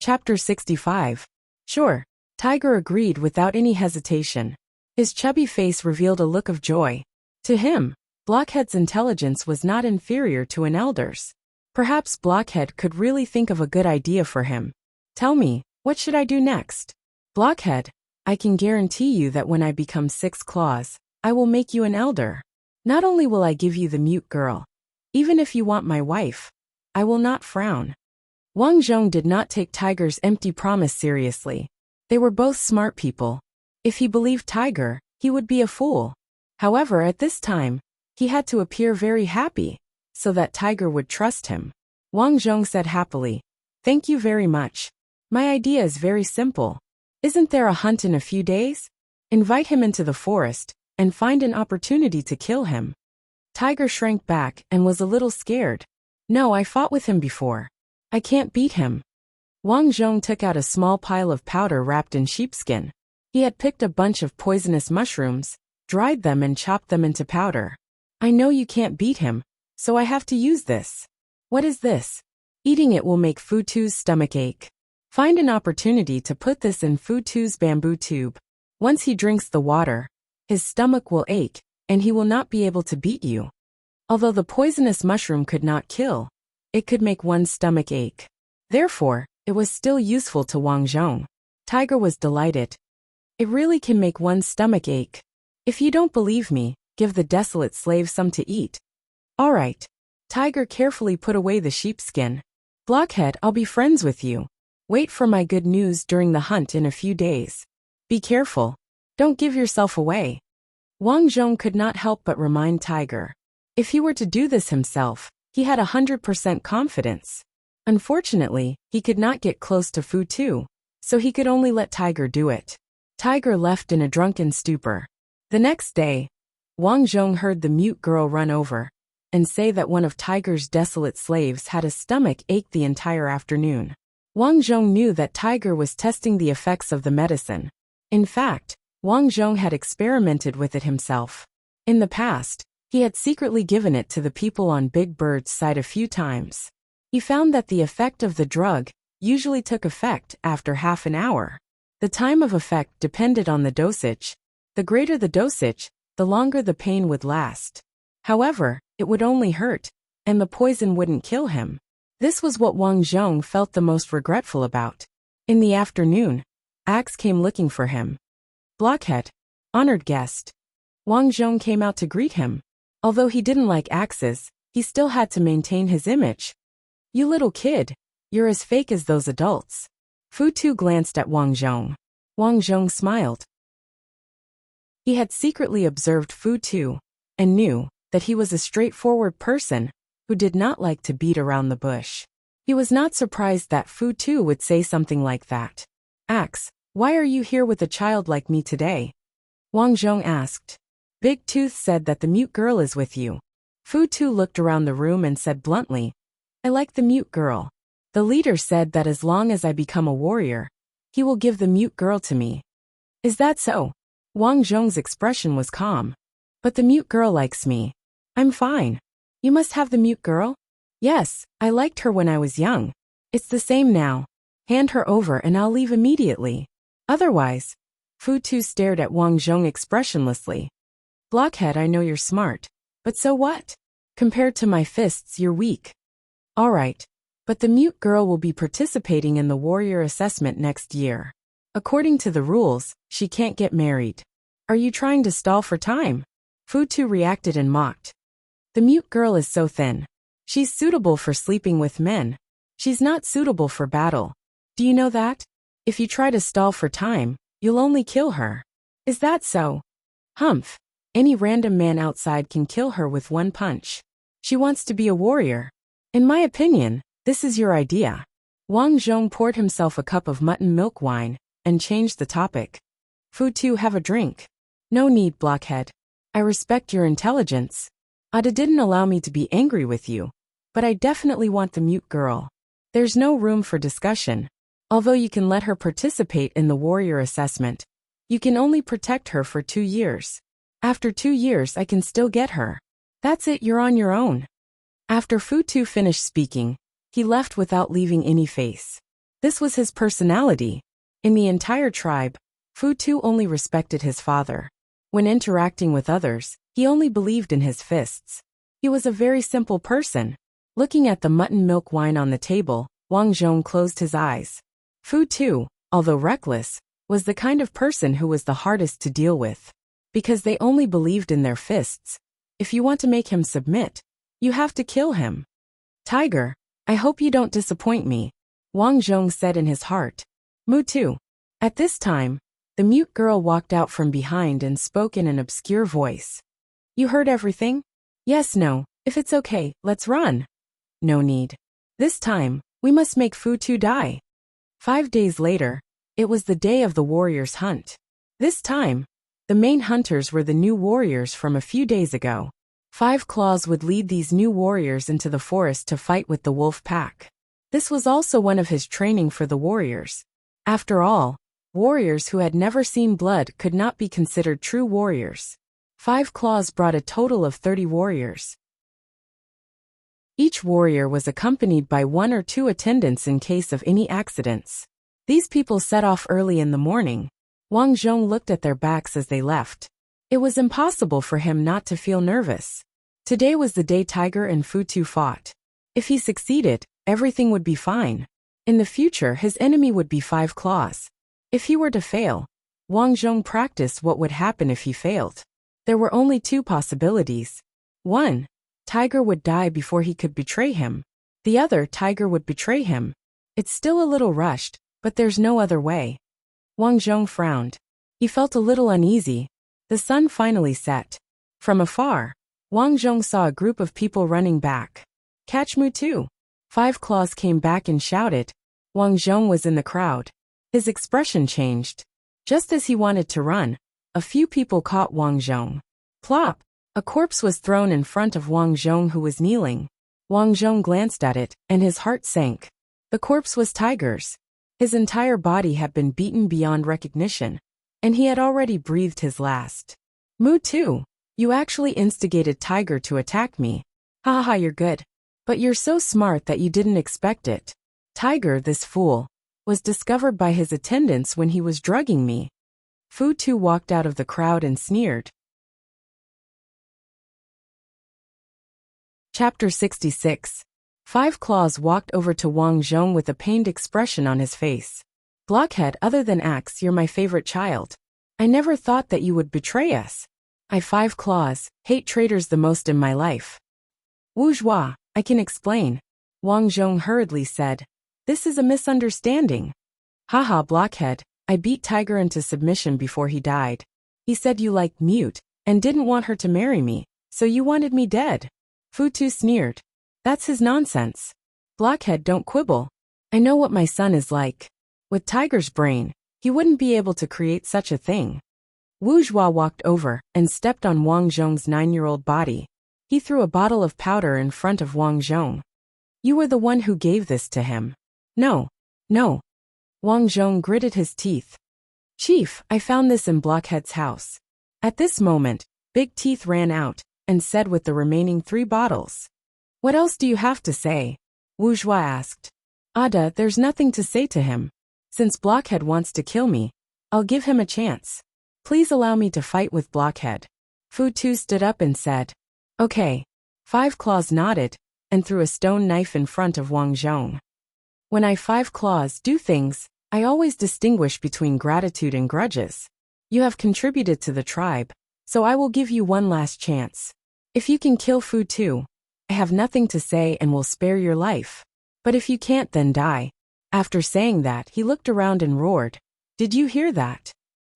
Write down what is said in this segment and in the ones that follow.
Chapter 65. Sure. Tiger agreed without any hesitation. His chubby face revealed a look of joy. To him, Blockhead's intelligence was not inferior to an elder's. Perhaps Blockhead could really think of a good idea for him. Tell me, what should I do next? Blockhead, I can guarantee you that when I become 6 claws, I will make you an elder. Not only will I give you the mute girl, even if you want my wife, I will not frown. Wang Zhong did not take Tiger's empty promise seriously. They were both smart people. If he believed Tiger, he would be a fool. However, at this time, he had to appear very happy, so that Tiger would trust him. Wang Zhong said happily, "Thank you very much. My idea is very simple. Isn't there a hunt in a few days? Invite him into the forest, and find an opportunity to kill him." Tiger shrank back and was a little scared. "No, I fought with him before. I can't beat him." Wang Zhong took out a small pile of powder wrapped in sheepskin. He had picked a bunch of poisonous mushrooms, dried them and chopped them into powder. "I know you can't beat him, so I have to use this." "What is this?" "Eating it will make Fu Tu's stomach ache. Find an opportunity to put this in Fu Tu's bamboo tube. Once he drinks the water, his stomach will ache, and he will not be able to beat you." Although the poisonous mushroom could not kill, it could make one's stomach ache. Therefore, it was still useful to Wang Zhong. Tiger was delighted. "It really can make one's stomach ache. If you don't believe me, give the desolate slave some to eat." "All right." Tiger carefully put away the sheepskin. "Blockhead, I'll be friends with you. Wait for my good news during the hunt in a few days. Be careful. Don't give yourself away." Wang Zhong could not help but remind Tiger. If he were to do this himself, he had 100% confidence. Unfortunately, he could not get close to Fu Tu, so he could only let Tiger do it. Tiger left in a drunken stupor. The next day, Wang Zhong heard the mute girl run over and say that one of Tiger's desolate slaves had a stomach ache the entire afternoon. Wang Zhong knew that Tiger was testing the effects of the medicine. In fact, Wang Zhong had experimented with it himself. In the past, he had secretly given it to the people on Big Bird's side a few times. He found that the effect of the drug usually took effect after half an hour. The time of effect depended on the dosage. The greater the dosage, the longer the pain would last. However, it would only hurt, and the poison wouldn't kill him. This was what Wang Zhong felt the most regretful about. In the afternoon, Axe came looking for him. "Blockhead, honored guest." Wang Zhong came out to greet him. Although he didn't like axes, he still had to maintain his image. "You little kid, you're as fake as those adults." Fu Tu glanced at Wang Zhong. Wang Zhong smiled. He had secretly observed Fu Tu, and knew that he was a straightforward person who did not like to beat around the bush. He was not surprised that Fu Tu would say something like that. "Axe, why are you here with a child like me today?" Wang Zhong asked. "Big Tooth said that the mute girl is with you." Fu Tu looked around the room and said bluntly, "I like the mute girl. The leader said that as long as I become a warrior, he will give the mute girl to me." "Is that so?" Wang Zhong's expression was calm. "But the mute girl likes me. I'm fine." "You must have the mute girl?" "Yes, I liked her when I was young. It's the same now. Hand her over and I'll leave immediately. Otherwise." Fu Tu stared at Wang Zhong expressionlessly. "Blockhead, I know you're smart. But so what? Compared to my fists, you're weak." "All right. But the mute girl will be participating in the warrior assessment next year. According to the rules, she can't get married. Are you trying to stall for time?" Fu Tu reacted and mocked. "The mute girl is so thin. She's suitable for sleeping with men. She's not suitable for battle. Do you know that? If you try to stall for time, you'll only kill her." "Is that so?" "Humph. Any random man outside can kill her with one punch. She wants to be a warrior. In my opinion, this is your idea." Wang Zhong poured himself a cup of mutton milk wine and changed the topic. "Fu Tu, have a drink." "No need, Blockhead. I respect your intelligence. Ada didn't allow me to be angry with you, but I definitely want the mute girl. There's no room for discussion. Although you can let her participate in the warrior assessment, you can only protect her for 2 years. After 2 years I can still get her. That's it, you're on your own." After Fu Tu finished speaking, he left without leaving any face. This was his personality. In the entire tribe, Fu Tu only respected his father. When interacting with others, he only believed in his fists. He was a very simple person. Looking at the mutton milk wine on the table, Wang Zhong closed his eyes. Fu Tu, although reckless, was the kind of person who was the hardest to deal with. Because they only believed in their fists. If you want to make him submit, you have to kill him. Tiger, I hope you don't disappoint me, Wang Zhong said in his heart. Mu Tu. At this time, the mute girl walked out from behind and spoke in an obscure voice. You heard everything? Yes, no, if it's okay, let's run. No need. This time, we must make Fu Tu die. 5 days later, it was the day of the warriors' hunt. This time, the main hunters were the new warriors from a few days ago. 5 Claws would lead these new warriors into the forest to fight with the wolf pack. This was also one of his training for the warriors. After all, warriors who had never seen blood could not be considered true warriors. 5 Claws brought a total of 30 warriors. Each warrior was accompanied by 1 or 2 attendants in case of any accidents. These people set off early in the morning. Wang Zhong looked at their backs as they left. It was impossible for him not to feel nervous. Today was the day Tiger and Fu Tu fought. If he succeeded, everything would be fine. In the future, his enemy would be 5 Claws. If he were to fail, Wang Zhong practiced what would happen if he failed. There were only 2 possibilities. 1. Tiger would die before he could betray him. The other, Tiger would betray him. It's still a little rushed, but there's no other way. Wang Zhong frowned. He felt a little uneasy. The sun finally set. From afar, Wang Zhong saw a group of people running back. Catch Mu Tu. 5 Claws came back and shouted. Wang Zhong was in the crowd. His expression changed. Just as he wanted to run, a few people caught Wang Zhong. Plop! A corpse was thrown in front of Wang Zhong, who was kneeling. Wang Zhong glanced at it, and his heart sank. The corpse was Tiger's. His entire body had been beaten beyond recognition, and he had already breathed his last. Mu Tu, you actually instigated Tiger to attack me. Ha ha, you're good. But you're so smart that you didn't expect it. Tiger, this fool, was discovered by his attendants when he was drugging me. Fu Tu walked out of the crowd and sneered. Chapter 66. 5 Claws walked over to Wang Zhong with a pained expression on his face. Blockhead, other than Axe, you're my favorite child. I never thought that you would betray us. I 5 Claws hate traitors the most in my life. Wuzhua, I can explain. Wang Zhong hurriedly said. This is a misunderstanding. Haha, Blockhead, I beat Tiger into submission before he died. He said you liked Mute, and didn't want her to marry me, so you wanted me dead. Fu Tu sneered. That's his nonsense. Blockhead, don't quibble. I know what my son is like. With Tiger's brain, he wouldn't be able to create such a thing. Wu Zhua walked over and stepped on Wang Zhong's 9-year-old body. He threw a bottle of powder in front of Wang Zhong. You were the one who gave this to him. No. No. Wang Zhong gritted his teeth. Chief, I found this in Blockhead's house. At this moment, Big Teeth ran out and said with the remaining 3 bottles. What else do you have to say? Wu Zhua asked. Ada, there's nothing to say to him. Since Blockhead wants to kill me, I'll give him a chance. Please allow me to fight with Blockhead. Fu Tu stood up and said. Okay. 5 Claws nodded and threw a stone knife in front of Wang Zhong. When I 5 Claws do things, I always distinguish between gratitude and grudges. You have contributed to the tribe, so I will give you one last chance. If you can kill Fu Tu, I have nothing to say and will spare your life. But if you can't, then die. After saying that, he looked around and roared. Did you hear that?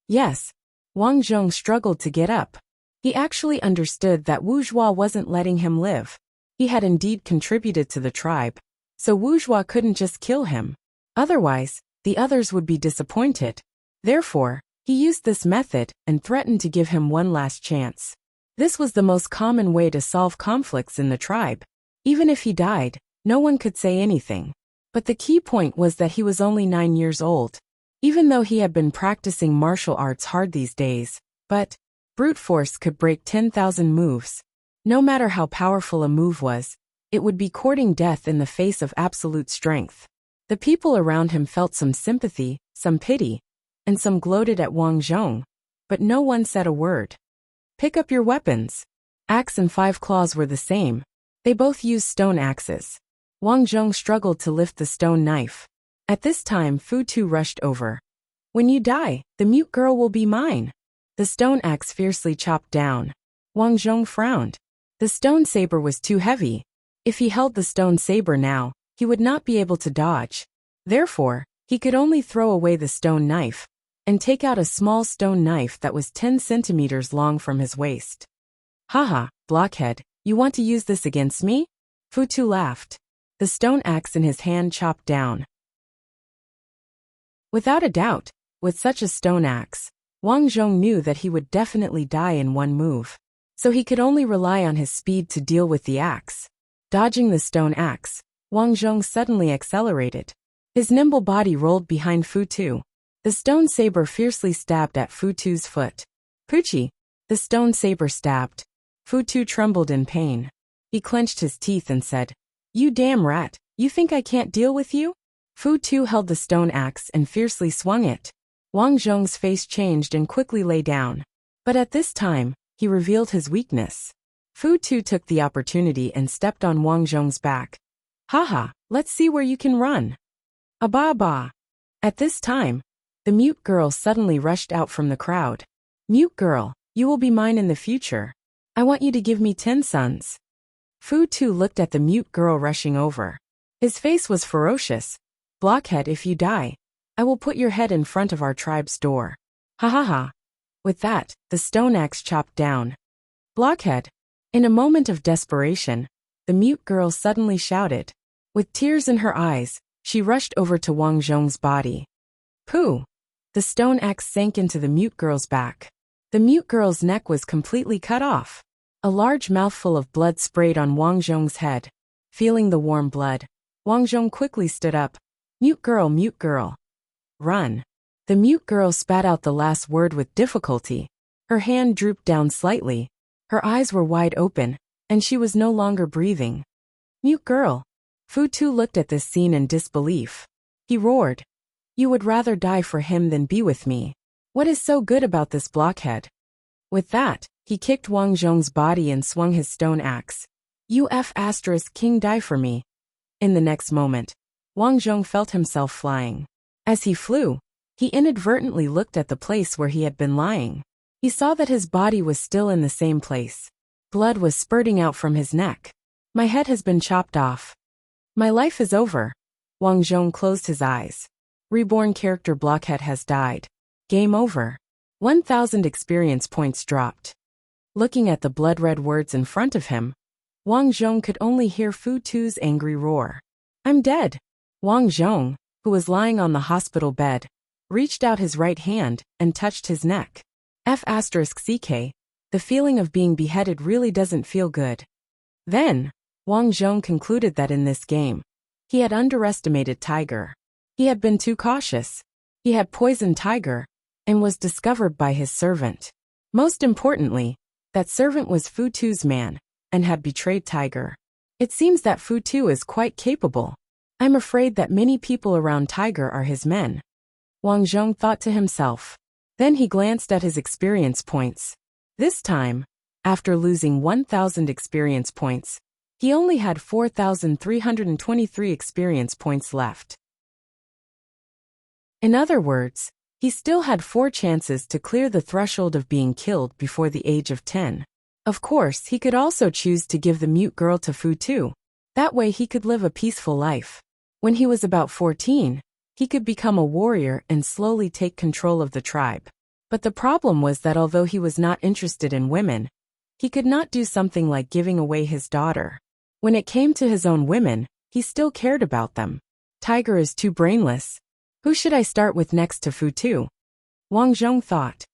Yes. Wang Zhong struggled to get up. He actually understood that Wu Zhua wasn't letting him live. He had indeed contributed to the tribe, so Wu Zhua couldn't just kill him. Otherwise, the others would be disappointed. Therefore, he used this method and threatened to give him one last chance. This was the most common way to solve conflicts in the tribe. Even if he died, no one could say anything. But the key point was that he was only 9 years old. Even though he had been practicing martial arts hard these days, but brute force could break 10,000 moves. No matter how powerful a move was, it would be courting death in the face of absolute strength. The people around him felt some sympathy, some pity, and some gloated at Wang Zhong, but no one said a word. Pick up your weapons. Axe and Five Claws were the same. They both used stone axes. Wang Zhong struggled to lift the stone knife. At this time Fu Tu rushed over. When you die, the mute girl will be mine. The stone axe fiercely chopped down. Wang Zhong frowned. The stone saber was too heavy. If he held the stone saber now, he would not be able to dodge. Therefore, he could only throw away the stone knife and take out a small stone knife that was 10 centimeters long from his waist. Haha, blockhead, you want to use this against me? Fu Tu laughed. The stone axe in his hand chopped down. Without a doubt, with such a stone axe, Wang Zhong knew that he would definitely die in one move. So he could only rely on his speed to deal with the axe. Dodging the stone axe, Wang Zhong suddenly accelerated. His nimble body rolled behind Fu Tu. The stone saber fiercely stabbed at Fu Tu's foot. Poochie! The stone saber stabbed. Fu Tu trembled in pain. He clenched his teeth and said, You damn rat, you think I can't deal with you? Fu Tu held the stone axe and fiercely swung it. Wang Zhong's face changed and quickly lay down. But at this time, he revealed his weakness. Fu Tu took the opportunity and stepped on Wang Zhong's back. Haha, let's see where you can run. Aba. At this time, the mute girl suddenly rushed out from the crowd. Mute girl, you will be mine in the future. I want you to give me 10 sons. Fu Tu looked at the mute girl rushing over. His face was ferocious. Blockhead, if you die, I will put your head in front of our tribe's door. Ha ha ha. With that, the stone axe chopped down. Blockhead. In a moment of desperation, the mute girl suddenly shouted. With tears in her eyes, she rushed over to Wang Zhong's body. Pooh! The stone axe sank into the mute girl's back. The mute girl's neck was completely cut off. A large mouthful of blood sprayed on Wang Zhong's head. Feeling the warm blood, Wang Zhong quickly stood up. Mute girl. Run. The mute girl spat out the last word with difficulty. Her hand drooped down slightly. Her eyes were wide open, and she was no longer breathing. Mute girl. Fu Tu looked at this scene in disbelief. He roared. You would rather die for him than be with me. What is so good about this blockhead? With that, he kicked Wang Zhong's body and swung his stone axe. You *king die for me. In the next moment, Wang Zhong felt himself flying. As he flew, he inadvertently looked at the place where he had been lying. He saw that his body was still in the same place. Blood was spurting out from his neck. My head has been chopped off. My life is over. Wang Zhong closed his eyes. Reborn character Blockhead has died. Game over. 1,000 experience points dropped. Looking at the blood-red words in front of him, Wang Zhong could only hear Fu Tu's angry roar. I'm dead. Wang Zhong, who was lying on the hospital bed, reached out his right hand and touched his neck. *CK, the feeling of being beheaded really doesn't feel good. Then, Wang Zhong concluded that in this game, he had underestimated Tiger. He had been too cautious. He had poisoned Tiger and was discovered by his servant. Most importantly, that servant was Fu Tu's man and had betrayed Tiger. It seems that Fu Tu is quite capable. I'm afraid that many people around Tiger are his men. Wang Zhong thought to himself. Then he glanced at his experience points. This time, after losing 1,000 experience points, he only had 4,323 experience points left. In other words, he still had 4 chances to clear the threshold of being killed before the age of 10. Of course, he could also choose to give the mute girl to Fu Tu. That way he could live a peaceful life. When he was about 14, he could become a warrior and slowly take control of the tribe. But the problem was that although he was not interested in women, he could not do something like giving away his daughter. When it came to his own women, he still cared about them. Tiger is too brainless. Who should I start with next to Fu Tu? Wang Zhong thought.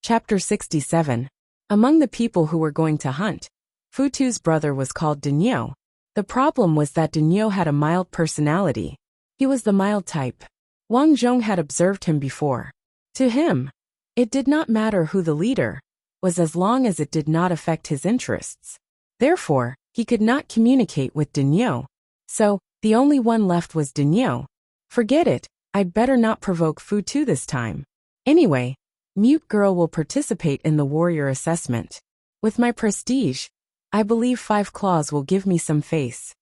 Chapter 67. Among the people who were going to hunt, Fu Tu's brother was called Dinyo. The problem was that Dinyo had a mild personality. He was the mild type. Wang Zhong had observed him before. To him, it did not matter who the leader was as long as it did not affect his interests. Therefore, He could not communicate with Daniel. So, the only one left was Daniel. Forget it, I'd better not provoke Futu this time. Anyway, Mute Girl will participate in the warrior assessment. With my prestige, I believe 5 claws will give me some face.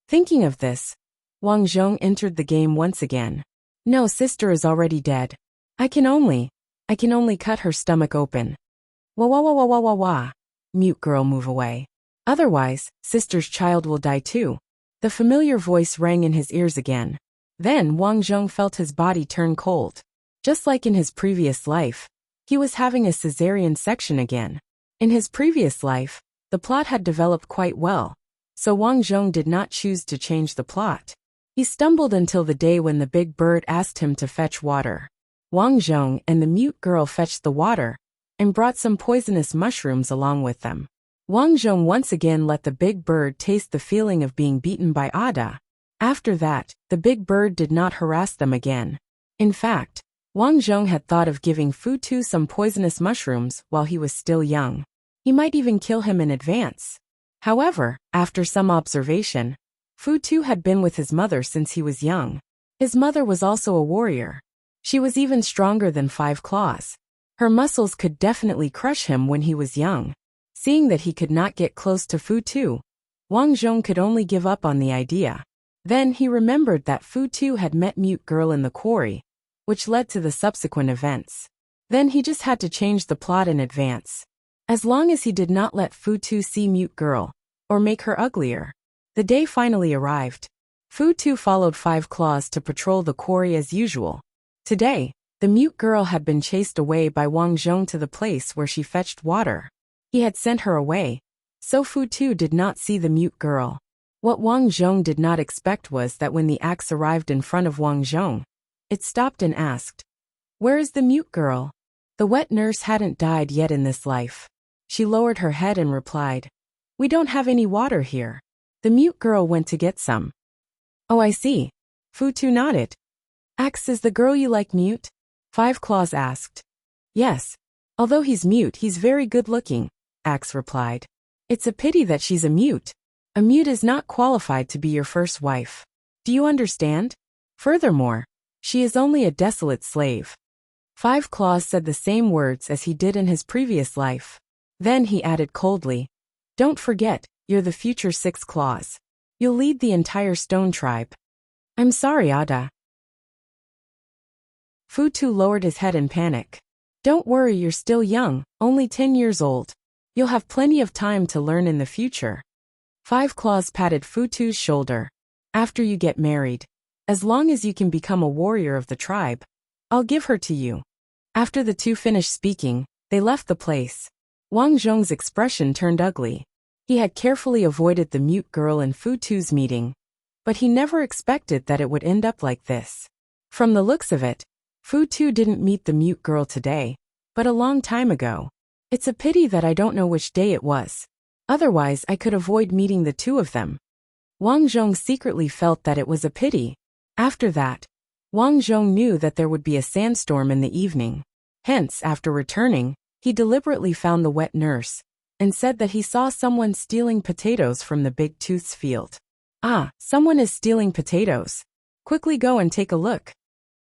Thinking of this, Wang Zhong entered the game once again. No, sister is already dead. I can only cut her stomach open. Wah wah wah wah wah wah wah. Mute Girl, move away. Otherwise, sister's child will die too. The familiar voice rang in his ears again. Then Wang Zhong felt his body turn cold. Just like in his previous life, he was having a cesarean section again. In his previous life, the plot had developed quite well, so Wang Zhong did not choose to change the plot. He stumbled until the day when the big bird asked him to fetch water. Wang Zhong and the Mute Girl fetched the water and brought some poisonous mushrooms along with them. Wang Zhong once again let the big bird taste the feeling of being beaten by Ada. After that, the big bird did not harass them again. In fact, Wang Zhong had thought of giving Futu some poisonous mushrooms while he was still young. He might even kill him in advance. However, after some observation, Futu had been with his mother since he was young. His mother was also a warrior. She was even stronger than 5 claws. Her muscles could definitely crush him when he was young. Seeing that he could not get close to Futu, Wang Zhong could only give up on the idea. Then he remembered that Futu had met Mute Girl in the quarry, which led to the subsequent events. Then he just had to change the plot in advance. As long as he did not let Futu see Mute Girl, or make her uglier. The day finally arrived. Futu followed 5 claws to patrol the quarry as usual. Today, the Mute Girl had been chased away by Wang Zhong to the place where she fetched water. He had sent her away, so Futu did not see the Mute Girl. What Wang Zhong did not expect was that when the axe arrived in front of Wang Zhong, it stopped and asked, "Where is the Mute Girl?" The wet nurse hadn't died yet in this life. She lowered her head and replied, "We don't have any water here." The Mute Girl went to get some. "Oh, I see." Futu nodded. "Axe, is the girl you like mute?" 5 claws asked. "Yes. Although he's mute, he's very good looking," Axe replied. "It's a pity that she's a mute. A mute is not qualified to be your first wife. Do you understand? Furthermore, she is only a desolate slave." 5 claws said the same words as he did in his previous life. Then he added coldly, "Don't forget, you're the future 6 claws. You'll lead the entire stone tribe." "I'm sorry, Ada." Futu lowered his head in panic. "Don't worry, you're still young, only 10 years old. You'll have plenty of time to learn in the future." 5 claws patted Futu's shoulder. "After you get married, as long as you can become a warrior of the tribe, I'll give her to you." After the two finished speaking, they left the place. Wang Zhong's expression turned ugly. He had carefully avoided the Mute Girl and Futu's meeting, but he never expected that it would end up like this. From the looks of it, Futu didn't meet the Mute Girl today, but a long time ago. It's a pity that I don't know which day it was. Otherwise, I could avoid meeting the two of them. Wang Zhong secretly felt that it was a pity. After that, Wang Zhong knew that there would be a sandstorm in the evening. Hence, after returning, he deliberately found the wet nurse and said that he saw someone stealing potatoes from the Big Tooth's field. "Ah, someone is stealing potatoes. Quickly go and take a look."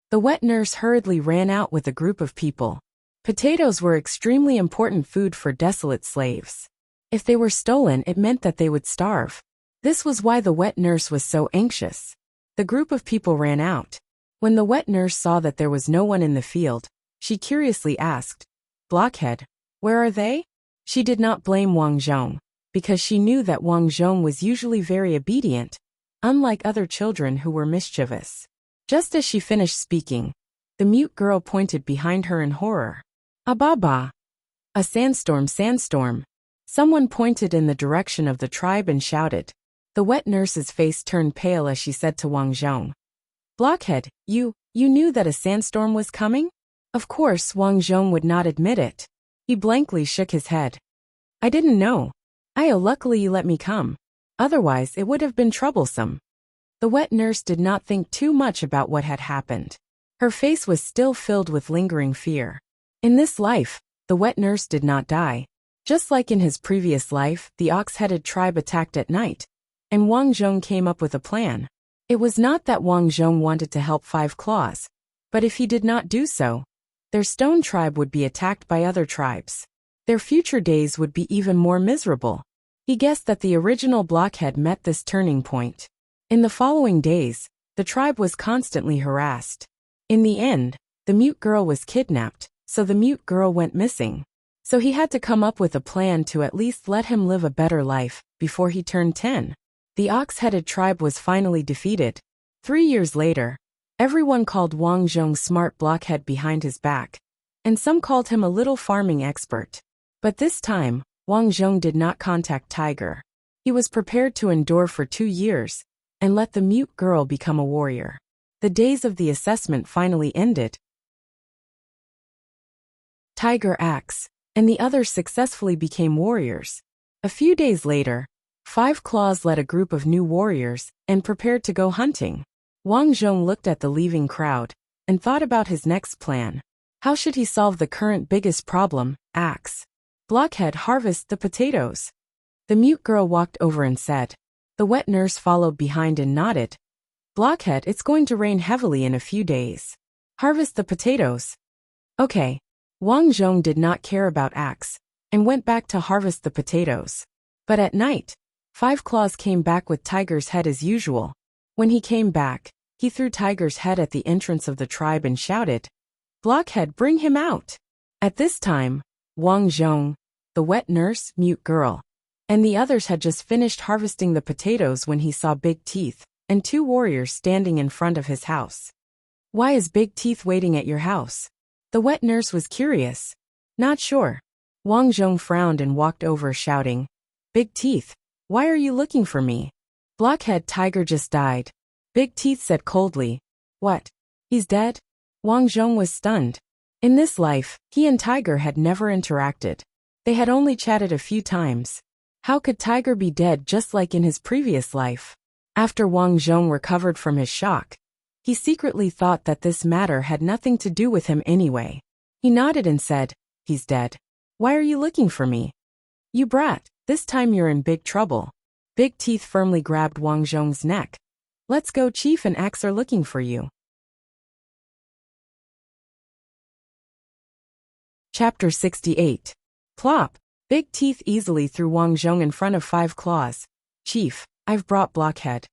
The wet nurse hurriedly ran out with a group of people. Potatoes were extremely important food for desolate slaves. If they were stolen, it meant that they would starve. This was why the wet nurse was so anxious. The group of people ran out. When the wet nurse saw that there was no one in the field, she curiously asked, "Blockhead, where are they?" She did not blame Wang Zhong, because she knew that Wang Zhong was usually very obedient, unlike other children who were mischievous. Just as she finished speaking, the Mute Girl pointed behind her in horror. "Ababa! A sandstorm, sandstorm!" Someone pointed in the direction of the tribe and shouted. The wet nurse's face turned pale as she said to Wang Zhong, "Blockhead, you knew that a sandstorm was coming?" Of course, Wang Zhong would not admit it. He blankly shook his head. "I didn't know. Luckily you let me come. Otherwise, it would have been troublesome." The wet nurse did not think too much about what had happened. Her face was still filled with lingering fear. In this life, the wet nurse did not die. Just like in his previous life, the ox-headed tribe attacked at night, and Wang Zhong came up with a plan. It was not that Wang Zhong wanted to help Five Claws, but if he did not do so, their stone tribe would be attacked by other tribes. Their future days would be even more miserable. He guessed that the original blockhead met this turning point. In the following days, the tribe was constantly harassed. In the end, the mute girl was kidnapped, so the mute girl went missing. So he had to come up with a plan to at least let him live a better life before he turned 10. The ox-headed tribe was finally defeated. 3 years later, everyone called Wang Zhong smart blockhead behind his back, and some called him a little farming expert. But this time, Wang Zhong did not contact Tiger. He was prepared to endure for 2 years and let the mute girl become a warrior. The days of the assessment finally ended. Tiger Axe and the others successfully became warriors. A few days later, Five Claws led a group of new warriors and prepared to go hunting. Wang Zhong looked at the leaving crowd and thought about his next plan. How should he solve the current biggest problem, Axe? Blockhead, harvest the potatoes. The mute girl walked over and said. The wet nurse followed behind and nodded. Blockhead, it's going to rain heavily in a few days. Harvest the potatoes. Okay. Wang Zhong did not care about Axe and went back to harvest the potatoes. But at night, Five Claws came back with Tiger's head as usual. When he came back, he threw Tiger's head at the entrance of the tribe and shouted, Blockhead, bring him out. At this time, Wang Zhong, the wet nurse, mute girl, and the others had just finished harvesting the potatoes when he saw Big Teeth and 2 warriors standing in front of his house. Why is Big Teeth waiting at your house? The wet nurse was curious. Not sure. Wang Zhong frowned and walked over shouting, Big Teeth, why are you looking for me? Blockhead, Tiger just died. Big Teeth said coldly. What? He's dead? Wang Zhong was stunned. In this life, he and Tiger had never interacted. They had only chatted a few times. How could Tiger be dead just like in his previous life? After Wang Zhong recovered from his shock, he secretly thought that this matter had nothing to do with him anyway. He nodded and said, He's dead. Why are you looking for me? You brat, this time you're in big trouble. Big Teeth firmly grabbed Wang Zhong's neck. Let's go, Chief and Axe are looking for you. Chapter 68. Plop. Big Teeth easily threw Wang Zhong in front of Five Claws. Chief, I've brought Blockhead.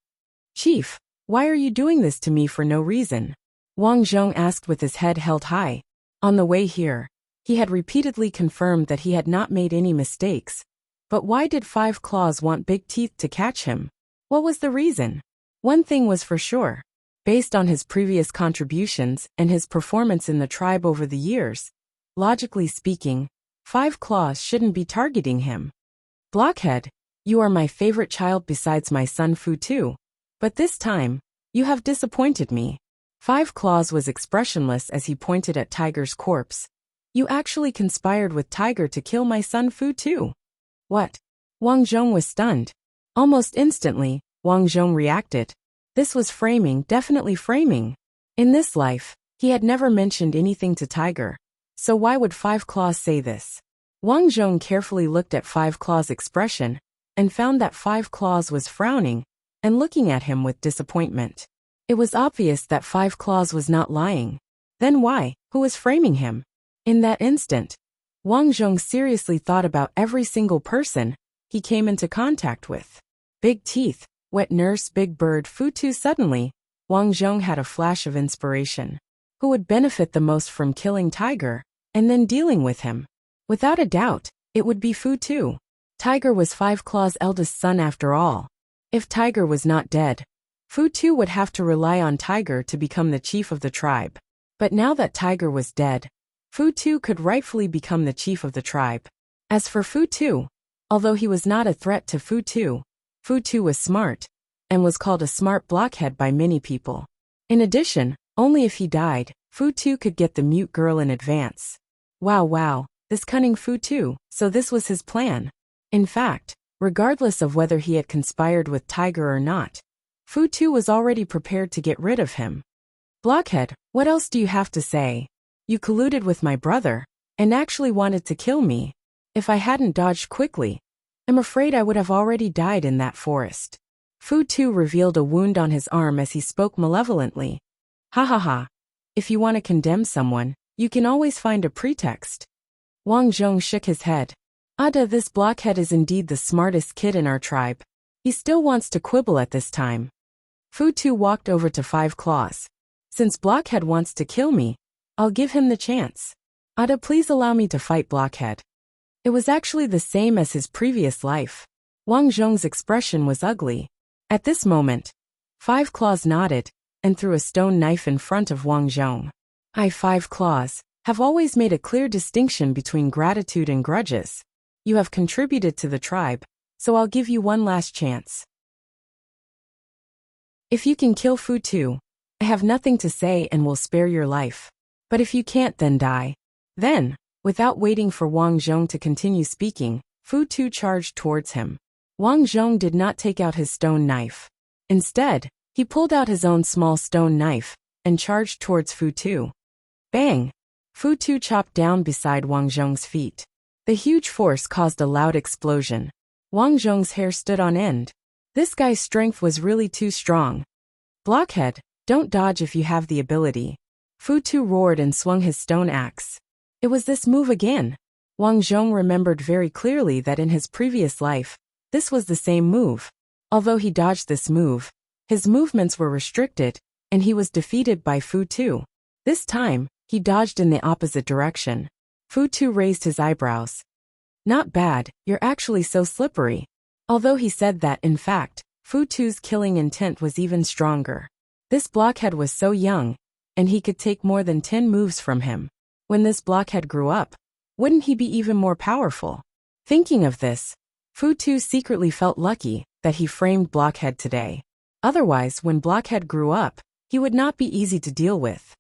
Chief, why are you doing this to me for no reason? Wang Zhong asked with his head held high. On the way here, he had repeatedly confirmed that he had not made any mistakes. But why did Five Claws want Big Teeth to catch him? What was the reason? One thing was for sure. Based on his previous contributions and his performance in the tribe over the years, logically speaking, Five Claws shouldn't be targeting him. Blockhead, you are my favorite child besides my son Fu too. But this time, you have disappointed me. Five Claws was expressionless as he pointed at Tiger's corpse. You actually conspired with Tiger to kill my son Fu too. What? Wang Zhong was stunned. Almost instantly, Wang Zhong reacted. This was framing, definitely framing. In this life, he had never mentioned anything to Tiger. So why would Five Claws say this? Wang Zhong carefully looked at Five Claws' expression and found that Five Claws was frowning and looking at him with disappointment. It was obvious that Five Claws was not lying. Then why? Who was framing him? In that instant, Wang Zhong seriously thought about every single person he came into contact with. Big Teeth, Wet Nurse, Big Bird, Futu. Suddenly, Wang Zhong had a flash of inspiration. Who would benefit the most from killing Tiger and then dealing with him? Without a doubt, it would be Futu. Tiger was Five Claws' eldest son after all. If Tiger was not dead, Futu would have to rely on Tiger to become the chief of the tribe. But now that Tiger was dead, Futu could rightfully become the chief of the tribe. As for Futu, although he was not a threat to Futu, Futu was smart, and was called a smart blockhead by many people. In addition, only if he died, Futu could get the mute girl in advance. Wow, this cunning Futu, so this was his plan. In fact, regardless of whether he had conspired with Tiger or not, Futu was already prepared to get rid of him. Blockhead, what else do you have to say? You colluded with my brother, and actually wanted to kill me. If I hadn't dodged quickly, I'm afraid I would have already died in that forest. Fu Tu revealed a wound on his arm as he spoke malevolently. Ha ha ha. If you want to condemn someone, you can always find a pretext. Wang Zhong shook his head. Ada, this blockhead is indeed the smartest kid in our tribe. He still wants to quibble at this time. Fu Tu walked over to Five Claws. Since Blockhead wants to kill me, I'll give him the chance. Ada, please allow me to fight Blockhead. It was actually the same as his previous life. Wang Zhong's expression was ugly. At this moment, Five Claws nodded and threw a stone knife in front of Wang Zhong. I, Five Claws, have always made a clear distinction between gratitude and grudges. You have contributed to the tribe, so I'll give you one last chance. If you can kill Fu Tu, I have nothing to say and will spare your life. But if you can't, then die. Then, without waiting for Wang Zhong to continue speaking, Fu Tu charged towards him. Wang Zhong did not take out his stone knife. Instead, he pulled out his own small stone knife and charged towards Fu Tu. Bang! Fu Tu chopped down beside Wang Zhong's feet. The huge force caused a loud explosion. Wang Zhong's hair stood on end. This guy's strength was really too strong. Blockhead, don't dodge if you have the ability. Fu Tu roared and swung his stone axe. It was this move again. Wang Zhong remembered very clearly that in his previous life, this was the same move. Although he dodged this move, his movements were restricted, and he was defeated by Fu Tu. This time, he dodged in the opposite direction. Fu Tu raised his eyebrows. Not bad, you're actually so slippery. Although he said that, in fact, Fu Tu's killing intent was even stronger. This blockhead was so young, and he could take more than 10 moves from him. When this blockhead grew up, wouldn't he be even more powerful? Thinking of this, Fu Tu secretly felt lucky that he framed Blockhead today. Otherwise, when Blockhead grew up, he would not be easy to deal with.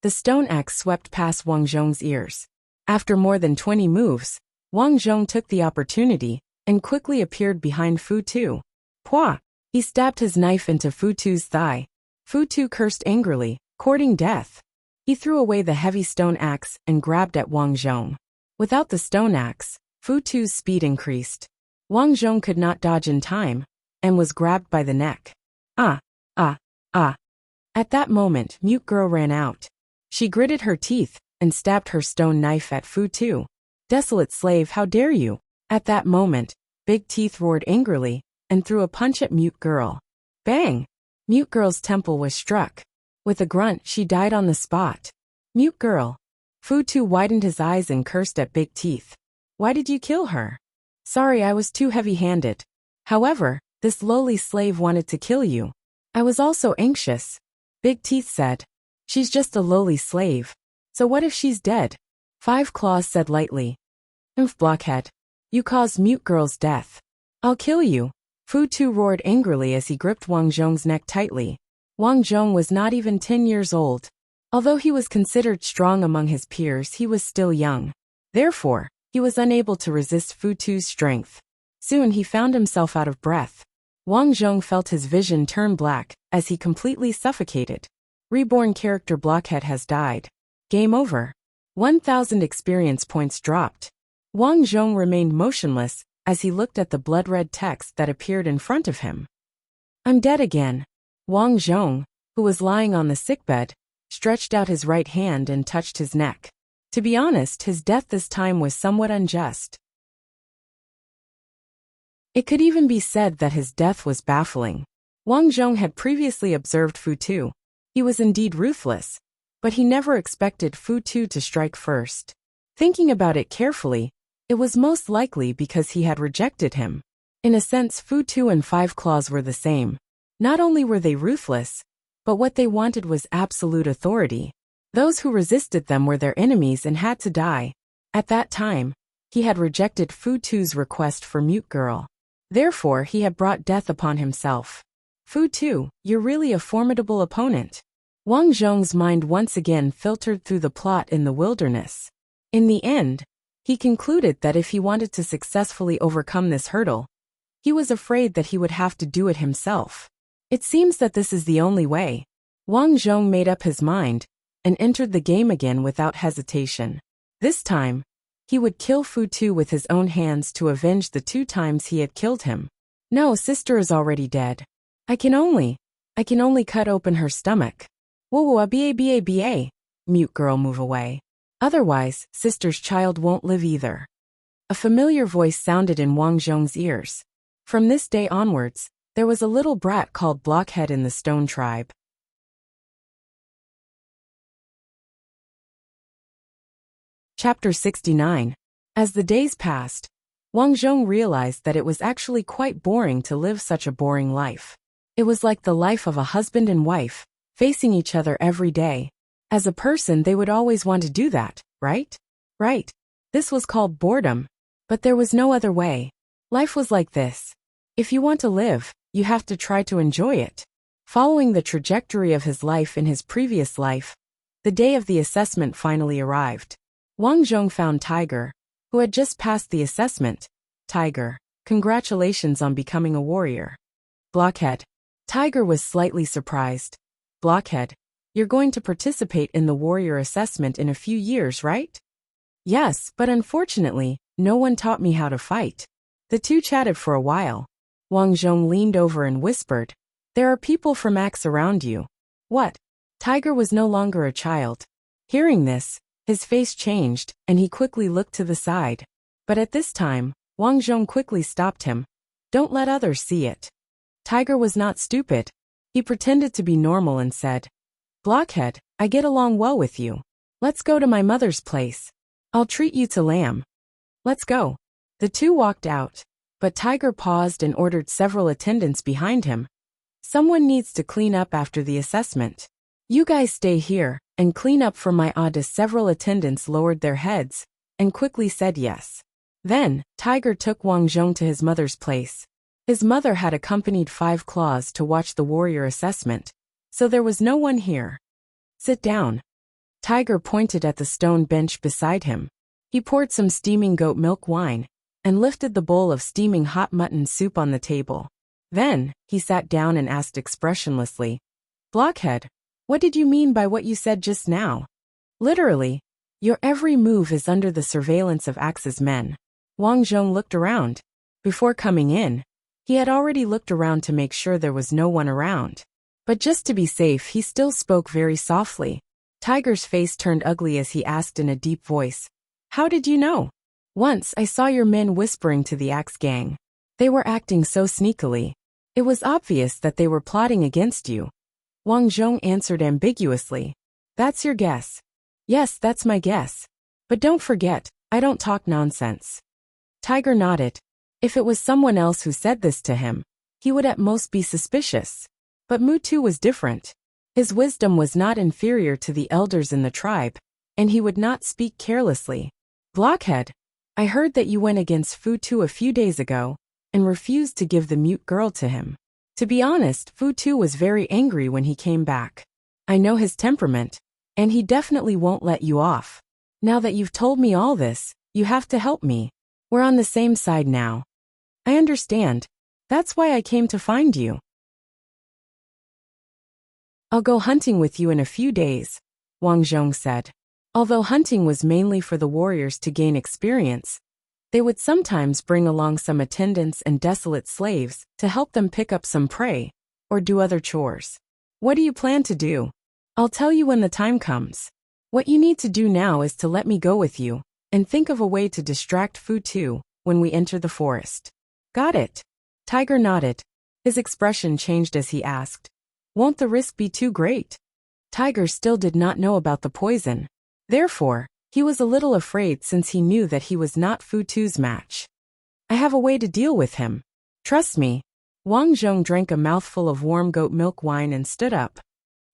The stone axe swept past Wang Zhong's ears. After more than 20 moves, Wang Zhong took the opportunity and quickly appeared behind Fu Tu. Pwah! He stabbed his knife into Fu Tu's thigh. Fu Tu cursed angrily, courting death. He threw away the heavy stone axe and grabbed at Wang Zhong. Without the stone axe, Fu Tu's speed increased. Wang Zhong could not dodge in time and was grabbed by the neck. At that moment, Mute Girl ran out. She gritted her teeth and stabbed her stone knife at Fu Tu. Desolate slave, how dare you! At that moment, Big Teeth roared angrily and threw a punch at Mute Girl. Bang! Mute Girl's temple was struck. With a grunt, she died on the spot. Mute Girl. Fu Tu widened his eyes and cursed at Big Teeth. Why did you kill her? Sorry, I was too heavy-handed. However, this lowly slave wanted to kill you. I was also anxious. Big Teeth said. She's just a lowly slave. So what if she's dead? Five Claws said lightly. Blockhead. You caused Mute Girl's death. I'll kill you. Fu Tu roared angrily as he gripped Wang Zhong's neck tightly. Wang Zhong was not even 10 years old. Although he was considered strong among his peers, he was still young. Therefore, he was unable to resist Fu Tu's strength. Soon he found himself out of breath. Wang Zhong felt his vision turn black as he completely suffocated. Reborn character Blockhead has died. Game over. 1,000 experience points dropped. Wang Zhong remained motionless as he looked at the blood-red text that appeared in front of him. I'm dead again. Wang Zhong, who was lying on the sickbed, stretched out his right hand and touched his neck. To be honest, his death this time was somewhat unjust. It could even be said that his death was baffling. Wang Zhong had previously observed Fu Tu. He was indeed ruthless, but he never expected Fu Tu to strike first. Thinking about it carefully, it was most likely because he had rejected him. In a sense, Fu Tu and Five Claws were the same. Not only were they ruthless, but what they wanted was absolute authority. Those who resisted them were their enemies and had to die. At that time, he had rejected Fu Tu's request for Mute Girl. Therefore, he had brought death upon himself. Fu Tu, you're really a formidable opponent. Wang Zhong's mind once again filtered through the plot in the wilderness. In the end, he concluded that if he wanted to successfully overcome this hurdle, he was afraid that he would have to do it himself. It seems that this is the only way. Wang Zhong made up his mind and entered the game again without hesitation. This time, He would kill Fu Tu with his own hands to avenge the 2 times he had killed him. No, sister is already dead. I can only cut open her stomach. Whoa, ba. Mute girl, move away. Otherwise, sister's child won't live either. A familiar voice sounded in Wang Zhong's ears. From this day onwards, there was a little brat called Blockhead in the Stone Tribe. Chapter 69. As the days passed, Wang Zhong realized that it was actually quite boring to live such a boring life. It was like the life of a husband and wife, facing each other every day. As a person, they would always want to do that, right? Right. This was called boredom. But there was no other way. Life was like this. If you want to live, you have to try to enjoy it. Following the trajectory of his life in his previous life, the day of the assessment finally arrived. Wang Zhong found Tiger, who had just passed the assessment. Tiger, congratulations on becoming a warrior. Blockhead. Tiger was slightly surprised. Blockhead, you're going to participate in the warrior assessment in a few years, right? Yes, but unfortunately, no one taught me how to fight. The two chatted for a while. Wang Zhong leaned over and whispered, there are people from Axe around you. What? Tiger was no longer a child. Hearing this, his face changed, and he quickly looked to the side. But at this time, Wang Zhong quickly stopped him. Don't let others see it. Tiger was not stupid. He pretended to be normal and said, Blockhead, I get along well with you. Let's go to my mother's place. I'll treat you to lamb. Let's go. The two walked out, but Tiger paused and ordered several attendants behind him. Someone needs to clean up after the assessment. You guys stay here and clean up for my Ada. Several attendants lowered their heads and quickly said yes. Then, Tiger took Wang Zhong to his mother's place. His mother had accompanied 5 Claws to watch the warrior assessment, so there was no one here. Sit down. Tiger pointed at the stone bench beside him. He poured some steaming goat milk wine and lifted the bowl of steaming hot mutton soup on the table. Then, he sat down and asked expressionlessly, Blockhead, what did you mean by what you said just now? Literally, your every move is under the surveillance of Axe's men. Wang Zhong looked around. Before coming in, he had already looked around to make sure there was no one around. But just to be safe, he still spoke very softly. Tiger's face turned ugly as he asked in a deep voice, how did you know? Once I saw your men whispering to the Axe gang. They were acting so sneakily. It was obvious that they were plotting against you. Wang Zhong answered ambiguously. That's your guess. Yes, that's my guess. But don't forget, I don't talk nonsense. Tiger nodded. If it was someone else who said this to him, he would at most be suspicious. But Mutu was different. His wisdom was not inferior to the elders in the tribe, and he would not speak carelessly. Blockhead, I heard that you went against Fu Tu a few days ago, and refused to give the mute girl to him. To be honest, Fu Tu was very angry when he came back. I know his temperament, and he definitely won't let you off. Now that you've told me all this, you have to help me. We're on the same side now. I understand. That's why I came to find you. I'll go hunting with you in a few days, Wang Zhong said. Although hunting was mainly for the warriors to gain experience, they would sometimes bring along some attendants and desolate slaves to help them pick up some prey or do other chores. What do you plan to do? I'll tell you when the time comes. What you need to do now is to let me go with you and think of a way to distract Fu Tu when we enter the forest. Got it? Tiger nodded. His expression changed as he asked, won't the risk be too great? Tiger still did not know about the poison. Therefore, he was a little afraid since he knew that he was not Fu Tu's match. I have a way to deal with him. Trust me. Wang Zhong drank a mouthful of warm goat milk wine and stood up.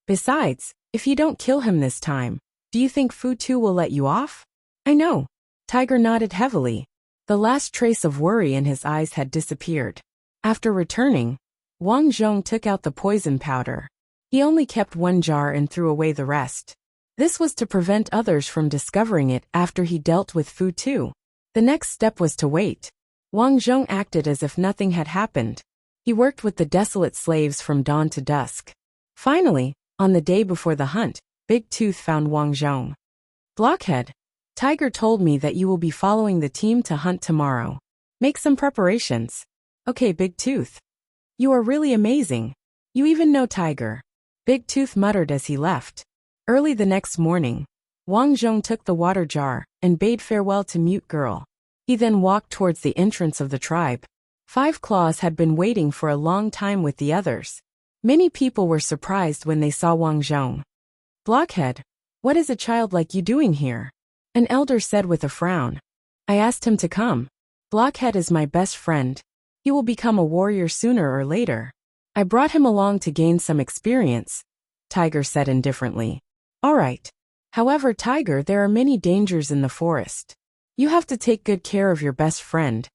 Besides, if you don't kill him this time, do you think Fu Tu will let you off? I know. Tiger nodded heavily. The last trace of worry in his eyes had disappeared. After returning, Wang Zhong took out the poison powder. He only kept 1 jar and threw away the rest. This was to prevent others from discovering it after he dealt with Fu Tu. The next step was to wait. Wang Zhong acted as if nothing had happened. He worked with the desolate slaves from dawn to dusk. Finally, on the day before the hunt, Big Tooth found Wang Zhong. Blockhead, Tiger told me that you will be following the team to hunt tomorrow. Make some preparations. Okay, Big Tooth. You are really amazing. You even know Tiger. Big Tooth muttered as he left. Early the next morning, Wang Zhong took the water jar and bade farewell to Mute Girl. He then walked towards the entrance of the tribe. Five Claws had been waiting for a long time with the others. Many people were surprised when they saw Wang Zhong. Blockhead, what is a child like you doing here? An elder said with a frown. I asked him to come. Blockhead is my best friend. He will become a warrior sooner or later. I brought him along to gain some experience, Tiger said indifferently. All right. However, Tiger, there are many dangers in the forest. You have to take good care of your best friend,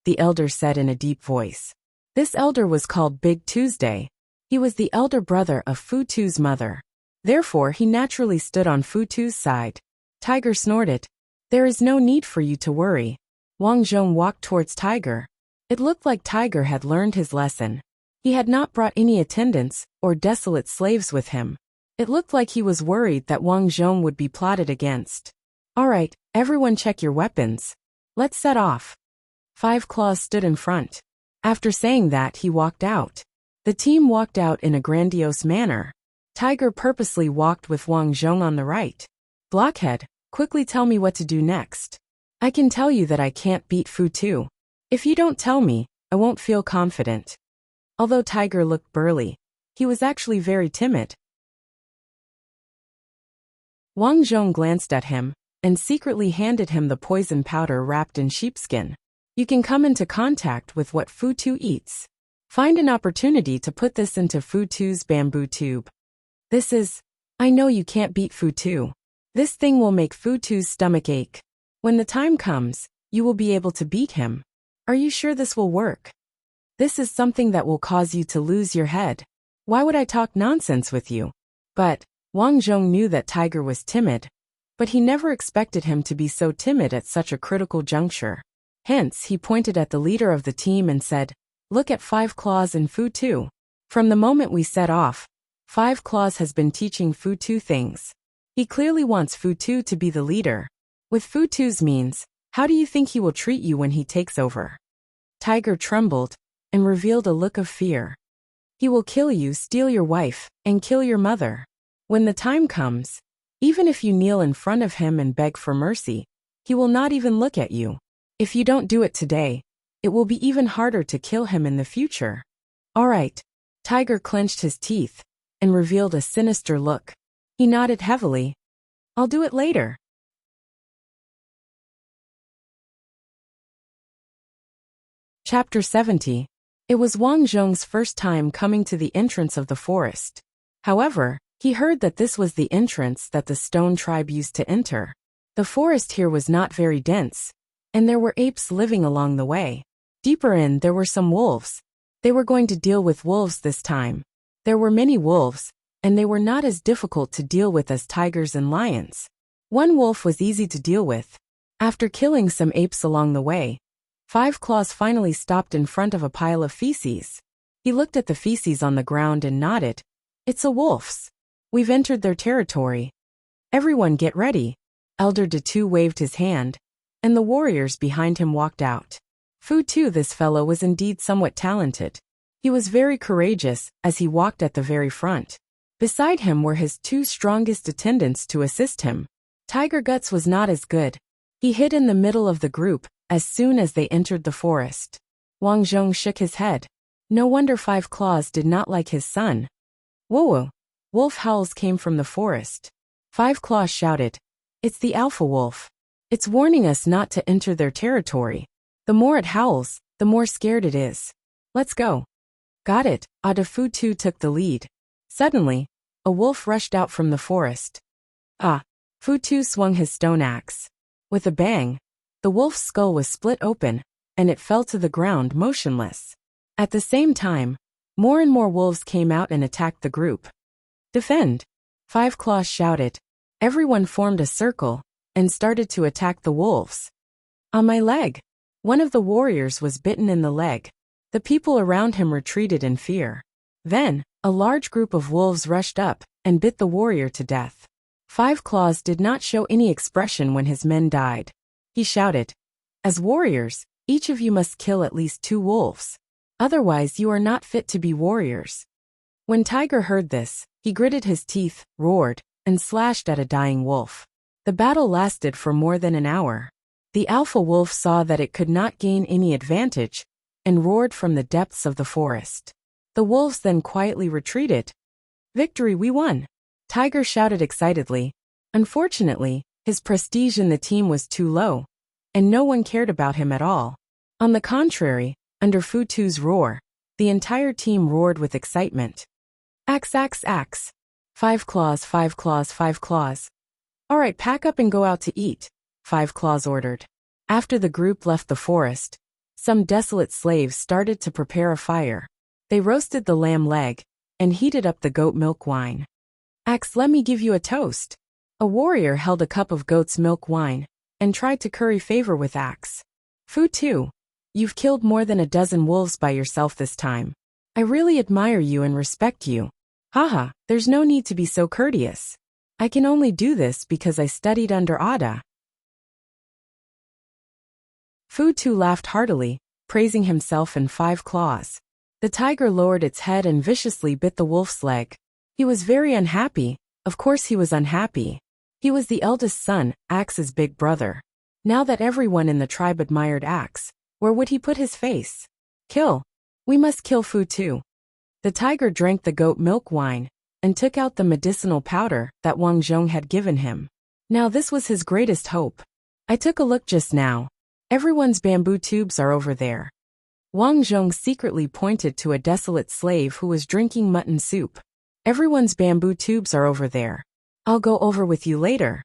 the elder said in a deep voice. This elder was called Big Tuesday. He was the elder brother of Futu's mother. Therefore, he naturally stood on Futu's side. Tiger snorted. There is no need for you to worry. Wang Zhong walked towards Tiger. It looked like Tiger had learned his lesson. He had not brought any attendants or desolate slaves with him. It looked like he was worried that Wang Zhong would be plotted against. All right, everyone check your weapons. Let's set off. Five Claws stood in front. After saying that, he walked out. The team walked out in a grandiose manner. Tiger purposely walked with Wang Zhong on the right. Blockhead, quickly tell me what to do next. I can tell you that I can't beat Futu. If you don't tell me, I won't feel confident. Although Tiger looked burly, he was actually very timid. Wang Zhong glanced at him and secretly handed him the poison powder wrapped in sheepskin. You can come into contact with what Futu eats. Find an opportunity to put this into Futu's bamboo tube. I know you can't beat Futu. This thing will make Futu's stomach ache. When the time comes, you will be able to beat him. Are you sure this will work? This is something that will cause you to lose your head. Why would I talk nonsense with you? But Wang Zhong knew that Tiger was timid, but he never expected him to be so timid at such a critical juncture. Hence, he pointed at the leader of the team and said, Look at Five Claws and Futu. From the moment we set off, Five Claws has been teaching Futu things. He clearly wants Futu to be the leader. With Futu's means, how do you think he will treat you when he takes over? Tiger trembled and revealed a look of fear. He will kill you, steal your wife, and kill your mother. When the time comes, even if you kneel in front of him and beg for mercy, he will not even look at you. If you don't do it today, it will be even harder to kill him in the future. All right. Tiger clenched his teeth and revealed a sinister look. He nodded heavily. I'll do it later. Chapter 70. It was Wang Zhong's first time coming to the entrance of the forest. However, he heard that this was the entrance that the stone tribe used to enter. The forest here was not very dense, and there were apes living along the way. Deeper in, there were some wolves. They were going to deal with wolves this time. There were many wolves, and they were not as difficult to deal with as tigers and lions. One wolf was easy to deal with. After killing some apes along the way, Five Claws finally stopped in front of a pile of feces. He looked at the feces on the ground and nodded. It's a wolf's. We've entered their territory. Everyone get ready. Elder Datu waved his hand, and the warriors behind him walked out. Futu, this fellow, was indeed somewhat talented. He was very courageous as he walked at the very front. Beside him were his two strongest attendants to assist him. Tiger Guts was not as good. He hid in the middle of the group as soon as they entered the forest. Wang Zhong shook his head. No wonder Five Claws did not like his son. Whoa! Wolf howls came from the forest. Five Claws shouted. It's the alpha wolf. It's warning us not to enter their territory. The more it howls, the more scared it is. Let's go. Got it. Futu took the lead. Suddenly, a wolf rushed out from the forest. Futu swung his stone axe. With a bang, the wolf's skull was split open, and it fell to the ground motionless. At the same time, more and more wolves came out and attacked the group. Defend! Five Claws shouted. Everyone formed a circle and started to attack the wolves. On my leg! One of the warriors was bitten in the leg. The people around him retreated in fear. Then, a large group of wolves rushed up and bit the warrior to death. Five Claws did not show any expression when his men died. He shouted, "As warriors, each of you must kill at least 2 wolves. Otherwise you are not fit to be warriors." When Tiger heard this, he gritted his teeth, roared, and slashed at a dying wolf. The battle lasted for more than an hour. The alpha wolf saw that it could not gain any advantage, and roared from the depths of the forest. The wolves then quietly retreated. "Victory, we won!" Tiger shouted excitedly. Unfortunately, his prestige in the team was too low, and no one cared about him at all. On the contrary, under Futu's roar, the entire team roared with excitement. "Axe, axe, axe! 5 Claws, 5 Claws, 5 Claws! All right, pack up and go out to eat," 5 Claws ordered. After the group left the forest, some desolate slaves started to prepare a fire. They roasted the lamb leg and heated up the goat milk wine. "Axe, let me give you a toast." A warrior held a cup of goat's milk wine and tried to curry favor with Axe. "Futu, you've killed more than a dozen wolves by yourself this time. I really admire you and respect you. Haha, there's no need to be so courteous. I can only do this because I studied under Ada." Futu laughed heartily, praising himself and 5 Claws. The tiger lowered its head and viciously bit the wolf's leg. He was very unhappy. Of course he was unhappy. He was the eldest son, Axe's big brother. Now that everyone in the tribe admired Axe, where would he put his face? "Kill. We must kill Futu." The tiger drank the goat milk wine and took out the medicinal powder that Wang Zhong had given him. Now this was his greatest hope. "I took a look just now. Everyone's bamboo tubes are over there." Wang Zhong secretly pointed to a desolate slave who was drinking mutton soup. "Everyone's bamboo tubes are over there. I'll go over with you later."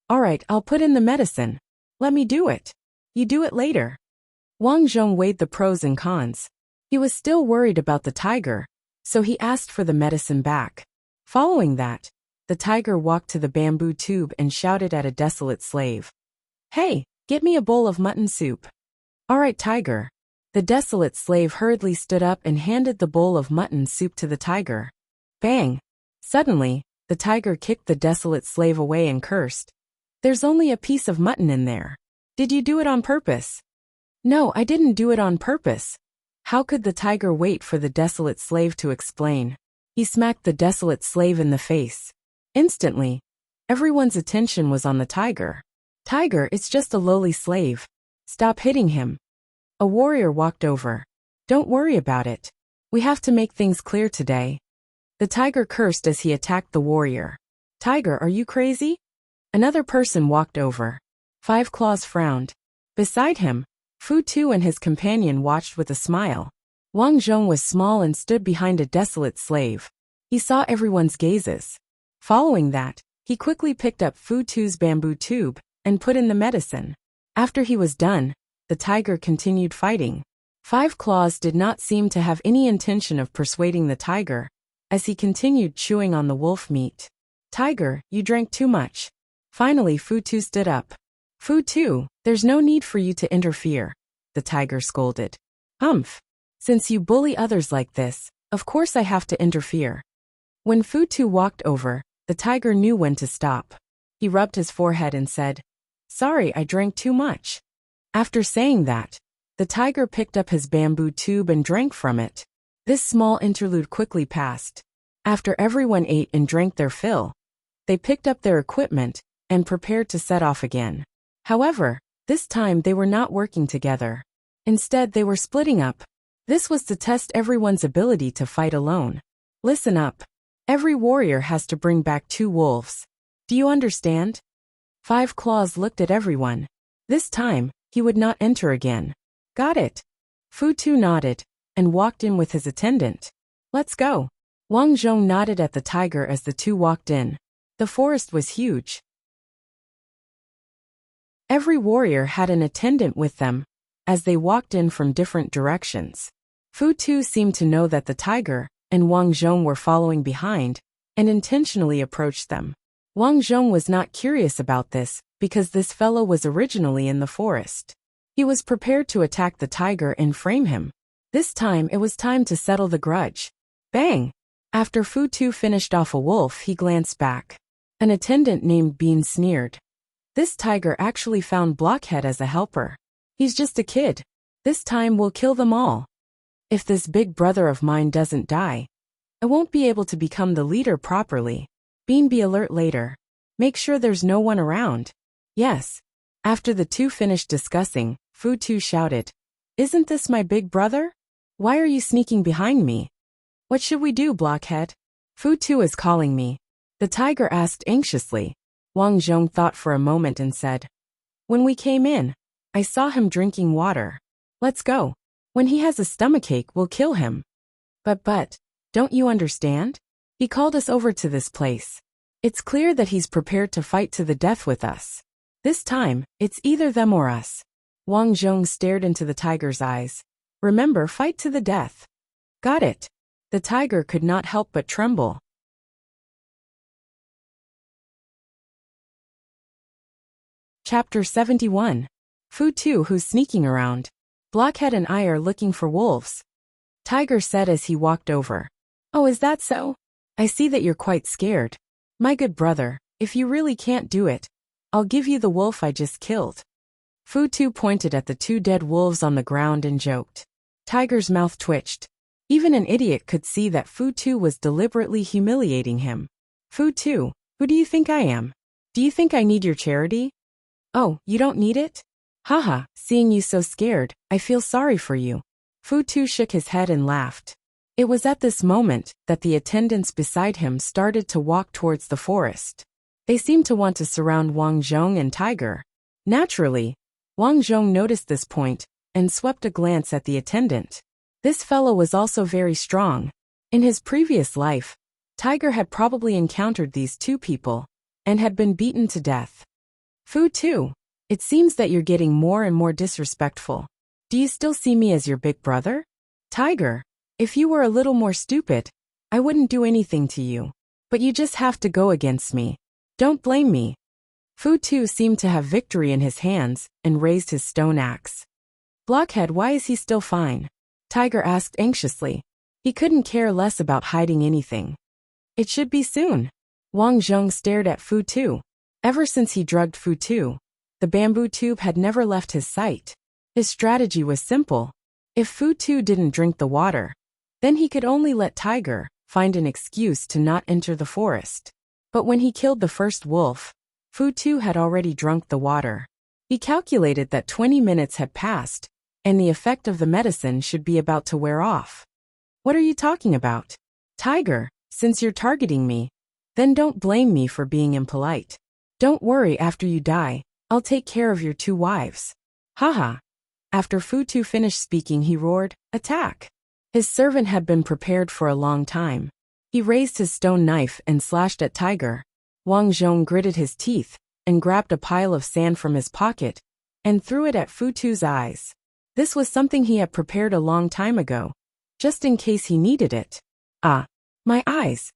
"All right, I'll put in the medicine. Let me do it." "You do it later." Wang Zhong weighed the pros and cons. He was still worried about the tiger, so he asked for the medicine back. Following that, the tiger walked to the bamboo tube and shouted at a desolate slave, "Hey, get me a bowl of mutton soup." "All right, tiger." The desolate slave hurriedly stood up and handed the bowl of mutton soup to the tiger. Bang! Suddenly, the tiger kicked the desolate slave away and cursed. "There's only a piece of mutton in there. Did you do it on purpose?" "No, I didn't do it on purpose." How could the tiger wait for the desolate slave to explain? He smacked the desolate slave in the face. Instantly, everyone's attention was on the tiger. "Tiger, it's just a lowly slave. Stop hitting him." A warrior walked over. "Don't worry about it. We have to make things clear today." The tiger cursed as he attacked the warrior. "Tiger, are you crazy?" Another person walked over. 5 Claws frowned. Beside him, Futu and his companion watched with a smile. Wang Zhong was small and stood behind a desolate slave. He saw everyone's gazes. Following that, he quickly picked up Futu's bamboo tube and put in the medicine. After he was done, the tiger continued fighting. 5 Claws did not seem to have any intention of persuading the tiger, as he continued chewing on the wolf meat. "Tiger, you drank too much." Finally Futu stood up. "Futu, there's no need for you to interfere," the tiger scolded. "Humph! Since you bully others like this, of course I have to interfere." When Futu walked over, the tiger knew when to stop. He rubbed his forehead and said, "Sorry, I drank too much." After saying that, the tiger picked up his bamboo tube and drank from it. This small interlude quickly passed. After everyone ate and drank their fill, they picked up their equipment and prepared to set off again. However, this time they were not working together. Instead, they were splitting up. This was to test everyone's ability to fight alone. Listen up. Every warrior has to bring back 2 wolves. Do you understand? 5 Claws looked at everyone. This time, he would not enter again. Got it. Futu nodded and walked in with his attendant. Let's go. Wang Zhong nodded at the tiger as the two walked in. The forest was huge. Every warrior had an attendant with them, as they walked in from different directions. Futu seemed to know that the tiger and Wang Zhong were following behind, and intentionally approached them. Wang Zhong was not curious about this, because this fellow was originally in the forest. He was prepared to attack the tiger and frame him. This time it was time to settle the grudge. Bang! After Futu finished off a wolf, he glanced back. An attendant named Bean sneered. This tiger actually found Blockhead as a helper. He's just a kid. This time we'll kill them all. If this big brother of mine doesn't die, I won't be able to become the leader properly. Bean, be alert later. Make sure there's no one around. Yes. After the two finished discussing, Fu Tu shouted, Isn't this my big brother? Why are you sneaking behind me? What should we do, Blockhead? Fu Tu is calling me. The tiger asked anxiously. Wang Zhong thought for a moment and said, When we came in, I saw him drinking water. Let's go. When he has a stomachache, we'll kill him. But, don't you understand? He called us over to this place. It's clear that he's prepared to fight to the death with us. This time, it's either them or us. Wang Zhong stared into the tiger's eyes. Remember, fight to the death. Got it. The tiger could not help but tremble. Chapter 71. Fu Tu, who's sneaking around. Blockhead and I are looking for wolves. Tiger said as he walked over. Oh, is that so? I see that you're quite scared. My good brother, if you really can't do it, I'll give you the wolf I just killed. Fu Tu pointed at the two dead wolves on the ground and joked. Tiger's mouth twitched. Even an idiot could see that Fu Tu was deliberately humiliating him. Fu Tu, who do you think I am? Do you think I need your charity? Oh, you don't need it? Haha, seeing you so scared, I feel sorry for you. Fu Tu shook his head and laughed. It was at this moment that the attendants beside him started to walk towards the forest. They seemed to want to surround Wang Zhong and Tiger. Naturally, Wang Zhong noticed this point and swept a glance at the attendant. This fellow was also very strong. In his previous life, Tiger had probably encountered these two people and had been beaten to death. Fu Tu, it seems that you're getting more and more disrespectful. Do you still see me as your big brother? Tiger, if you were a little more stupid, I wouldn't do anything to you. But you just have to go against me. Don't blame me. Fu Tu seemed to have victory in his hands and raised his stone axe. Blockhead, why is he still fine? Tiger asked anxiously. He couldn't care less about hiding anything. It should be soon. Wang Zhong stared at Fu Tu. Ever since he drugged Fu Tu, the bamboo tube had never left his sight. His strategy was simple. If Fu Tu didn't drink the water, then he could only let Tiger find an excuse to not enter the forest. But when he killed the first wolf, Fu Tu had already drunk the water. He calculated that 20 minutes had passed, and the effect of the medicine should be about to wear off. What are you talking about? Tiger, since you're targeting me, then don't blame me for being impolite. Don't worry, after you die, I'll take care of your two wives. Haha. After Fu Tu finished speaking, he roared, Attack! His servant had been prepared for a long time. He raised his stone knife and slashed at Tiger. Wang Zhong gritted his teeth and grabbed a pile of sand from his pocket and threw it at Fu Tu's eyes. This was something he had prepared a long time ago, just in case he needed it. Ah, my eyes!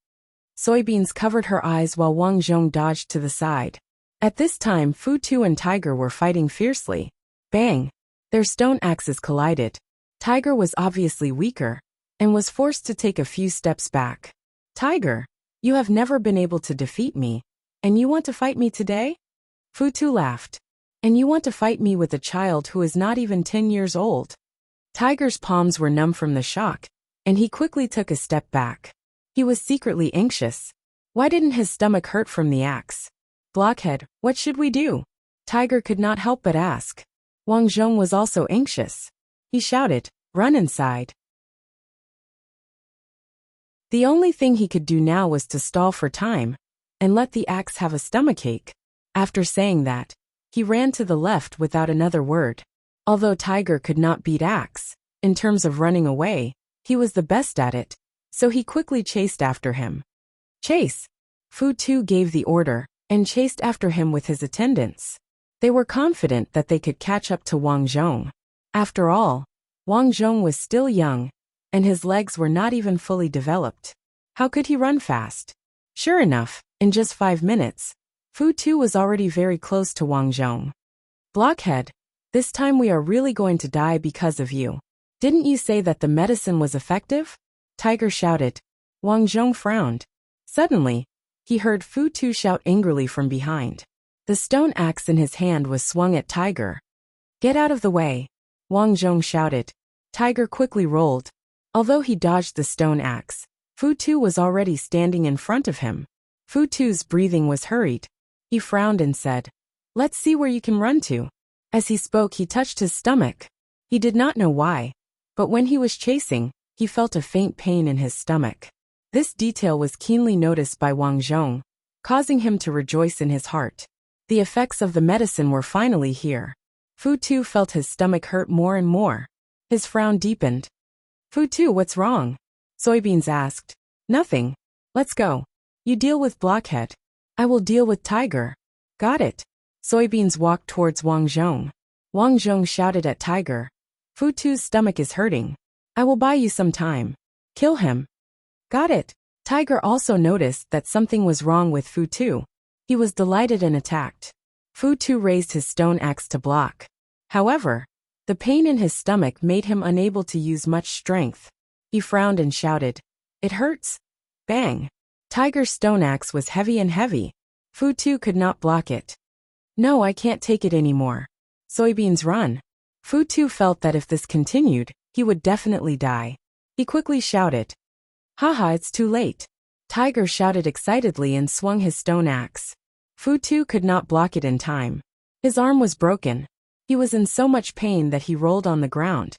Soybeans covered her eyes while Wang Zhong dodged to the side. At this time, Fu Tu and Tiger were fighting fiercely. Bang! Their stone axes collided. Tiger was obviously weaker and was forced to take a few steps back. Tiger, you have never been able to defeat me, and you want to fight me today? Fu Tu laughed. And you want to fight me with a child who is not even 10 years old? Tiger's palms were numb from the shock, and he quickly took a step back. He was secretly anxious. Why didn't his stomach hurt from the axe? Blockhead, what should we do? Tiger could not help but ask. Wang Zhong was also anxious. He shouted, Run inside. The only thing he could do now was to stall for time and let the axe have a stomachache. After saying that, he ran to the left without another word. Although Tiger could not beat axe, in terms of running away, he was the best at it, so he quickly chased after him. Chase! Fu Tu gave the order and chased after him with his attendants. They were confident that they could catch up to Wang Zhong. After all, Wang Zhong was still young, and his legs were not even fully developed. How could he run fast? Sure enough, in just 5 minutes, Fu Tu was already very close to Wang Zhong. Blockhead, this time we are really going to die because of you. Didn't you say that the medicine was effective? Tiger shouted. Wang Zhong frowned. Suddenly, he heard Fu Tu shout angrily from behind. The stone axe in his hand was swung at Tiger. "Get out of the way!" Wang Zhong shouted. Tiger quickly rolled. Although he dodged the stone axe, Fu Tu was already standing in front of him. Fu Tu's breathing was hurried. He frowned and said, "Let's see where you can run to." As he spoke, he touched his stomach. He did not know why, but when he was chasing, he felt a faint pain in his stomach. This detail was keenly noticed by Wang Zhong, causing him to rejoice in his heart. The effects of the medicine were finally here. Fu Tu felt his stomach hurt more and more. His frown deepened. "Fu Tu, what's wrong?" Soybeans asked. "Nothing. Let's go. You deal with Blockhead. I will deal with Tiger." "Got it." Soybeans walked towards Wang Zhong. Wang Zhong shouted at Tiger, "Fu Tu's stomach is hurting. I will buy you some time. Kill him." "Got it." Tiger also noticed that something was wrong with Fu Tu. He was delighted and attacked. Fu Tu raised his stone axe to block. However, the pain in his stomach made him unable to use much strength. He frowned and shouted, "It hurts." Bang! Tiger's stone axe was heavy and heavy. Fu Tu could not block it. "No, I can't take it anymore." Soybeans run. Fu Tu felt that if this continued, he would definitely die. He quickly shouted, "Haha, it's too late." Tiger shouted excitedly and swung his stone axe. Fu Tu could not block it in time. His arm was broken. He was in so much pain that he rolled on the ground.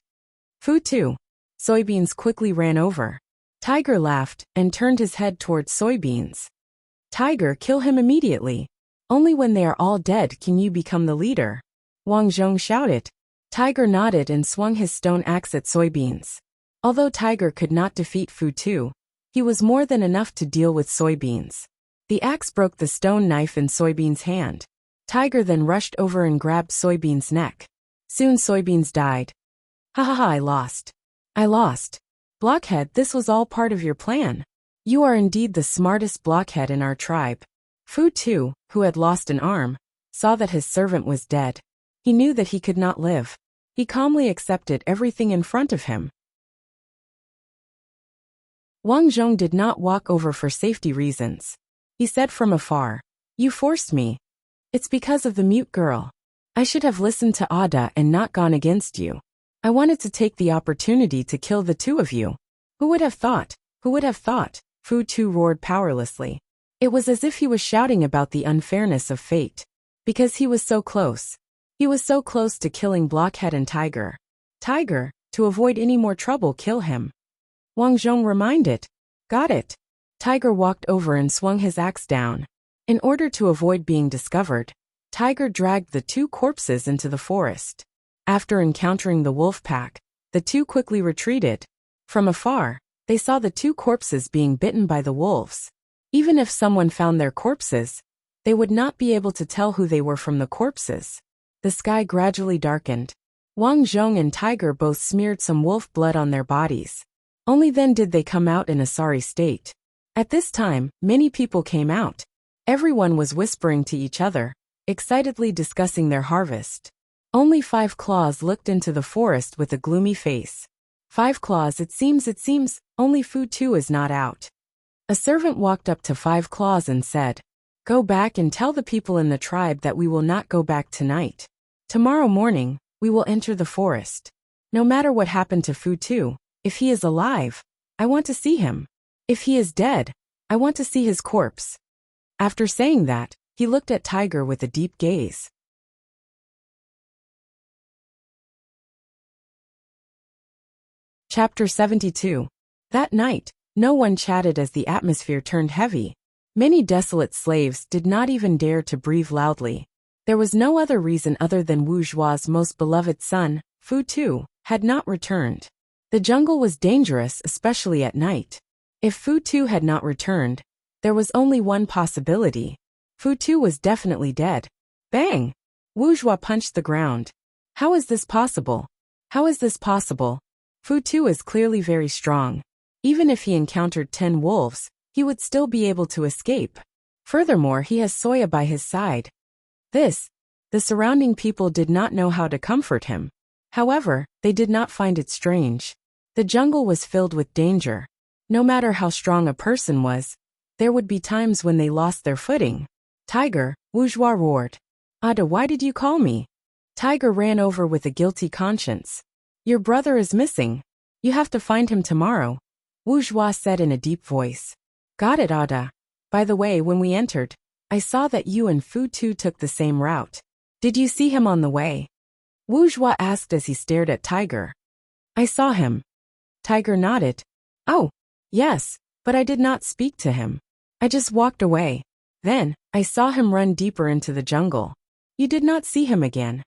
"Fu Tu." Soybeans quickly ran over. Tiger laughed and turned his head towards Soybeans. "Tiger, kill him immediately. Only when they are all dead can you become the leader." Wang Zhong shouted. Tiger nodded and swung his stone axe at Soybeans. Although Tiger could not defeat Fu Tu, he was more than enough to deal with Soybeans. The axe broke the stone knife in Soybeans' hand. Tiger then rushed over and grabbed Soybeans' neck. Soon Soybeans died. "Ha ha ha, I lost. I lost. Blockhead, this was all part of your plan. You are indeed the smartest blockhead in our tribe." Fu Tu, who had lost an arm, saw that his servant was dead. He knew that he could not live. He calmly accepted everything in front of him. Wang Zhong did not walk over for safety reasons. He said from afar, "You forced me. It's because of the mute girl. I should have listened to Ada and not gone against you. I wanted to take the opportunity to kill the two of you. Who would have thought? Who would have thought?" Fu Tu roared powerlessly. It was as if he was shouting about the unfairness of fate. Because he was so close. He was so close to killing Blockhead and Tiger. "Tiger, to avoid any more trouble, kill him." Wang Zhong reminded. "Got it." Tiger walked over and swung his axe down. In order to avoid being discovered, Tiger dragged the two corpses into the forest. After encountering the wolf pack, the two quickly retreated. From afar, they saw the two corpses being bitten by the wolves. Even if someone found their corpses, they would not be able to tell who they were from the corpses. The sky gradually darkened. Wang Zhong and Tiger both smeared some wolf blood on their bodies. Only then did they come out in a sorry state. At this time, many people came out. Everyone was whispering to each other, excitedly discussing their harvest. Only Five Claws looked into the forest with a gloomy face. "Five Claws, it seems, only Fu Tu is not out." A servant walked up to Five Claws and said, "Go back and tell the people in the tribe that we will not go back tonight. Tomorrow morning, we will enter the forest. No matter what happened to Fu Tu, if he is alive, I want to see him. If he is dead, I want to see his corpse." After saying that, he looked at Tiger with a deep gaze. Chapter 72. That night, no one chatted as the atmosphere turned heavy. Many desolate slaves did not even dare to breathe loudly. There was no other reason other than Wu Zhua's most beloved son, Fu Tu, had not returned. The jungle was dangerous, especially at night. If Fu Tu had not returned, there was only one possibility. Fu Tu was definitely dead. Bang! Wu Zhua punched the ground. How is this possible? How is this possible? Fu Tu is clearly very strong. Even if he encountered 10 wolves, he would still be able to escape. Furthermore, he has Soya by his side. The surrounding people did not know how to comfort him. However, they did not find it strange. The jungle was filled with danger. No matter how strong a person was, There would be times when they lost their footing. Tiger, Wujua roared. Ada, why did you call me? Tiger ran over with a guilty conscience. Your brother is missing. You have to find him tomorrow, Wujua said in a deep voice. Got it, Ada. By the way, when we entered, I saw that you and Fu Tu took the same route. Did you see him on the way? Wujua asked as he stared at Tiger. I saw him. Tiger nodded. Oh, yes, but I did not speak to him. I just walked away. Then, I saw him run deeper into the jungle. You did not see him again?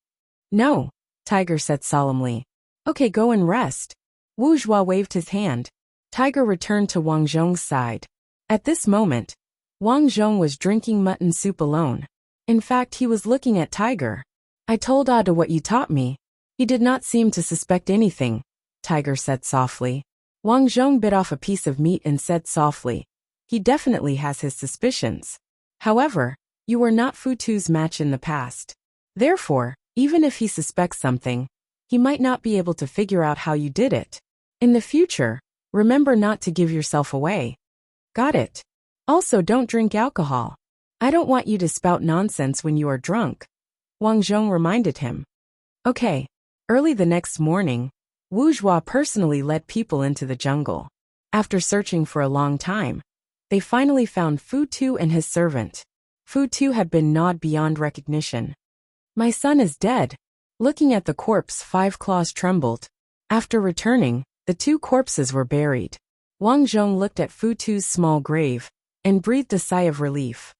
No, Tiger said solemnly. Okay, go and rest. Wujua waved his hand. Tiger returned to Wang Zhong's side. At this moment, Wang Zhong was drinking mutton soup alone. In fact, he was looking at Tiger. I told Ada what you taught me. He did not seem to suspect anything, Tiger said softly. Wang Zhong bit off a piece of meat and said softly. He definitely has his suspicions. However, you were not Fu Tu's match in the past. Therefore, even if he suspects something, he might not be able to figure out how you did it. In the future, remember not to give yourself away. Got it. Also, don't drink alcohol. I don't want you to spout nonsense when you are drunk, Wang Zhong reminded him. Okay. Early the next morning, Wujua personally led people into the jungle. After searching for a long time, they finally found Fu Tu and his servant. Fu Tu had been gnawed beyond recognition. My son is dead. Looking at the corpse, Five Claws trembled. After returning, the two corpses were buried. Wang Zhong looked at Fu Tu's small grave and breathed a sigh of relief.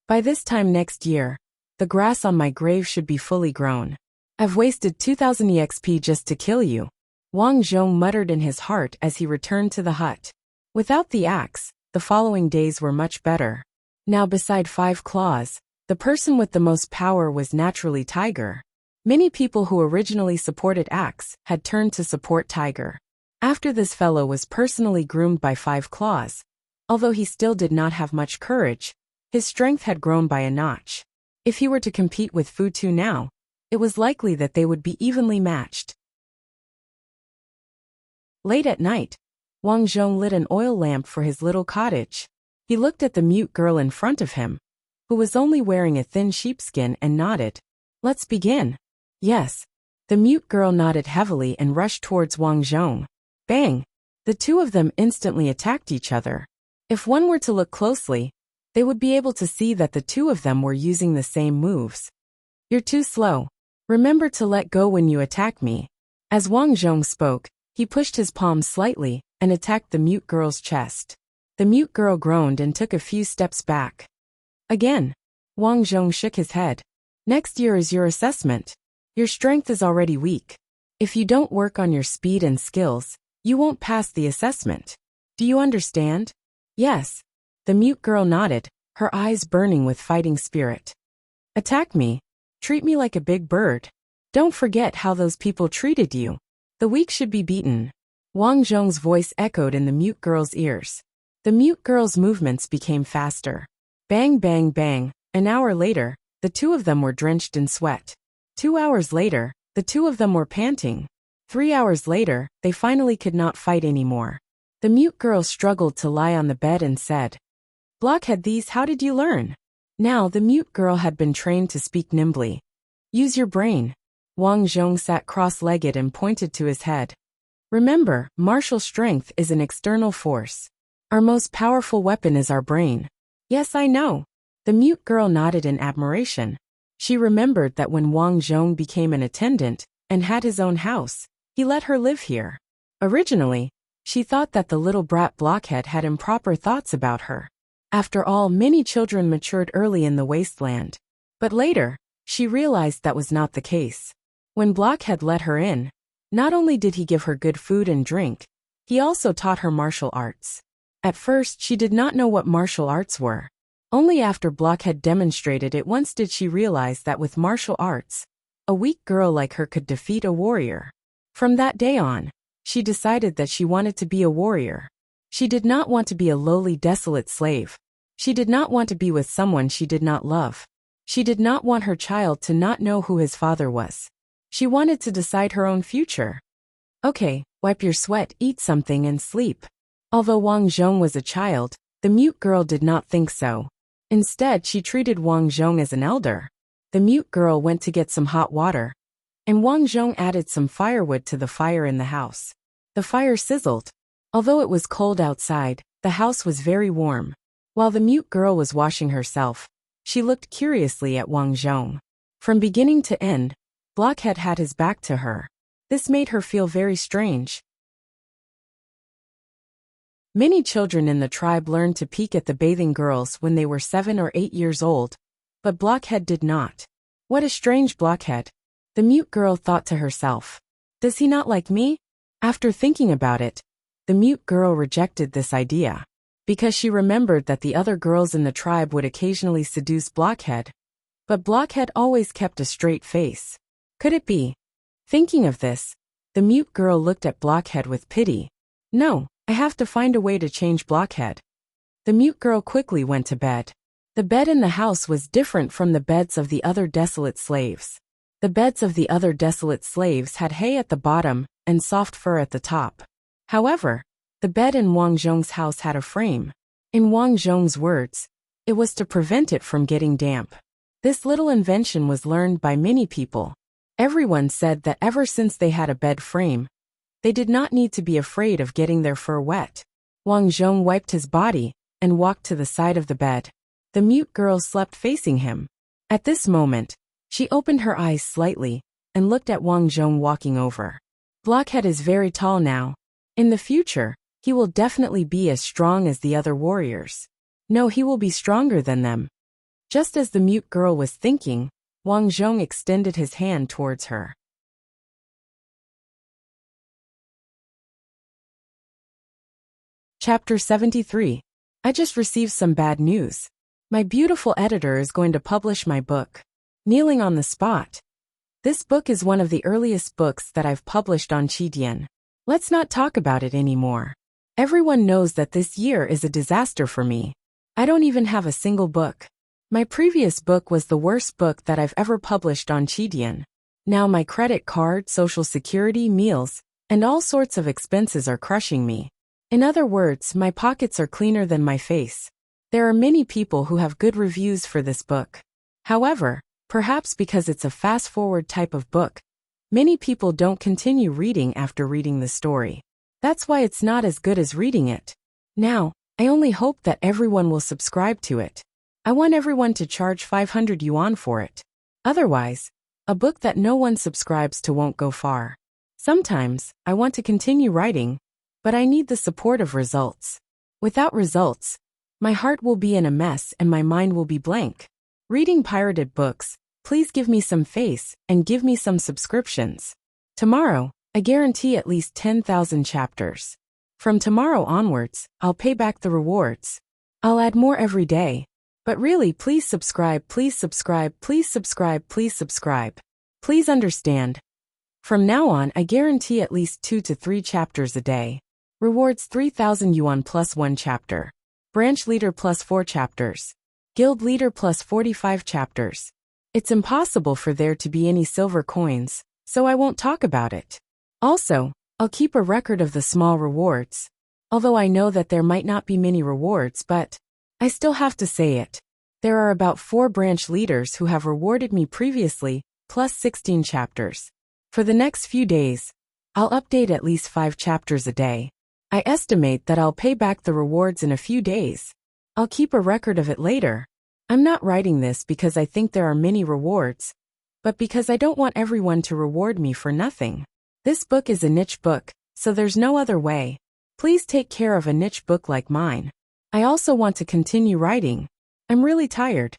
By this time next year, the grass on my grave should be fully grown. I've wasted 2,000 EXP just to kill you, Wang Zhong muttered in his heart as he returned to the hut. Without the axe, the following days were much better. Now beside Five Claws, the person with the most power was naturally Tiger. Many people who originally supported Axe had turned to support Tiger. After this fellow was personally groomed by Five Claws, although he still did not have much courage, his strength had grown by a notch. If he were to compete with Fu Tu now, it was likely that they would be evenly matched. Late at night, Wang Zhong lit an oil lamp for his little cottage. He looked at the mute girl in front of him, who was only wearing a thin sheepskin, and nodded. Let's begin. Yes. The mute girl nodded heavily and rushed towards Wang Zhong. Bang! The two of them instantly attacked each other. If one were to look closely, they would be able to see that the two of them were using the same moves. You're too slow. Remember to let go when you attack me. As Wang Zhong spoke, he pushed his palm slightly and attacked the mute girl's chest. The mute girl groaned and took a few steps back. Again. Wang Zhong shook his head. Next year is your assessment. Your strength is already weak. If you don't work on your speed and skills, you won't pass the assessment. Do you understand? Yes. The mute girl nodded, her eyes burning with fighting spirit. Attack me. Treat me like a big bird. Don't forget how those people treated you. The weak should be beaten. Wang Zhong's voice echoed in the mute girl's ears. The mute girl's movements became faster. Bang, bang, bang. An hour later, the two of them were drenched in sweat. 2 hours later, the two of them were panting. 3 hours later, they finally could not fight anymore. The mute girl struggled to lie on the bed and said, Blockhead, these, how did you learn? Now the mute girl had been trained to speak nimbly. Use your brain. Wang Zhong sat cross-legged and pointed to his head. Remember, martial strength is an external force. Our most powerful weapon is our brain. Yes, I know. The mute girl nodded in admiration. She remembered that when Wang Zhong became an attendant and had his own house, he let her live here. Originally, she thought that the little brat Blockhead had improper thoughts about her. After all, many children matured early in the wasteland. But later, she realized that was not the case. When Blockhead let her in, not only did he give her good food and drink, he also taught her martial arts. At first, she did not know what martial arts were. Only after Blockhead demonstrated it once did she realize that with martial arts, a weak girl like her could defeat a warrior. From that day on, she decided that she wanted to be a warrior. She did not want to be a lowly, desolate slave. She did not want to be with someone she did not love. She did not want her child to not know who his father was. She wanted to decide her own future. Okay, wipe your sweat, eat something and sleep. Although Wang Zhong was a child, The mute girl did not think so. Instead, she treated Wang Zhong as an elder. The mute girl went to get some hot water, and Wang Zhong added some firewood to the fire in the house. The fire sizzled. Although it was cold outside, the house was very warm. While the mute girl was washing herself, she looked curiously at Wang Zhong. From beginning to end, Blockhead had his back to her. This made her feel very strange. Many children in the tribe learned to peek at the bathing girls when they were 7 or 8 years old, but Blockhead did not. What a strange Blockhead. The mute girl thought to herself. Does he not like me? After thinking about it, the mute girl rejected this idea. Because she remembered that the other girls in the tribe would occasionally seduce Blockhead. But Blockhead always kept a straight face. Could it be? Thinking of this, the mute girl looked at Blockhead with pity. No, I have to find a way to change Blockhead. The mute girl quickly went to bed. The bed in the house was different from the beds of the other desolate slaves. The beds of the other desolate slaves had hay at the bottom and soft fur at the top. However, the bed in Wang Zhong's house had a frame. In Wang Zhong's words, it was to prevent it from getting damp. This little invention was learned by many people. Everyone said that ever since they had a bed frame, they did not need to be afraid of getting their fur wet. Wang Zhong wiped his body and walked to the side of the bed. The mute girl slept facing him. At this moment, she opened her eyes slightly and looked at Wang Zhong walking over. Blockhead is very tall now. In the future, he will definitely be as strong as the other warriors. No, he will be stronger than them. Just as the mute girl was thinking, Wang Zhong extended his hand towards her. Chapter 73. I just received some bad news. My beautiful editor is going to publish my book. Kneeling on the spot. This book is one of the earliest books that I've published on Qidian. Let's not talk about it anymore. Everyone knows that this year is a disaster for me. I don't even have a single book. My previous book was the worst book that I've ever published on Qidian. Now my credit card, social security, meals, and all sorts of expenses are crushing me. In other words, my pockets are cleaner than my face. There are many people who have good reviews for this book. However, perhaps because it's a fast-forward type of book, many people don't continue reading after reading the story. That's why it's not as good as reading it. Now, I only hope that everyone will subscribe to it. I want everyone to charge 500 yuan for it. Otherwise, a book that no one subscribes to won't go far. Sometimes, I want to continue writing, but I need the support of results. Without results, my heart will be in a mess and my mind will be blank. Reading pirated books, please give me some face and give me some subscriptions. Tomorrow, I guarantee at least 10,000 chapters. From tomorrow onwards, I'll pay back the rewards. I'll add more every day. But really, please subscribe, please subscribe, please subscribe, please subscribe. Please understand. From now on, I guarantee at least 2 to 3 chapters a day. Rewards 3,000 yuan plus 1 chapter. Branch leader plus 4 chapters. Guild leader plus 45 chapters. It's impossible for there to be any silver coins, so I won't talk about it. Also, I'll keep a record of the small rewards. Although I know that there might not be many rewards, but I still have to say it. There are about 4 branch leaders who have rewarded me previously, plus 16 chapters. For the next few days, I'll update at least 5 chapters a day. I estimate that I'll pay back the rewards in a few days. I'll keep a record of it later. I'm not writing this because I think there are many rewards, but because I don't want everyone to reward me for nothing. This book is a niche book, so there's no other way. Please take care of a niche book like mine. I also want to continue writing. I'm really tired.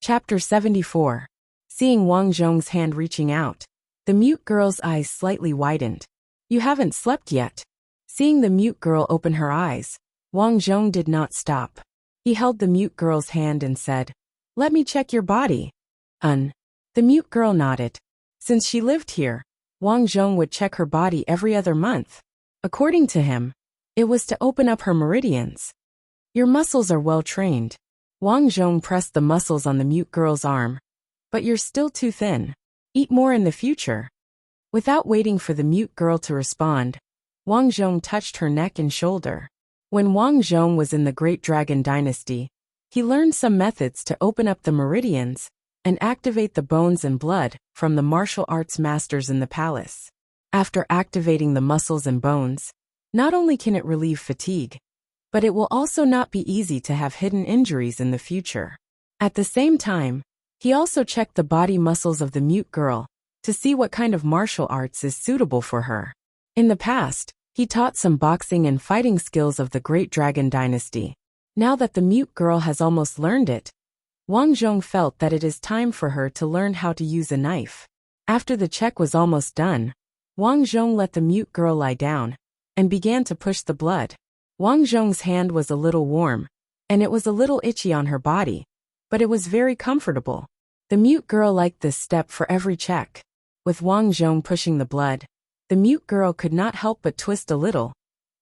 Chapter 74. Seeing Wang Zhong's hand reaching out, the mute girl's eyes slightly widened. You haven't slept yet. Seeing the mute girl open her eyes, Wang Zhong did not stop. He held the mute girl's hand and said, "Let me check your body." The mute girl nodded. Since she lived here, Wang Zhong would check her body every other month. According to him, it was to open up her meridians. Your muscles are well trained. Wang Zhong pressed the muscles on the mute girl's arm. But you're still too thin. Eat more in the future. Without waiting for the mute girl to respond, Wang Zhong touched her neck and shoulder. When Wang Zhong was in the Great Dragon Dynasty, he learned some methods to open up the meridians and activate the bones and blood from the martial arts masters in the palace. After activating the muscles and bones, not only can it relieve fatigue, but it will also not be easy to have hidden injuries in the future. At the same time, he also checked the body muscles of the mute girl to see what kind of martial arts is suitable for her. In the past, he taught some boxing and fighting skills of the Great Dragon Dynasty. Now that the mute girl has almost learned it, Wang Zhong felt that it is time for her to learn how to use a knife. After the check was almost done, Wang Zhong let the mute girl lie down and began to push the blood. Wang Zhong's hand was a little warm, and it was a little itchy on her body, but it was very comfortable. The mute girl liked this step for every check. With Wang Zhong pushing the blood, the mute girl could not help but twist a little,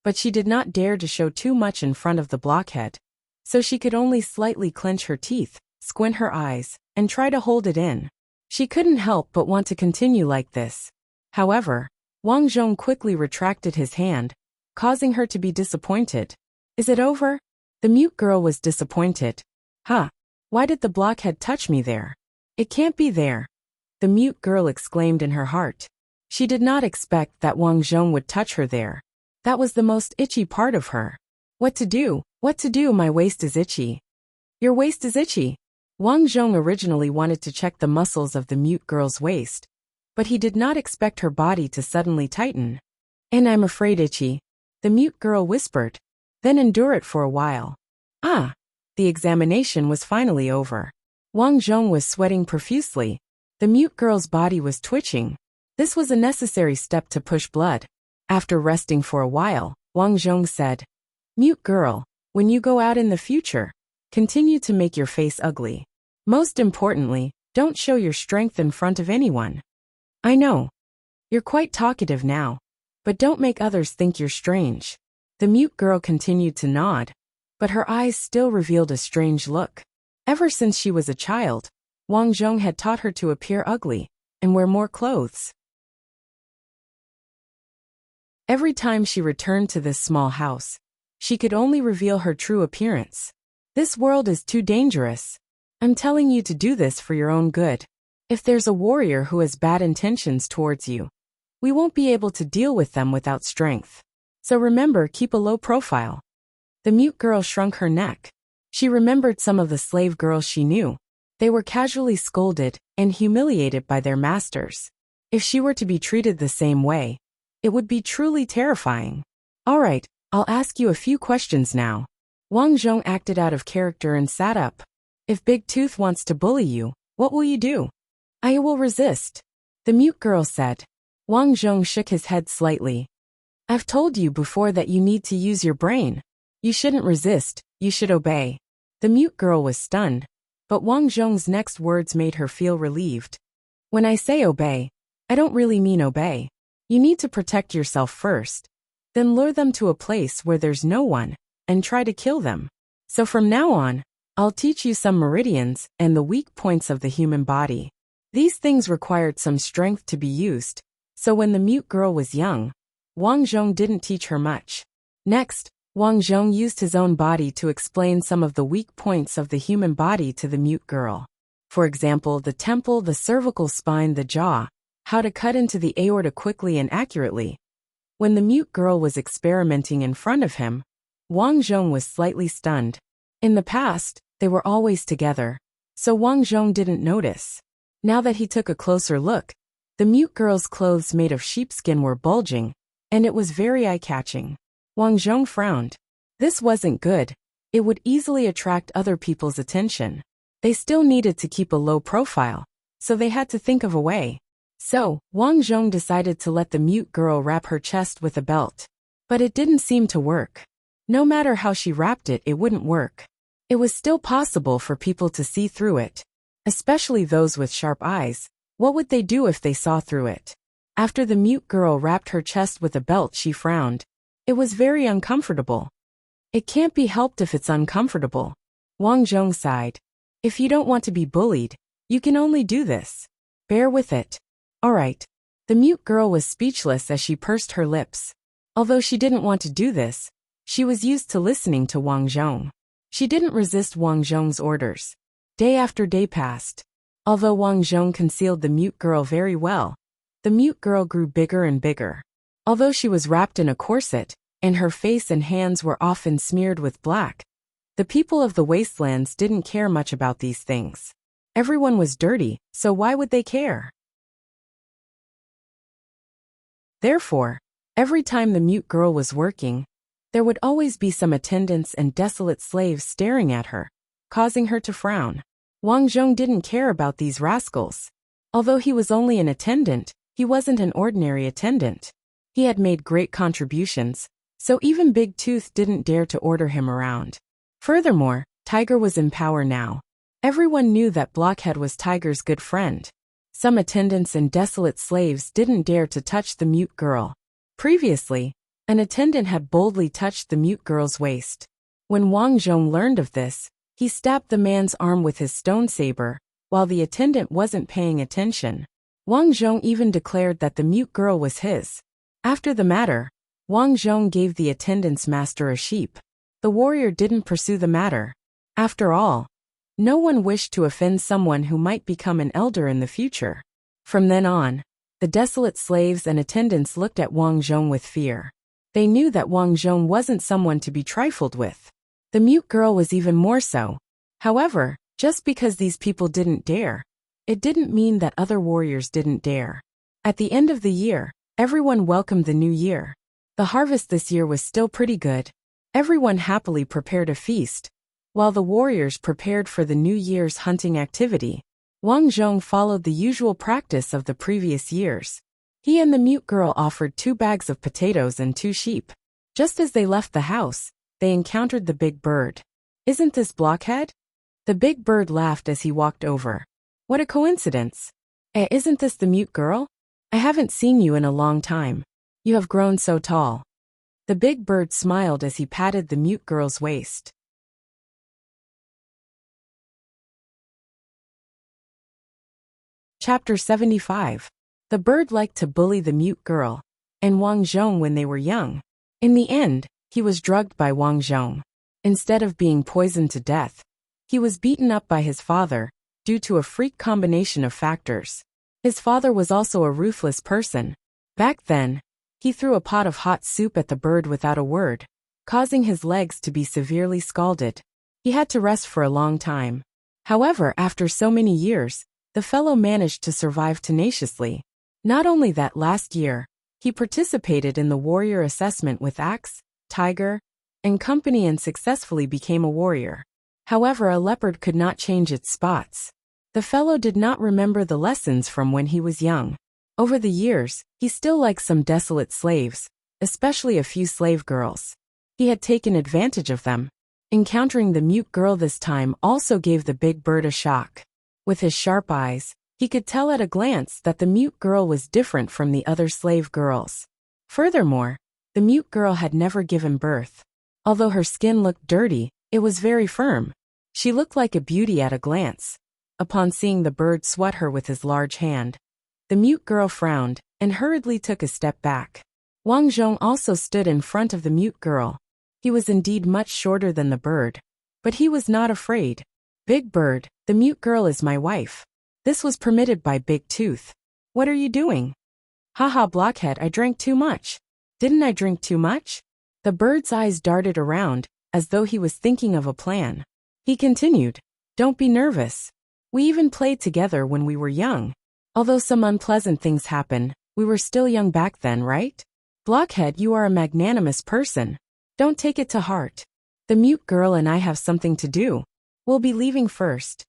but she did not dare to show too much in front of the blockhead, so she could only slightly clench her teeth, squint her eyes, and try to hold it in. She couldn't help but want to continue like this. However, Wang Zhong quickly retracted his hand, causing her to be disappointed. Is it over? The mute girl was disappointed. Huh? Why did the blockhead touch me there? It can't be there, the mute girl exclaimed in her heart. She did not expect that Wang Zhong would touch her there. That was the most itchy part of her. What to do? What to do? My waist is itchy. Your waist is itchy. Wang Zhong originally wanted to check the muscles of the mute girl's waist, but he did not expect her body to suddenly tighten. And I'm afraid itchy, the mute girl whispered. Then endure it for a while. Ah! The examination was finally over. Wang Zhong was sweating profusely. The mute girl's body was twitching. This was a necessary step to push blood. After resting for a while, Wang Zhong said, Mute girl, when you go out in the future, continue to make your face ugly. Most importantly, don't show your strength in front of anyone. I know. You're quite talkative now, but don't make others think you're strange. The mute girl continued to nod, but her eyes still revealed a strange look. Ever since she was a child, Wang Zhong had taught her to appear ugly and wear more clothes. Every time she returned to this small house, she could only reveal her true appearance. This world is too dangerous. I'm telling you to do this for your own good. If there's a warrior who has bad intentions towards you, we won't be able to deal with them without strength. So remember, keep a low profile. The mute girl shrunk her neck. She remembered some of the slave girls she knew. They were casually scolded and humiliated by their masters. If she were to be treated the same way, it would be truly terrifying. All right, I'll ask you a few questions now. Wang Zhong acted out of character and sat up. If Big Tooth wants to bully you, what will you do? I will resist, the mute girl said. Wang Zhong shook his head slightly. I've told you before that you need to use your brain. You shouldn't resist, you should obey. The mute girl was stunned, but Wang Zhong's next words made her feel relieved. When I say obey, I don't really mean obey. You need to protect yourself first, then lure them to a place where there's no one, and try to kill them. So from now on, I'll teach you some meridians and the weak points of the human body. These things required some strength to be used, so when the mute girl was young, Wang Zhong didn't teach her much. Next, Wang Zhong used his own body to explain some of the weak points of the human body to the mute girl. For example, the temple, the cervical spine, the jaw, how to cut into the aorta quickly and accurately. When the mute girl was experimenting in front of him, Wang Zhong was slightly stunned. In the past, they were always together, so Wang Zhong didn't notice. Now that he took a closer look, the mute girl's clothes made of sheepskin were bulging, and it was very eye-catching. Wang Zhong frowned. This wasn't good. It would easily attract other people's attention. They still needed to keep a low profile, so they had to think of a way. So, Wang Zhong decided to let the mute girl wrap her chest with a belt. But it didn't seem to work. No matter how she wrapped it, it wouldn't work. It was still possible for people to see through it. Especially those with sharp eyes. What would they do if they saw through it? After the mute girl wrapped her chest with a belt, she frowned. It was very uncomfortable. It can't be helped if it's uncomfortable. Wang Zhong sighed. If you don't want to be bullied, you can only do this. Bear with it. All right. The mute girl was speechless as she pursed her lips. Although she didn't want to do this, she was used to listening to Wang Zhong. She didn't resist Wang Zhong's orders. Day after day passed. Although Wang Zhong concealed the mute girl very well, the mute girl grew bigger and bigger. Although she was wrapped in a corset, and her face and hands were often smeared with black, the people of the wastelands didn't care much about these things. Everyone was dirty, so why would they care? Therefore, every time the mute girl was working, there would always be some attendants and desolate slaves staring at her, causing her to frown. Wang Zhong didn't care about these rascals. Although he was only an attendant, he wasn't an ordinary attendant. He had made great contributions, so even Big Tooth didn't dare to order him around. Furthermore, Tiger was in power now. Everyone knew that Blockhead was Tiger's good friend. Some attendants and desolate slaves didn't dare to touch the mute girl. Previously, an attendant had boldly touched the mute girl's waist. When Wang Zhong learned of this, he stabbed the man's arm with his stone saber, while the attendant wasn't paying attention. Wang Zhong even declared that the mute girl was his. After the matter, Wang Zhong gave the attendant's master a sheep. The warrior didn't pursue the matter. After all, no one wished to offend someone who might become an elder in the future. From then on, the desolate slaves and attendants looked at Wang Zhong with fear. They knew that Wang Zhong wasn't someone to be trifled with. The mute girl was even more so. However, just because these people didn't dare, it didn't mean that other warriors didn't dare. At the end of the year, everyone welcomed the new year. The harvest this year was still pretty good. Everyone happily prepared a feast, while the warriors prepared for the New Year's hunting activity. Wang Zhong followed the usual practice of the previous years. He and the mute girl offered 2 bags of potatoes and 2 sheep. Just as they left the house, they encountered the big bird. "Isn't this Blockhead?" The big bird laughed as he walked over. "What a coincidence. Isn't this the mute girl? I haven't seen you in a long time. You have grown so tall." The big bird smiled as he patted the mute girl's waist. Chapter 75. The bird liked to bully the mute girl and Wang Zhong when they were young. In the end, he was drugged by Wang Zhong. Instead of being poisoned to death, he was beaten up by his father, due to a freak combination of factors. His father was also a ruthless person. Back then, he threw a pot of hot soup at the bird without a word, causing his legs to be severely scalded. He had to rest for a long time. However, after so many years, the fellow managed to survive tenaciously. Not only that, last year, he participated in the warrior assessment with Axe, Tiger, and company and successfully became a warrior. However, a leopard could not change its spots. The fellow did not remember the lessons from when he was young. Over the years, he still liked some desolate slaves, especially a few slave girls. He had taken advantage of them. Encountering the mute girl this time also gave the big bird a shock. With his sharp eyes, he could tell at a glance that the mute girl was different from the other slave girls. Furthermore, the mute girl had never given birth. Although her skin looked dirty, it was very firm. She looked like a beauty at a glance. Upon seeing the bird swat her with his large hand, the mute girl frowned and hurriedly took a step back. Wang Zhong also stood in front of the mute girl. He was indeed much shorter than the bird, but he was not afraid. "Big Bird, the mute girl is my wife." This was permitted by Big Tooth. "What are you doing?" "Haha, Blockhead, I drank too much." "Didn't I drink too much?" The bird's eyes darted around, as though he was thinking of a plan. He continued, "Don't be nervous. We even played together when we were young. Although some unpleasant things happened, we were still young back then, right? Blockhead, you are a magnanimous person. Don't take it to heart. The mute girl and I have something to do. We'll be leaving first."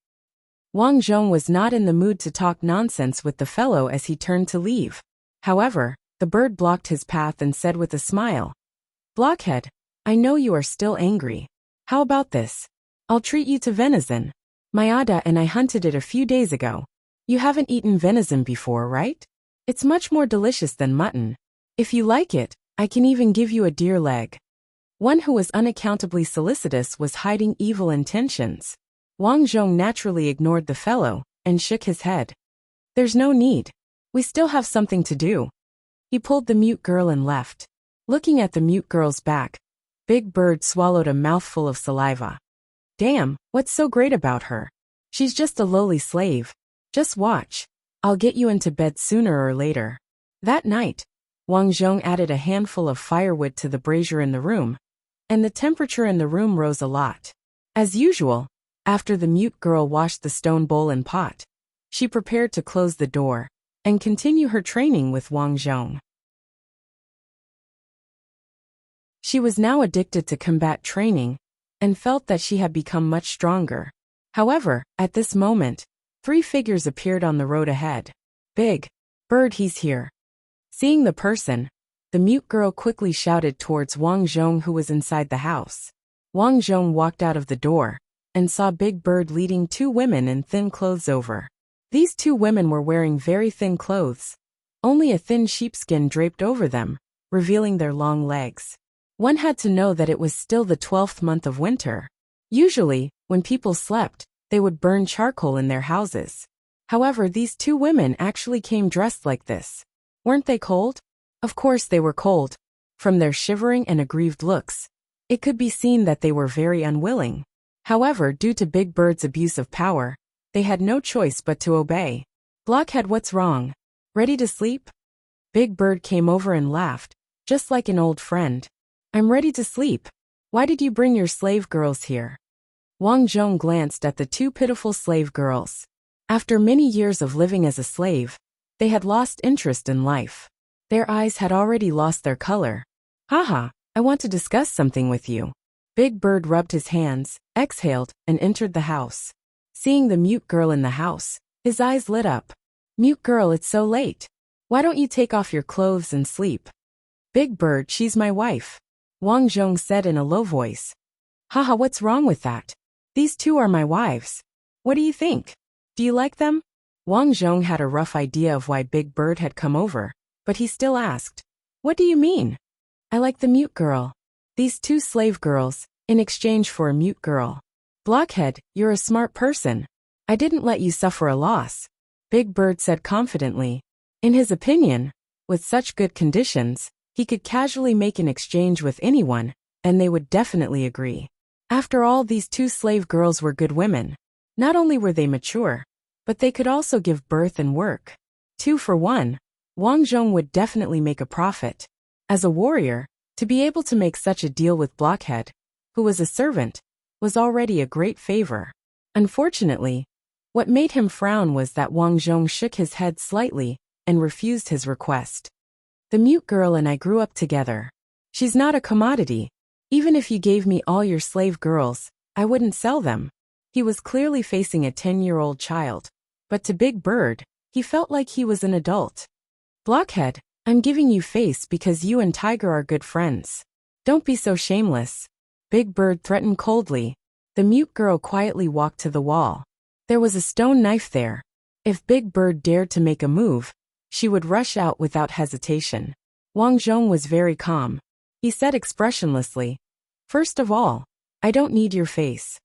Wang Zhong was not in the mood to talk nonsense with the fellow as he turned to leave. However, the bird blocked his path and said with a smile, "Blockhead, I know you are still angry. How about this? I'll treat you to venison. Mayada and I hunted it a few days ago. You haven't eaten venison before, right? It's much more delicious than mutton. If you like it, I can even give you a deer leg." One who was unaccountably solicitous was hiding evil intentions. Wang Zhong naturally ignored the fellow and shook his head. "There's no need. We still have something to do. He pulled the mute girl and left. Looking at the mute girl's back, Big Bird swallowed a mouthful of saliva. Damn, what's so great about her? She's just a lowly slave. Just watch. I'll get you into bed sooner or later. That night, Wang Zhong added a handful of firewood to the brazier in the room, and the temperature in the room rose a lot. As usual, after the mute girl washed the stone bowl and pot, she prepared to close the door and continue her training with Wang Zhong. She was now addicted to combat training and felt that she had become much stronger. However, at this moment, 3 figures appeared on the road ahead. Big Bird, he's here. Seeing the person, the mute girl quickly shouted towards Wang Zhong, who was inside the house. Wang Zhong walked out of the door and saw Big Bird leading 2 women in thin clothes over. These 2 women were wearing very thin clothes. Only a thin sheepskin draped over them, revealing their long legs. One had to know that it was still the 12th month of winter. Usually, when people slept, they would burn charcoal in their houses. However, these 2 women actually came dressed like this. Weren't they cold? Of course they were cold. From their shivering and aggrieved looks, it could be seen that they were very unwilling. However, due to Big Bird's abuse of power, they had no choice but to obey. Blockhead, what's wrong? Ready to sleep? Big Bird came over and laughed, just like an old friend. I'm ready to sleep. Why did you bring your slave girls here? Wang Zhong glanced at the 2 pitiful slave girls. After many years of living as a slave, they had lost interest in life. Their eyes had already lost their color. Haha, I want to discuss something with you. Big Bird rubbed his hands, exhaled, and entered the house. Seeing the mute girl in the house, his eyes lit up. Mute girl, it's so late. Why don't you take off your clothes and sleep? Big Bird, she's my wife. Wang Zhong said in a low voice. Haha, what's wrong with that? These 2 are my wives. What do you think? Do you like them? Wang Zhong had a rough idea of why Big Bird had come over, but he still asked. What do you mean? I like the mute girl. These 2 slave girls, in exchange for a mute girl. Blockhead, you're a smart person. I didn't let you suffer a loss, Big Bird said confidently. In his opinion, with such good conditions, he could casually make an exchange with anyone, and they would definitely agree. After all, these 2 slave girls were good women. Not only were they mature, but they could also give birth and work. 2 for 1, Wang Zhong would definitely make a profit. As a warrior, to be able to make such a deal with Blockhead, who was a servant, was already a great favor. Unfortunately, what made him frown was that Wang Zhong shook his head slightly and refused his request. The mute girl and I grew up together. She's not a commodity. Even if you gave me all your slave girls, I wouldn't sell them. He was clearly facing a 10-year-old child, but to Big Bird, he felt like he was an adult. Blockhead, I'm giving you face because you and Tiger are good friends. Don't be so shameless. Big Bird threatened coldly. The mute girl quietly walked to the wall. There was a stone knife there. If Big Bird dared to make a move, she would rush out without hesitation. Wang Zhong was very calm. He said expressionlessly, First of all, I don't need your face.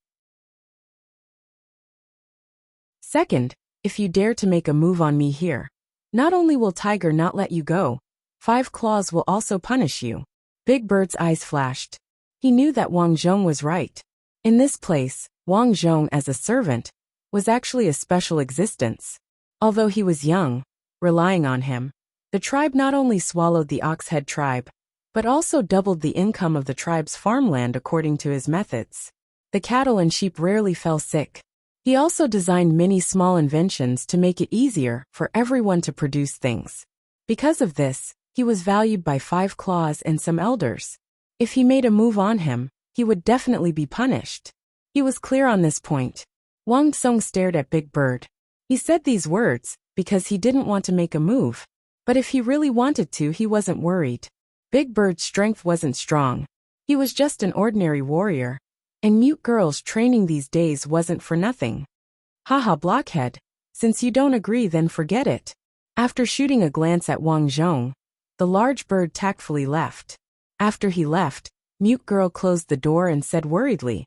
Second, if you dare to make a move on me here, not only will Tiger not let you go, 5 Claws will also punish you. Big Bird's eyes flashed. He knew that Wang Zhong was right. In this place, Wang Zhong as a servant was actually a special existence. Although he was young, relying on him, the tribe not only swallowed the Oxhead tribe, but also doubled the income of the tribe's farmland according to his methods. The cattle and sheep rarely fell sick. He also designed many small inventions to make it easier for everyone to produce things. Because of this, he was valued by 5 Claws and some elders. If he made a move on him, he would definitely be punished. He was clear on this point. Wang Song stared at Big Bird. He said these words because he didn't want to make a move. But if he really wanted to, he wasn't worried. Big Bird's strength wasn't strong. He was just an ordinary warrior. And mute girls training these days wasn't for nothing. Haha, Blockhead. Since you don't agree, then forget it. After shooting a glance at Wang Zhong, the large bird tactfully left. After he left, mute girl closed the door and said worriedly,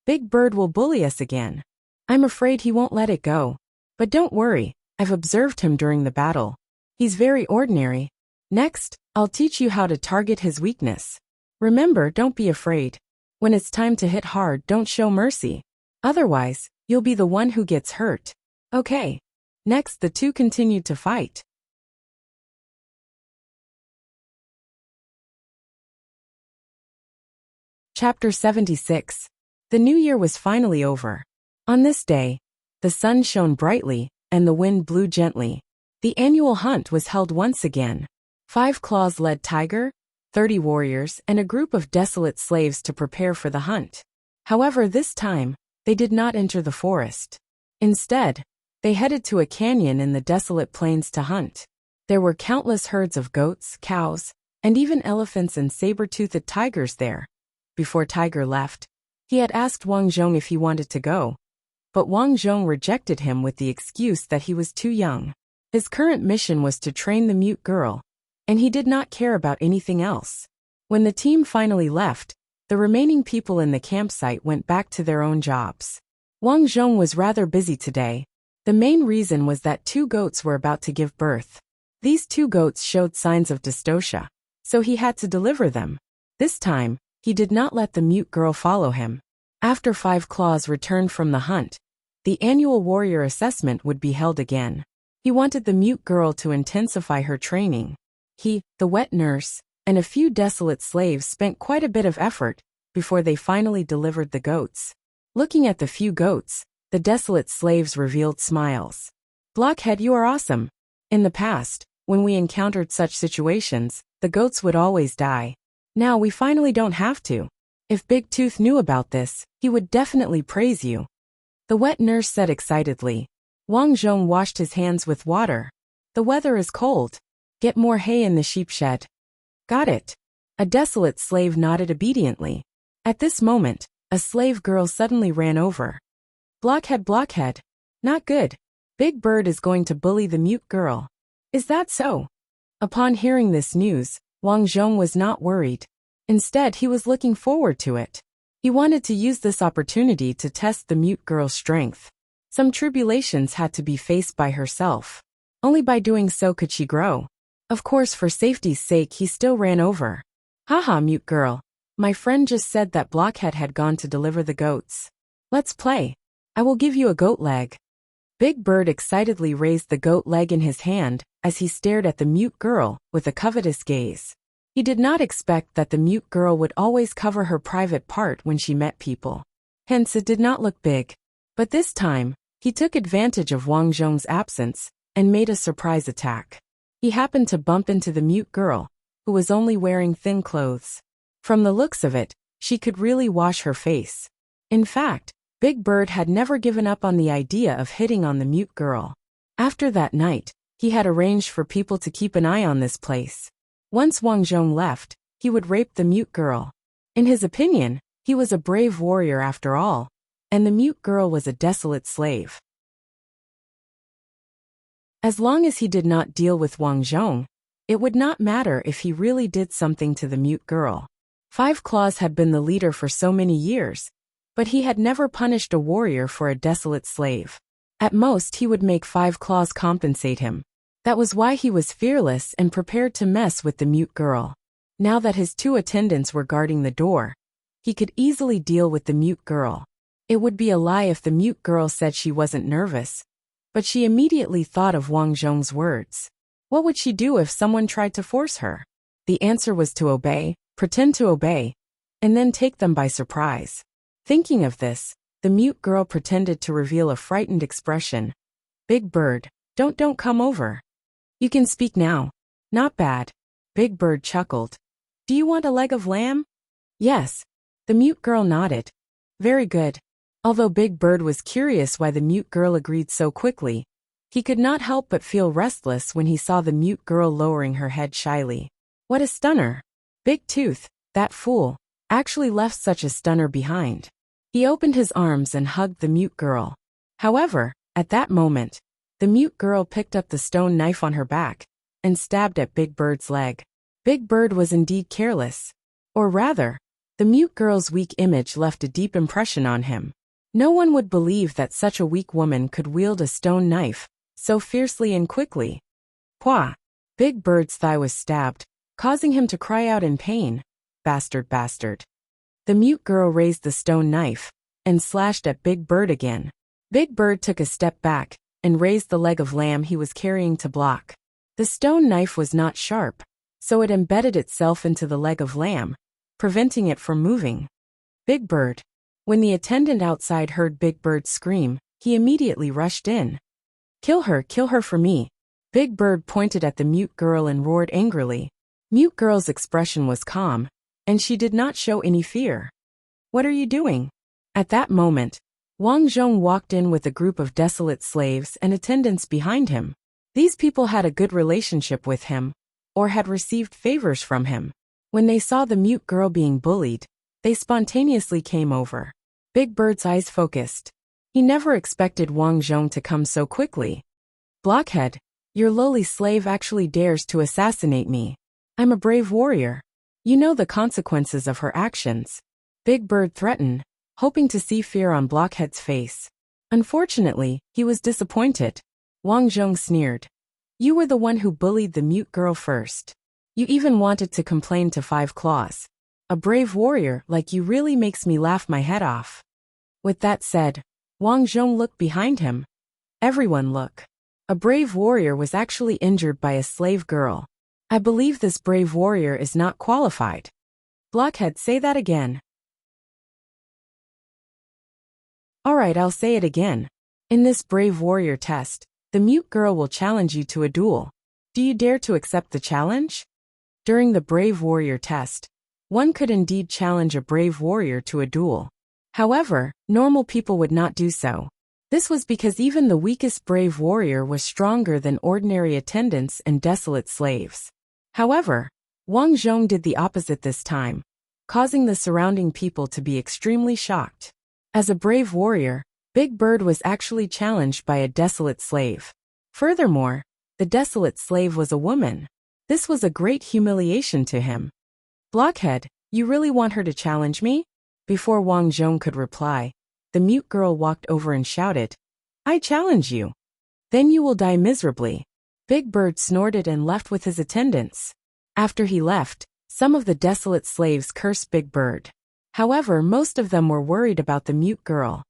Big Bird will bully us again. I'm afraid he won't let it go. But don't worry, I've observed him during the battle. He's very ordinary. Next, I'll teach you how to target his weakness. Remember, don't be afraid. When it's time to hit hard, don't show mercy. Otherwise, you'll be the one who gets hurt. Okay. Next, the two continued to fight. Chapter 76. The new year was finally over. On this day, the sun shone brightly, and the wind blew gently. The annual hunt was held once again. 5 Claws led Tiger, 30 warriors, and a group of desolate slaves to prepare for the hunt. However, this time, they did not enter the forest. Instead, they headed to a canyon in the desolate plains to hunt. There were countless herds of goats, cows, and even elephants and saber-toothed tigers there. Before Tiger left, he had asked Wang Zhong if he wanted to go, but Wang Zhong rejected him with the excuse that he was too young. His current mission was to train the mute girl, and he did not care about anything else. When the team finally left, the remaining people in the campsite went back to their own jobs. Wang Zhong was rather busy today. The main reason was that 2 goats were about to give birth. These 2 goats showed signs of dystocia, so he had to deliver them. This time, he did not let the mute girl follow him. After 5 Claws returned from the hunt, the annual warrior assessment would be held again. He wanted the mute girl to intensify her training. He, the wet nurse, and a few desolate slaves spent quite a bit of effort before they finally delivered the goats. Looking at the few goats, the desolate slaves revealed smiles. Blockhead, you are awesome. In the past, when we encountered such situations, the goats would always die. Now we finally don't have to. If Big Tooth knew about this, he would definitely praise you. The wet nurse said excitedly. Wang Zhong washed his hands with water. The weather is cold. Get more hay in the sheep shed. Got it. A desolate slave nodded obediently. At this moment, a slave girl suddenly ran over. Blockhead, blockhead. Not good. Big Bird is going to bully the mute girl. Is that so? Upon hearing this news, Wang Zhong was not worried. Instead, he was looking forward to it. He wanted to use this opportunity to test the mute girl's strength. Some tribulations had to be faced by herself. Only by doing so could she grow. Of course, for safety's sake, he still ran over. Haha, mute girl. My friend just said that Blockhead had gone to deliver the goats. Let's play. I will give you a goat leg. Big Bird excitedly raised the goat leg in his hand as he stared at the mute girl with a covetous gaze. He did not expect that the mute girl would always cover her private part when she met people. Hence, it did not look big. But this time, he took advantage of Wang Zhong's absence and made a surprise attack. He happened to bump into the mute girl, who was only wearing thin clothes. From the looks of it, she could really wash her face. In fact, Big Bird had never given up on the idea of hitting on the mute girl. After that night, he had arranged for people to keep an eye on this place. Once Wang Zhong left, he would rape the mute girl. In his opinion, he was a brave warrior after all, and the mute girl was a desolate slave. As long as he did not deal with Wang Zhong, it would not matter if he really did something to the mute girl. 5 Claws had been the leader for so many years, but he had never punished a warrior for a desolate slave. At most, he would make 5 Claws compensate him. That was why he was fearless and prepared to mess with the mute girl. Now that his 2 attendants were guarding the door, he could easily deal with the mute girl. It would be a lie if the mute girl said she wasn't nervous, but she immediately thought of Wang Zhong's words. What would she do if someone tried to force her? The answer was to obey, pretend to obey, and then take them by surprise. Thinking of this, the mute girl pretended to reveal a frightened expression. Big Bird, don't come over. You can speak now. Not bad. Big Bird chuckled. Do you want a leg of lamb? Yes. The mute girl nodded. Very good. Although Big Bird was curious why the mute girl agreed so quickly, he could not help but feel restless when he saw the mute girl lowering her head shyly. What a stunner. Big Tooth, that fool, actually left such a stunner behind. He opened his arms and hugged the mute girl. However, at that moment, the mute girl picked up the stone knife on her back and stabbed at Big Bird's leg. Big Bird was indeed careless. Or rather, the mute girl's weak image left a deep impression on him. No one would believe that such a weak woman could wield a stone knife so fiercely and quickly. Pwah! Big Bird's thigh was stabbed, causing him to cry out in pain. Bastard, bastard. The mute girl raised the stone knife and slashed at Big Bird again. Big Bird took a step back and raised the leg of lamb he was carrying to block. The stone knife was not sharp, so it embedded itself into the leg of lamb, preventing it from moving. Big Bird. When the attendant outside heard Big Bird scream, he immediately rushed in. Kill her for me. Big Bird pointed at the mute girl and roared angrily. Mute girl's expression was calm, and she did not show any fear. What are you doing? At that moment, Wang Zhong walked in with a group of desolate slaves and attendants behind him. These people had a good relationship with him, or had received favors from him. When they saw the mute girl being bullied, they spontaneously came over. Big Bird's eyes focused. He never expected Wang Zhong to come so quickly. Blockhead, your lowly slave actually dares to assassinate me. I'm a brave warrior. You know the consequences of her actions. Big Bird threatened, hoping to see fear on Blockhead's face. Unfortunately, he was disappointed. Wang Zhong sneered. You were the one who bullied the mute girl first. You even wanted to complain to Five Claws. A brave warrior like you really makes me laugh my head off. With that said, Wang Zhong looked behind him. Everyone look. A brave warrior was actually injured by a slave girl. I believe this brave warrior is not qualified. Blockhead, say that again. Alright, I'll say it again. In this brave warrior test, the mute girl will challenge you to a duel. Do you dare to accept the challenge? During the brave warrior test, one could indeed challenge a brave warrior to a duel. However, normal people would not do so. This was because even the weakest brave warrior was stronger than ordinary attendants and desolate slaves. However, Wang Zhong did the opposite this time, causing the surrounding people to be extremely shocked. As a brave warrior, Big Bird was actually challenged by a desolate slave. Furthermore, the desolate slave was a woman. This was a great humiliation to him. Blockhead, you really want her to challenge me? Before Wang Zhong could reply, the mute girl walked over and shouted, I challenge you. Then you will die miserably. Big Bird snorted and left with his attendants. After he left, some of the desolate slaves cursed Big Bird. However, most of them were worried about the mute girl.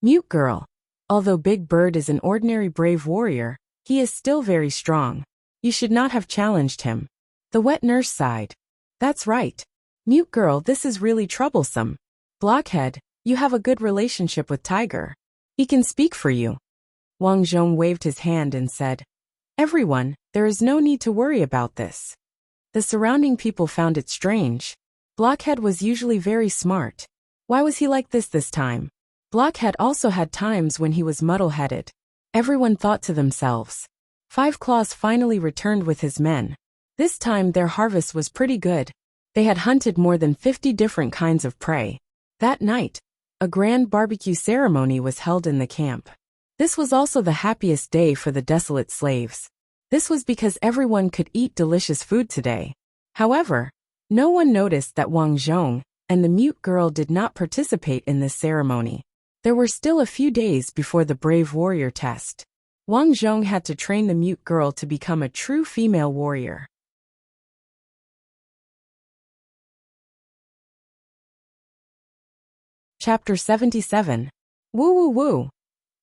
Mute girl. Although Big Bird is an ordinary brave warrior, he is still very strong. You should not have challenged him. The wet nurse sighed. That's right. Mute girl, this is really troublesome. Blockhead, you have a good relationship with Tiger. He can speak for you. Wang Zhong waved his hand and said, Everyone, there is no need to worry about this. The surrounding people found it strange. Blockhead was usually very smart. Why was he like this time? Blockhead also had times when he was muddle-headed. Everyone thought to themselves. Five Claws finally returned with his men. This time their harvest was pretty good. They had hunted more than 50 different kinds of prey. That night, a grand barbecue ceremony was held in the camp. This was also the happiest day for the desolate slaves. This was because everyone could eat delicious food today. However, no one noticed that Wang Zhong and the mute girl did not participate in this ceremony. There were still a few days before the brave warrior test. Wang Zhong had to train the mute girl to become a true female warrior. Chapter 77. Woo woo woo.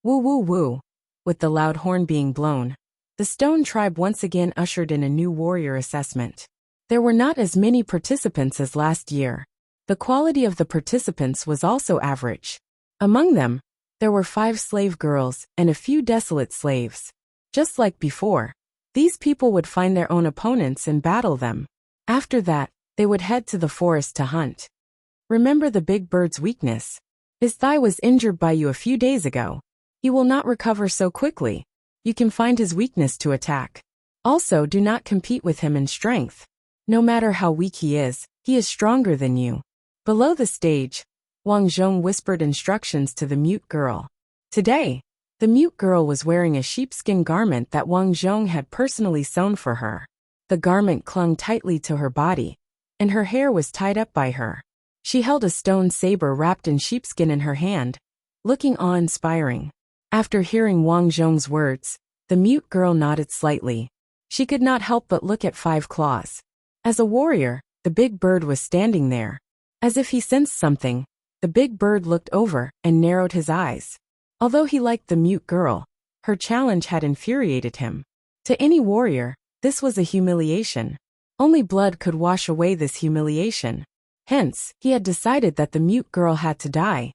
Woo woo woo. With the loud horn being blown, the Stone Tribe once again ushered in a new warrior assessment. There were not as many participants as last year. The quality of the participants was also average. Among them, there were 5 slave girls and a few desolate slaves. Just like before, these people would find their own opponents and battle them. After that, they would head to the forest to hunt. Remember the Big Bird's weakness. His thigh was injured by you a few days ago. He will not recover so quickly. You can find his weakness to attack. Also, do not compete with him in strength. No matter how weak he is stronger than you. Below the stage, Wang Zhong whispered instructions to the mute girl. Today, the mute girl was wearing a sheepskin garment that Wang Zhong had personally sewn for her. The garment clung tightly to her body, and her hair was tied up by her. She held a stone saber wrapped in sheepskin in her hand, looking awe-inspiring. After hearing Wang Zhong's words, the mute girl nodded slightly. She could not help but look at Five Claws. As a warrior, the big bird was standing there. As if he sensed something, the big bird looked over and narrowed his eyes. Although he liked the mute girl, her challenge had infuriated him. To any warrior, this was a humiliation. Only blood could wash away this humiliation. Hence, he had decided that the mute girl had to die.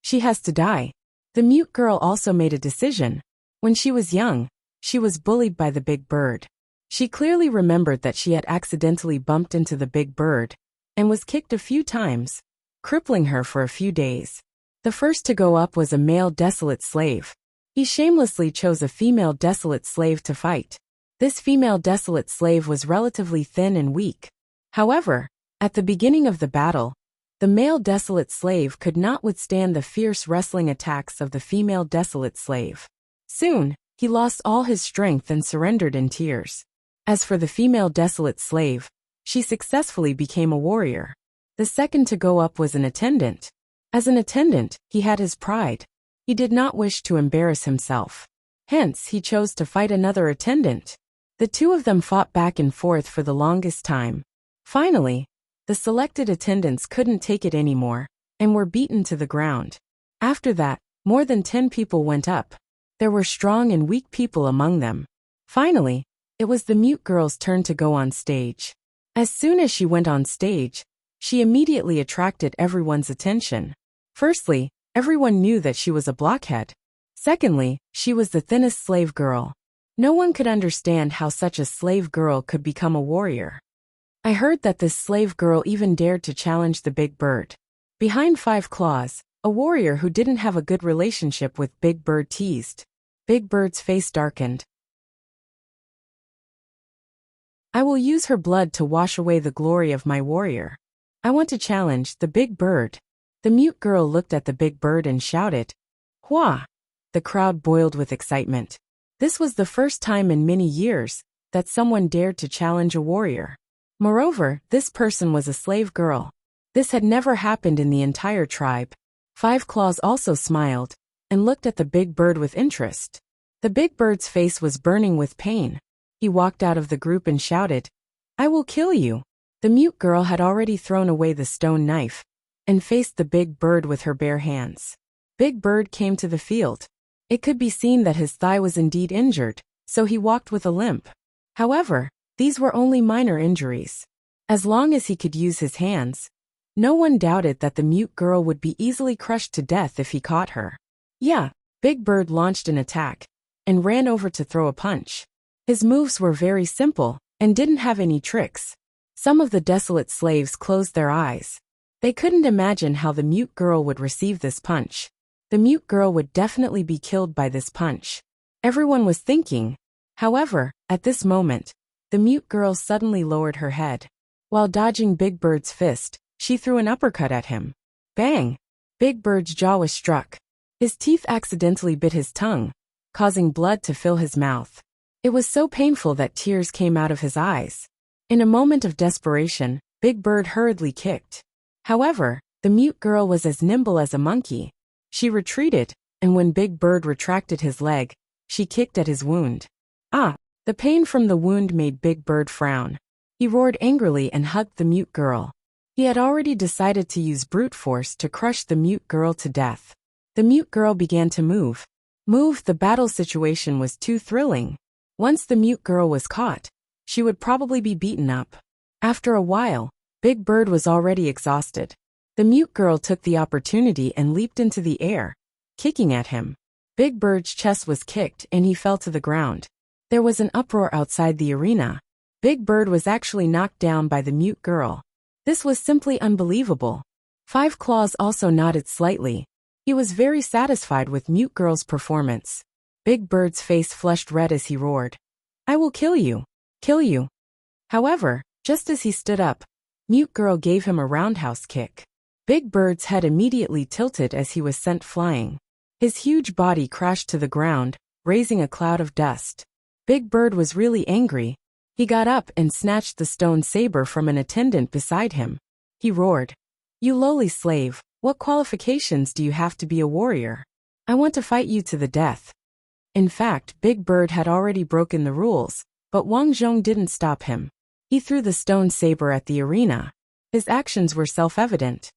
She has to die. The mute girl also made a decision. When she was young, she was bullied by the big bird. She clearly remembered that she had accidentally bumped into the big bird and was kicked a few times, crippling her for a few days. The first to go up was a male desolate slave. He shamelessly chose a female desolate slave to fight. This female desolate slave was relatively thin and weak. However, at the beginning of the battle, the male desolate slave could not withstand the fierce wrestling attacks of the female desolate slave. Soon, he lost all his strength and surrendered in tears. As for the female desolate slave, she successfully became a warrior. The second to go up was an attendant. As an attendant, he had his pride. He did not wish to embarrass himself. Hence, he chose to fight another attendant. The two of them fought back and forth for the longest time. Finally, the selected attendants couldn't take it anymore and were beaten to the ground. After that, more than 10 people went up. There were strong and weak people among them. Finally, it was the mute girl's turn to go on stage. As soon as she went on stage, she immediately attracted everyone's attention. Firstly, everyone knew that she was a blockhead. Secondly, she was the thinnest slave girl. No one could understand how such a slave girl could become a warrior. I heard that this slave girl even dared to challenge the big bird. Behind Five Claws, a warrior who didn't have a good relationship with Big Bird teased. Big Bird's face darkened. I will use her blood to wash away the glory of my warrior. I want to challenge the big bird. The mute girl looked at the big bird and shouted, "Hua!" The crowd boiled with excitement. This was the first time in many years that someone dared to challenge a warrior. Moreover, this person was a slave girl. This had never happened in the entire tribe. Five Claws also smiled and looked at the big bird with interest. The big bird's face was burning with pain. He walked out of the group and shouted, "I will kill you." The mute girl had already thrown away the stone knife and faced the big bird with her bare hands. Big Bird came to the field. It could be seen that his thigh was indeed injured, so he walked with a limp. However, these were only minor injuries. As long as he could use his hands, no one doubted that the mute girl would be easily crushed to death if he caught her. Yeah, Big Bird launched an attack and ran over to throw a punch. His moves were very simple and didn't have any tricks. Some of the desolate slaves closed their eyes. They couldn't imagine how the mute girl would receive this punch. The mute girl would definitely be killed by this punch. Everyone was thinking. However, at this moment, the mute girl suddenly lowered her head. While dodging Big Bird's fist, she threw an uppercut at him. Bang! Big Bird's jaw was struck. His teeth accidentally bit his tongue, causing blood to fill his mouth. It was so painful that tears came out of his eyes. In a moment of desperation, Big Bird hurriedly kicked. However, the mute girl was as nimble as a monkey. She retreated, and when Big Bird retracted his leg, she kicked at his wound. Ah! The pain from the wound made Big Bird frown. He roared angrily and hugged the mute girl. He had already decided to use brute force to crush the mute girl to death. The mute girl began to move. The battle situation was too thrilling. Once the mute girl was caught, she would probably be beaten up. After a while, Big Bird was already exhausted. The mute girl took the opportunity and leaped into the air, kicking at him. Big Bird's chest was kicked and he fell to the ground. There was an uproar outside the arena. Big Bird was actually knocked down by the mute girl. This was simply unbelievable. Five Claws also nodded slightly. He was very satisfied with mute girl's performance. Big Bird's face flushed red as he roared, "I will kill you! Kill you!" However, just as he stood up, mute girl gave him a roundhouse kick. Big Bird's head immediately tilted as he was sent flying. His huge body crashed to the ground, raising a cloud of dust. Big Bird was really angry. He got up and snatched the stone saber from an attendant beside him. He roared, "You lowly slave, what qualifications do you have to be a warrior? I want to fight you to the death." In fact, Big Bird had already broken the rules, But Wang Zhong didn't stop him. He threw the stone saber at the arena. His actions were self-evident.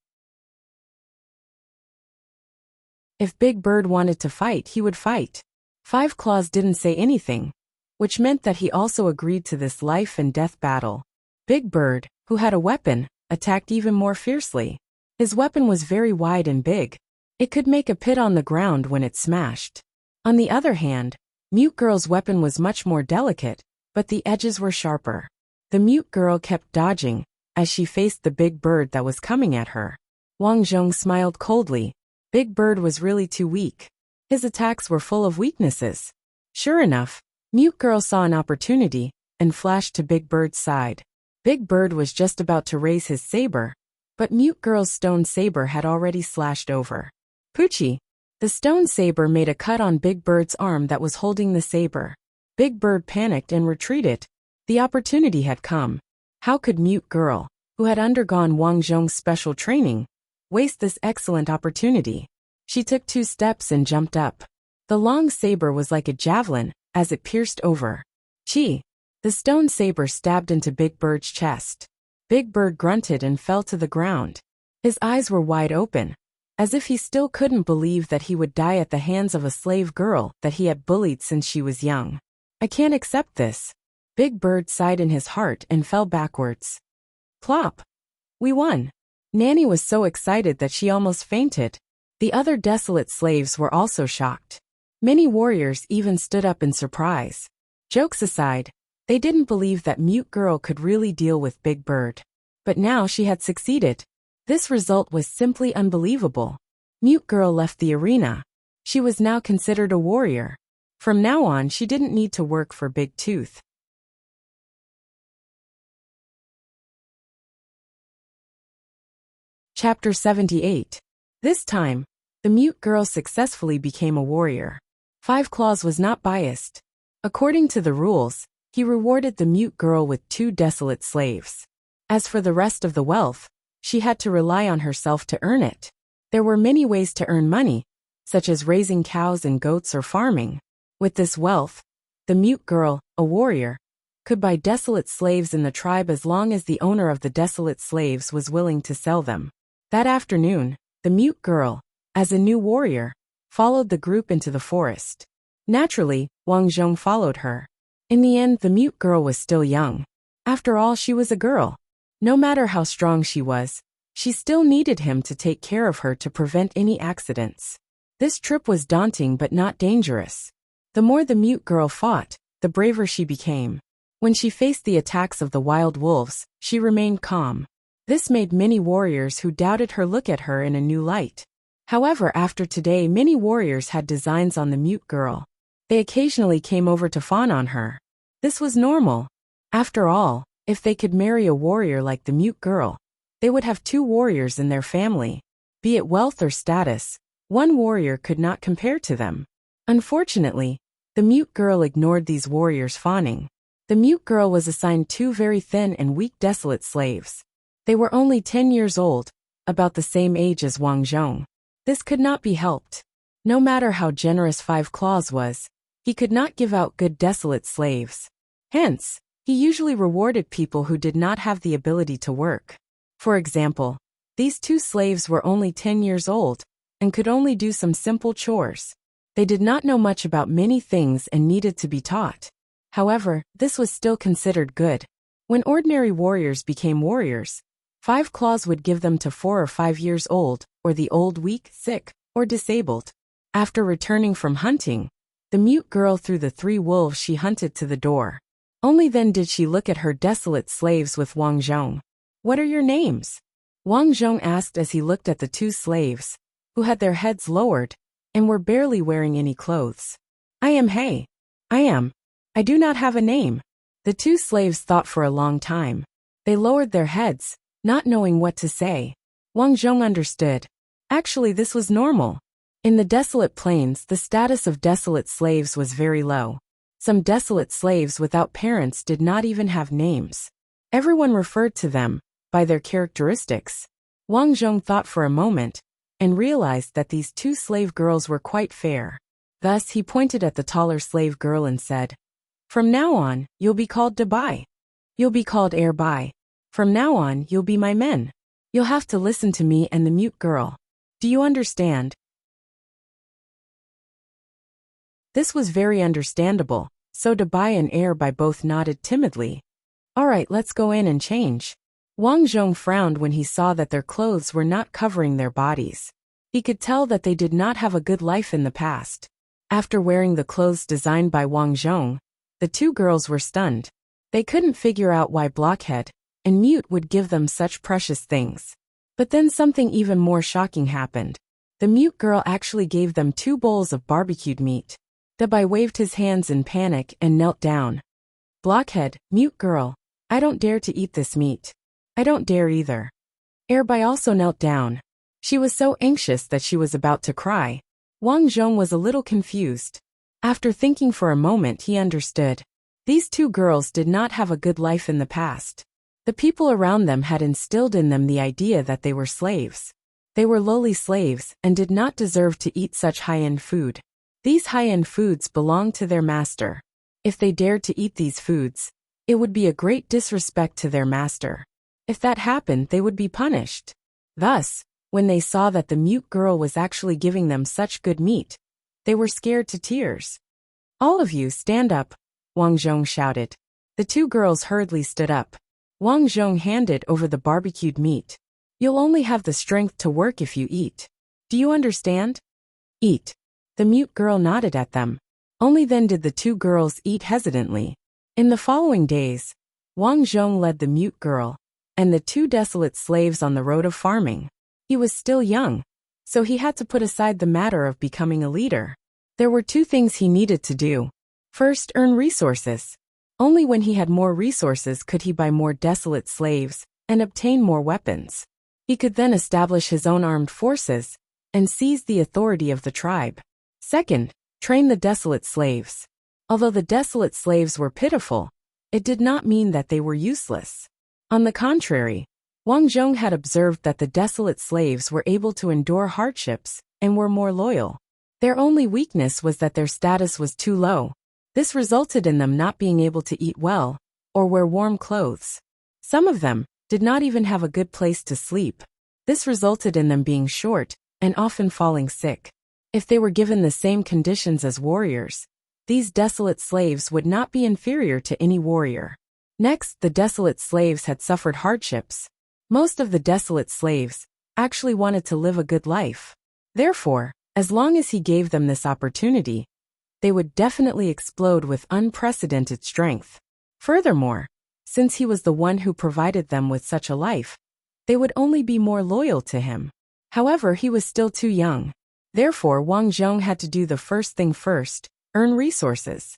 If Big Bird wanted to fight, he would fight. Five Claws didn't say anything, which meant that he also agreed to this life and death battle. Big Bird, who had a weapon, attacked even more fiercely. His weapon was very wide and big. It could make a pit on the ground when it smashed. On the other hand, Mute Girl's weapon was much more delicate, but the edges were sharper. The Mute Girl kept dodging as she faced the Big Bird that was coming at her. Wang Zhong smiled coldly. Big Bird was really too weak. His attacks were full of weaknesses. Sure enough, Mute Girl saw an opportunity and flashed to Big Bird's side. Big Bird was just about to raise his saber, but Mute Girl's stone saber had already slashed over. Poochie! The stone saber made a cut on Big Bird's arm that was holding the saber. Big Bird panicked and retreated. The opportunity had come. How could Mute Girl, who had undergone Wang Zhong's special training, waste this excellent opportunity? She took 2 steps and jumped up. The long saber was like a javelin as it pierced over. Chi! The stone saber stabbed into Big Bird's chest. Big Bird grunted and fell to the ground. His eyes were wide open, as if he still couldn't believe that he would die at the hands of a slave girl that he had bullied since she was young. I can't accept this. Big Bird sighed in his heart and fell backwards. Plop! We won! Nanny was so excited that she almost fainted. The other desolate slaves were also shocked. Many warriors even stood up in surprise. Jokes aside, they didn't believe that Mute Girl could really deal with Big Bird. But now she had succeeded. This result was simply unbelievable. Mute Girl left the arena. She was now considered a warrior. From now on, she didn't need to work for Big Tooth. Chapter 78. This time, the Mute Girl successfully became a warrior. Five Claws was not biased. According to the rules, he rewarded the Mute Girl with 2 desolate slaves. As for the rest of the wealth, she had to rely on herself to earn it. There were many ways to earn money, such as raising cows and goats or farming. With this wealth, the Mute Girl, a warrior, could buy desolate slaves in the tribe as long as the owner of the desolate slaves was willing to sell them. That afternoon, the Mute Girl, as a new warrior, followed the group into the forest. Naturally, Wang Zhong followed her. In the end, the Mute Girl was still young. After all, she was a girl. No matter how strong she was, she still needed him to take care of her to prevent any accidents. This trip was daunting but not dangerous. The more the Mute Girl fought, the braver she became. When she faced the attacks of the wild wolves, she remained calm. This made many warriors who doubted her look at her in a new light. However, after today, many warriors had designs on the Mute Girl. They occasionally came over to fawn on her. This was normal. After all, if they could marry a warrior like the Mute Girl, they would have 2 warriors in their family. Be it wealth or status, one warrior could not compare to them. Unfortunately, the Mute Girl ignored these warriors fawning. The Mute Girl was assigned 2 very thin and weak desolate slaves. They were only 10 years old, about the same age as Wang Zhong. This could not be helped. No matter how generous Five Claws was, he could not give out good desolate slaves. Hence, he usually rewarded people who did not have the ability to work. For example, these 2 slaves were only 10 years old and could only do some simple chores. They did not know much about many things and needed to be taught. However, this was still considered good. When ordinary warriors became warriors, Five Claws would give them to 4 or 5 years old, or the old, weak, sick, or disabled. After returning from hunting, the Mute Girl threw the 3 wolves she hunted to the door. Only then did she look at her desolate slaves with Wang Zhong. What are your names? Wang Zhong asked as he looked at the 2 slaves, who had their heads lowered, and were barely wearing any clothes. I am Hey. I do not have a name. The 2 slaves thought for a long time. They lowered their heads, not knowing what to say. Wang Zhong understood. Actually, this was normal. In the desolate plains, the status of desolate slaves was very low. Some desolate slaves without parents did not even have names. Everyone referred to them by their characteristics. Wang Zhong thought for a moment and realized that these 2 slave girls were quite fair. Thus, he pointed at the taller slave girl and said, From now on, you'll be called Dabai. You'll be called Earbook. From now on, you'll be my men. You'll have to listen to me and the mute girl. Do you understand? This was very understandable, so Dabai and Earbook both nodded timidly. All right, let's go in and change. Wang Zhong frowned when he saw that their clothes were not covering their bodies. He could tell that they did not have a good life in the past. After wearing the clothes designed by Wang Zhong, the two girls were stunned. They couldn't figure out why Blockhead and Mute would give them such precious things. But then something even more shocking happened. The mute girl actually gave them 2 bowls of barbecued meat. Dabai waved his hands in panic and knelt down. Blockhead, mute girl, I don't dare to eat this meat. I don't dare either. Earbook also knelt down. She was so anxious that she was about to cry. Wang Zhong was a little confused. After thinking for a moment, he understood. These 2 girls did not have a good life in the past. The people around them had instilled in them the idea that they were slaves. They were lowly slaves and did not deserve to eat such high-end food. These high-end foods belonged to their master. If they dared to eat these foods, it would be a great disrespect to their master. If that happened, they would be punished. Thus, when they saw that the mute girl was actually giving them such good meat, they were scared to tears. All of you stand up, Wang Zhong shouted. The 2 girls hurriedly stood up. Wang Zhong handed over the barbecued meat. You'll only have the strength to work if you eat. Do you understand? Eat. The mute girl nodded at them. Only then did the 2 girls eat hesitantly. In the following days, Wang Zhong led the mute girl and the 2 desolate slaves on the road of farming. He was still young, so he had to put aside the matter of becoming a leader. There were 2 things he needed to do. First, earn resources. Only when he had more resources could he buy more desolate slaves and obtain more weapons. He could then establish his own armed forces and seize the authority of the tribe. Second, train the desolate slaves. Although the desolate slaves were pitiful, it did not mean that they were useless. On the contrary, Wang Zhong had observed that the desolate slaves were able to endure hardships and were more loyal. Their only weakness was that their status was too low. This resulted in them not being able to eat well or wear warm clothes. Some of them did not even have a good place to sleep. This resulted in them being short and often falling sick. If they were given the same conditions as warriors, these desolate slaves would not be inferior to any warrior. Next, the desolate slaves had suffered hardships. Most of the desolate slaves actually wanted to live a good life. Therefore, as long as he gave them this opportunity, they would definitely explode with unprecedented strength. Furthermore, since he was the one who provided them with such a life, they would only be more loyal to him. However, he was still too young. Therefore, Wang Zhong had to do the first thing first, earn resources.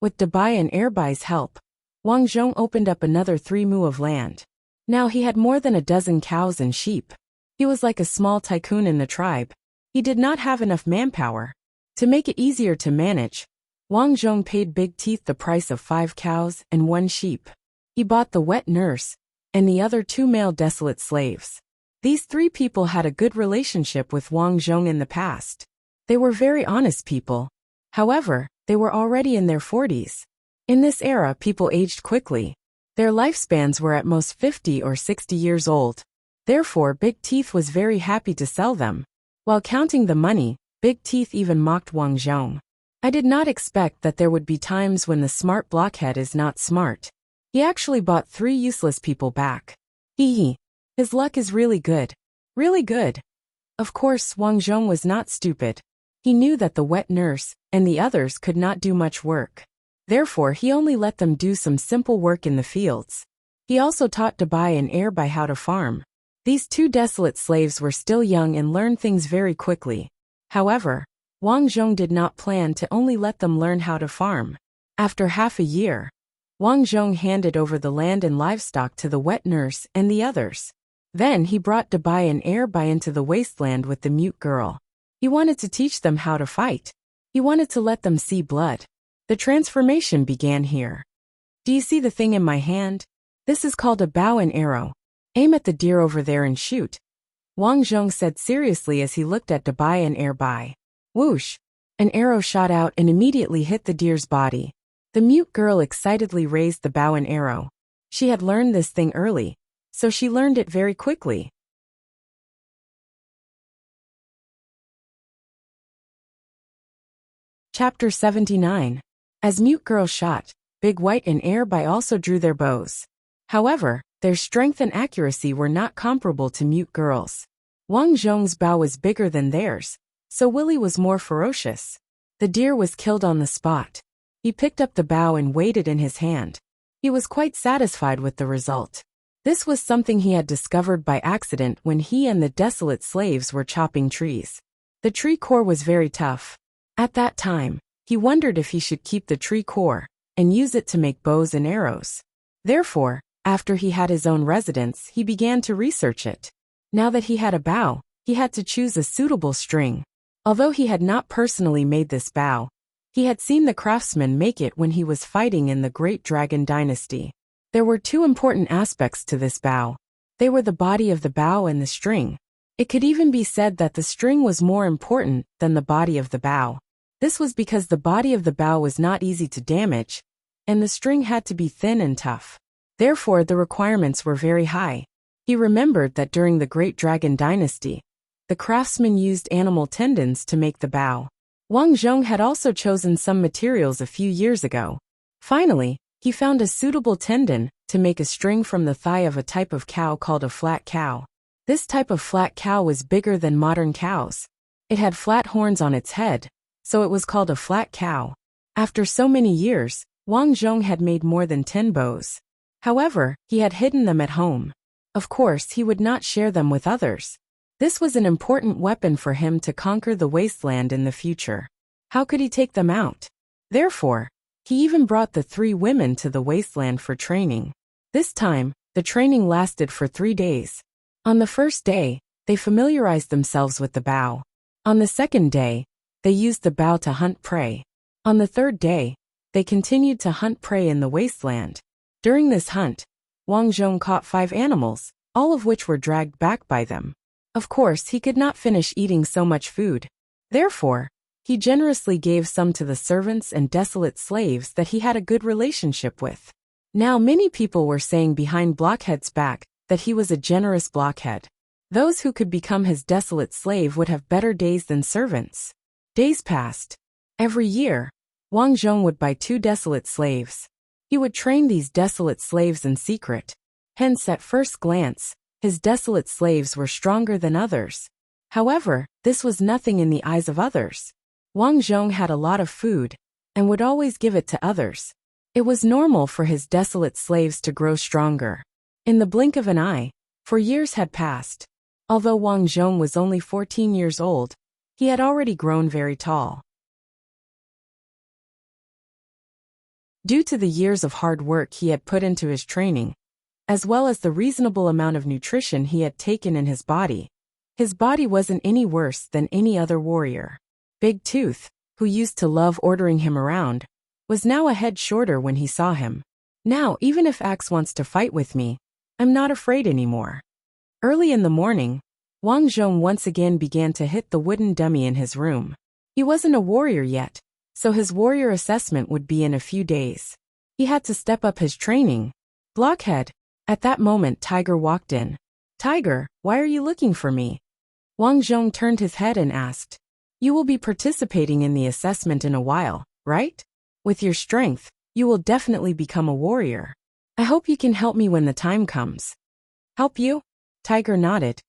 With Dabai and Earbook's help, Wang Zhong opened up another 3 mu of land. Now he had more than a dozen cows and sheep. He was like a small tycoon in the tribe. He did not have enough manpower. To make it easier to manage, Wang Zhong paid Big Teeth the price of 5 cows and 1 sheep. He bought the wet nurse and the other 2 male desolate slaves. These 3 people had a good relationship with Wang Zhong in the past. They were very honest people. However, they were already in their 40s. In this era, people aged quickly. Their lifespans were at most 50 or 60 years old. Therefore, Big Teeth was very happy to sell them. While counting the money, Big Teeth even mocked Wang Zhong. I did not expect that there would be times when the smart blockhead is not smart. He actually bought 3 useless people back. Hee. His luck is really good. Really good. Of course, Wang Zhong was not stupid. He knew that the wet nurse and the others could not do much work. Therefore, he only let them do some simple work in the fields. He also taught Dabai and Earbook how to farm. These 2 desolate slaves were still young and learned things very quickly. However, Wang Zhong did not plan to only let them learn how to farm. After half a year, Wang Zhong handed over the land and livestock to the wet nurse and the others. Then he brought Dabai and Earbook into the wasteland with the mute girl. He wanted to teach them how to fight. He wanted to let them see blood. The transformation began here. Do you see the thing in my hand? This is called a bow and arrow. Aim at the deer over there and shoot. Wang Zhong said seriously as he looked at Dabai and Earbook. Whoosh! An arrow shot out and immediately hit the deer's body. The mute girl excitedly raised the bow and arrow. She had learned this thing early, so she learned it very quickly. Chapter 79. As Mute Girl shot, Big White and Airby also drew their bows. However, their strength and accuracy were not comparable to Mute Girl's. Wang Zhong's bow was bigger than theirs, so Willie was more ferocious. The deer was killed on the spot. He picked up the bow and weighed it in his hand. He was quite satisfied with the result. This was something he had discovered by accident when he and the desolate slaves were chopping trees. The tree core was very tough. At that time, he wondered if he should keep the tree core and use it to make bows and arrows. Therefore, after he had his own residence, he began to research it. Now that he had a bow, he had to choose a suitable string. Although he had not personally made this bow, he had seen the craftsman make it when he was fighting in the Great Dragon Dynasty. There were two important aspects to this bow. They were the body of the bow and the string. It could even be said that the string was more important than the body of the bow. This was because the body of the bow was not easy to damage, and the string had to be thin and tough. Therefore, the requirements were very high. He remembered that during the Great Dragon Dynasty, the craftsman used animal tendons to make the bow. Wang Zhong had also chosen some materials a few years ago. Finally, he found a suitable tendon to make a string from the thigh of a type of cow called a flat cow. This type of flat cow was bigger than modern cows. It had flat horns on its head, so it was called a flat cow. After so many years, Wang Zhong had made more than 10 bows. However, he had hidden them at home. Of course, he would not share them with others. This was an important weapon for him to conquer the wasteland in the future. How could he take them out? Therefore, he even brought the 3 women to the wasteland for training. This time, the training lasted for 3 days. On the first day, they familiarized themselves with the bow. On the second day, they used the bow to hunt prey. On the third day, they continued to hunt prey in the wasteland. During this hunt, Wang Zhong caught 5 animals, all of which were dragged back by them. Of course, he could not finish eating so much food. Therefore, he generously gave some to the servants and desolate slaves that he had a good relationship with. Now many people were saying behind Blockhead's back that he was a generous blockhead. Those who could become his desolate slave would have better days than servants. Days passed. Every year, Wang Zhong would buy 2 desolate slaves. He would train these desolate slaves in secret. Hence, at first glance, his desolate slaves were stronger than others. However, this was nothing in the eyes of others. Wang Zhong had a lot of food and would always give it to others. It was normal for his desolate slaves to grow stronger. In the blink of an eye, for years had passed. Although Wang Zhong was only 14 years old, he had already grown very tall. Due to the years of hard work he had put into his training, as well as the reasonable amount of nutrition he had taken in his body wasn't any worse than any other warrior. Big Tooth, who used to love ordering him around, was now a head shorter when he saw him. Now, even if Axe wants to fight with me, I'm not afraid anymore. Early in the morning, Wang Zhong once again began to hit the wooden dummy in his room. He wasn't a warrior yet, so his warrior assessment would be in a few days. He had to step up his training. Blockhead. At that moment, Tiger walked in. Tiger, why are you looking for me? Wang Zhong turned his head and asked. You will be participating in the assessment in a while, right? With your strength, you will definitely become a warrior. I hope you can help me when the time comes. Help you? Tiger nodded.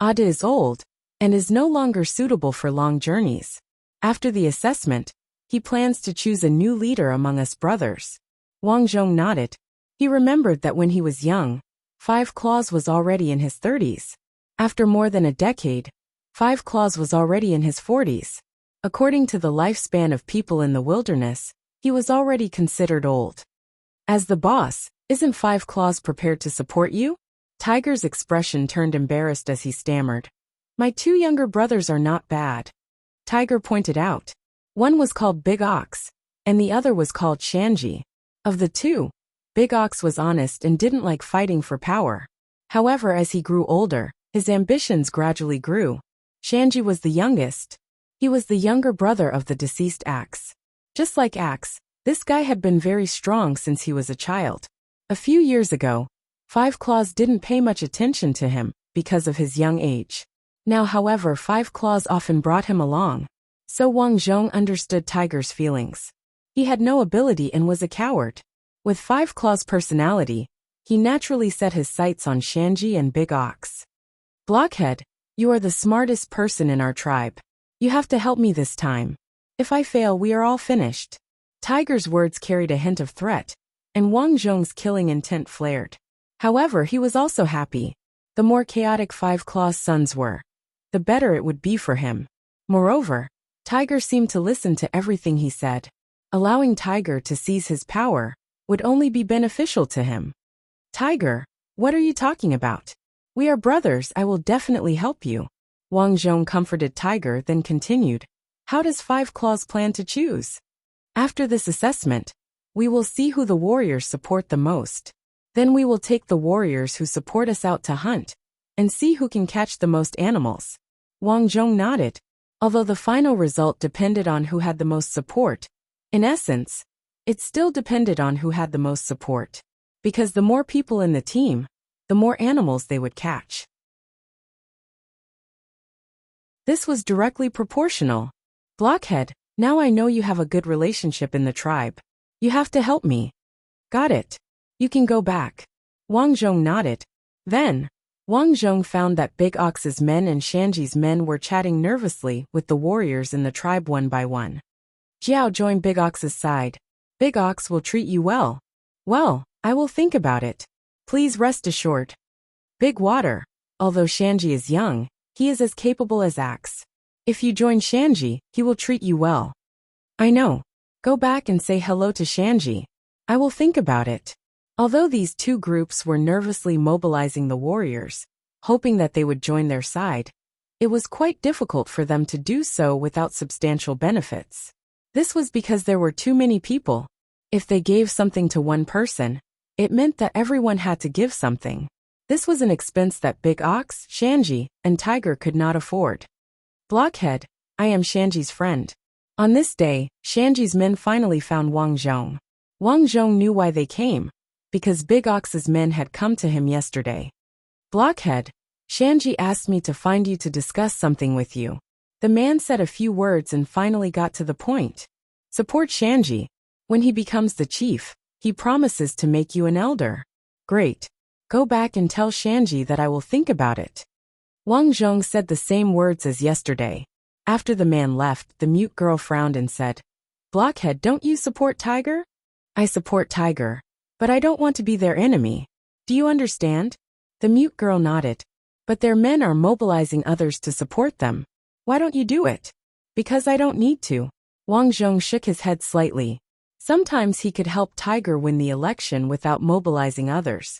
Ada is old and is no longer suitable for long journeys. After the assessment, he plans to choose a new leader among us brothers. Wang Zhong nodded. He remembered that when he was young, Five Claws was already in his 30s. After more than a decade, Five Claws was already in his 40s. According to the lifespan of people in the wilderness, he was already considered old. As the boss, isn't Five Claws prepared to support you? Tiger's expression turned embarrassed as he stammered. My 2 younger brothers are not bad. Tiger pointed out. One was called Big Ox, and the other was called Shanji. Of the 2, Big Ox was honest and didn't like fighting for power. However, as he grew older, his ambitions gradually grew. Shanji was the youngest. He was the younger brother of the deceased Axe. Just like Axe, this guy had been very strong since he was a child. A few years ago, Five Claws didn't pay much attention to him because of his young age. Now, however, Five Claws often brought him along. So Wang Zhong understood Tiger's feelings. He had no ability and was a coward. With Five Claws' personality, he naturally set his sights on Shanji and Big Ox. Blockhead, you are the smartest person in our tribe. You have to help me this time. If I fail, we are all finished. Tiger's words carried a hint of threat, and Wang Zhong's killing intent flared. However, he was also happy. The more chaotic Five Claws' sons were, the better it would be for him. Moreover, Tiger seemed to listen to everything he said. Allowing Tiger to seize his power would only be beneficial to him. Tiger, what are you talking about? We are brothers, I will definitely help you. Wang Zhong comforted Tiger, then continued. How does Five Claws plan to choose? After this assessment, we will see who the warriors support the most. Then we will take the warriors who support us out to hunt, and see who can catch the most animals. Wang Zhong nodded. Although the final result depended on who had the most support, in essence, it still depended on who had the most support. Because the more people in the team, the more animals they would catch. This was directly proportional. Blockhead, now I know you have a good relationship in the tribe. You have to help me. Got it. You can go back. Wang Zhong nodded. Then, Wang Zhong found that Big Ox's men and Shanji's men were chatting nervously with the warriors in the tribe one by one. Jiao joined Big Ox's side. Big Ox will treat you well. Well, I will think about it. Please rest assured. Big Water, although Shanji is young, he is as capable as Axe. If you join Shanji, he will treat you well. I know. Go back and say hello to Shanji. I will think about it. Although these two groups were nervously mobilizing the warriors, hoping that they would join their side, it was quite difficult for them to do so without substantial benefits. This was because there were too many people. If they gave something to one person, it meant that everyone had to give something. This was an expense that Big Ox, Shanji, and Tiger could not afford. Blockhead, I am Shanji's friend. On this day, Shanji's men finally found Wang Zhong. Wang Zhong knew why they came, because Big Ox's men had come to him yesterday. Blockhead, Shanji asked me to find you to discuss something with you. The man said a few words and finally got to the point. Support Shanji. When he becomes the chief, he promises to make you an elder. Great. Go back and tell Shanji that I will think about it. Wang Zhong said the same words as yesterday. After the man left, the mute girl frowned and said, Blockhead, don't you support Tiger? I support Tiger, but I don't want to be their enemy. Do you understand? The mute girl nodded. But their men are mobilizing others to support them. Why don't you do it? Because I don't need to. Wang Zhong shook his head slightly. Sometimes he could help Tiger win the election without mobilizing others.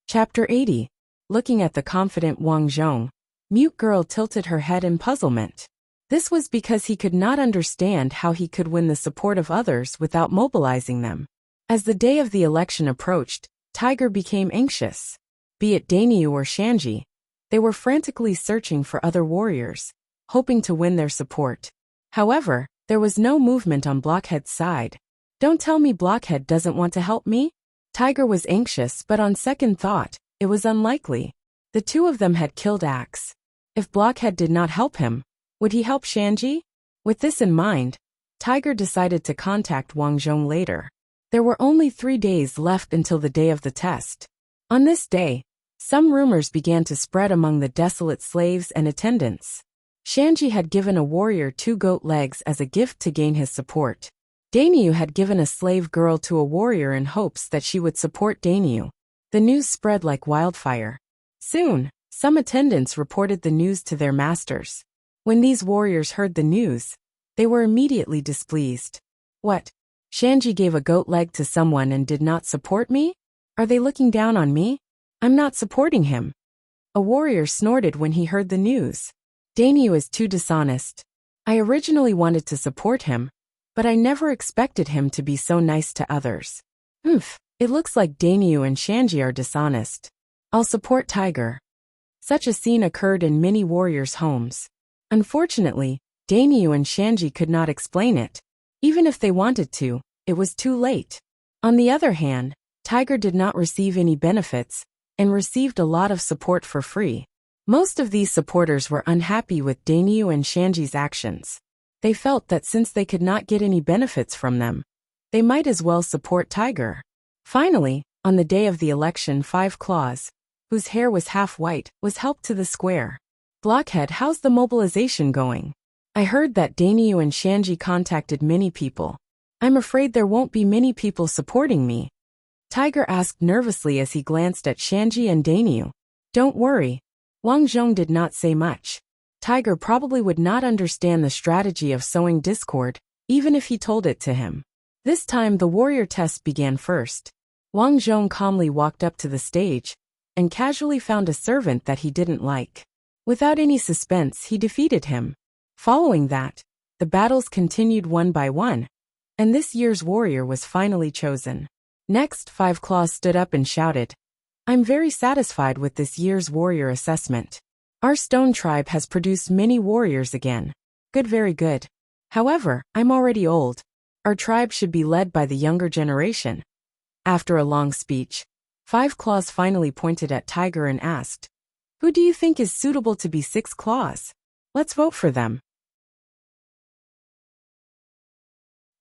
Chapter 80. Looking at the confident Wang Zhong, mute girl tilted her head in puzzlement. This was because he could not understand how he could win the support of others without mobilizing them. As the day of the election approached, Tiger became anxious. Be it Dainyu or Shanji, they were frantically searching for other warriors, hoping to win their support. However, there was no movement on Blockhead's side. Don't tell me Blockhead doesn't want to help me? Tiger was anxious, but on second thought, it was unlikely. The two of them had killed Axe. If Blockhead did not help him, would he help Shanji? With this in mind, Tiger decided to contact Wang Zhong later. There were only 3 days left until the day of the test. On this day, some rumors began to spread among the desolate slaves and attendants. Shanji had given a warrior 2 goat legs as a gift to gain his support. Dainyu had given a slave girl to a warrior in hopes that she would support Dainyu. The news spread like wildfire. Soon, some attendants reported the news to their masters. When these warriors heard the news, they were immediately displeased. What? Shanji gave a goat leg to someone and did not support me? Are they looking down on me? I'm not supporting him. A warrior snorted when he heard the news. Dainyu is too dishonest. I originally wanted to support him, but I never expected him to be so nice to others. It looks like Dainyu and Shanji are dishonest. I'll support Tiger. Such a scene occurred in many warriors' homes. Unfortunately, Dainyu and Shanji could not explain it. Even if they wanted to, it was too late. On the other hand, Tiger did not receive any benefits and received a lot of support for free. Most of these supporters were unhappy with Dainyu and Shanji's actions. They felt that since they could not get any benefits from them, they might as well support Tiger. Finally, on the day of the election, Five Claws, whose hair was half white, was helped to the square. Blockhead, how's the mobilization going? I heard that Dainyu and Shanji contacted many people. I'm afraid there won't be many people supporting me. Tiger asked nervously as he glanced at Shanji and Dainyu. Don't worry. Wang Zhong did not say much. Tiger probably would not understand the strategy of sowing discord, even if he told it to him. This time the warrior test began first. Wang Zhong calmly walked up to the stage and casually found a servant that he didn't like. Without any suspense, he defeated him. Following that, the battles continued one by one, and this year's warrior was finally chosen. Next, Five Claws stood up and shouted, I'm very satisfied with this year's warrior assessment. Our stone tribe has produced many warriors again. Good, very good. However, I'm already old. Our tribe should be led by the younger generation. After a long speech, Five Claws finally pointed at Tiger and asked, Who do you think is suitable to be Six Claws? Let's vote for them.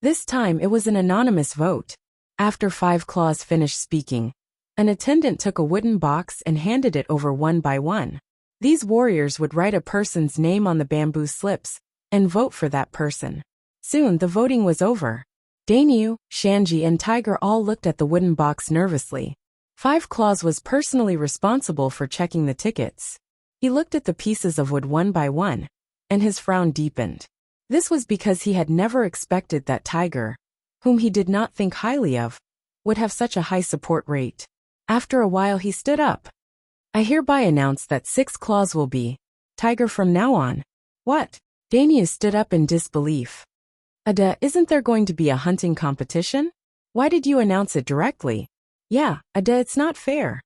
This time it was an anonymous vote. After Five Claws finished speaking, an attendant took a wooden box and handed it over one by one. These warriors would write a person's name on the bamboo slips and vote for that person. Soon the voting was over. Dainyu, Shanji and Tiger all looked at the wooden box nervously. Five Claws was personally responsible for checking the tickets. He looked at the pieces of wood one by one, and his frown deepened. This was because he had never expected that Tiger, whom he did not think highly of, would have such a high support rate. After a while he stood up. I hereby announce that Six Claws will be Tiger from now on. What? Dainyu stood up in disbelief. Ada, isn't there going to be a hunting competition? Why did you announce it directly? Yeah, Ada, it's not fair.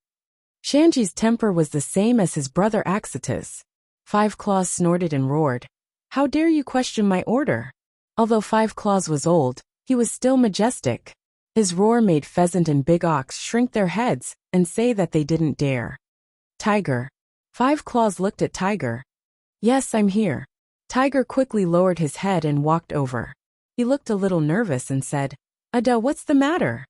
Shanji's temper was the same as his brother Axita's. Five Claws snorted and roared. How dare you question my order? Although Five Claws was old, he was still majestic. His roar made Pheasant and Big Ox shrink their heads and say that they didn't dare. Tiger. Five Claws looked at Tiger. Yes, I'm here. Tiger quickly lowered his head and walked over. He looked a little nervous and said, Ada, what's the matter?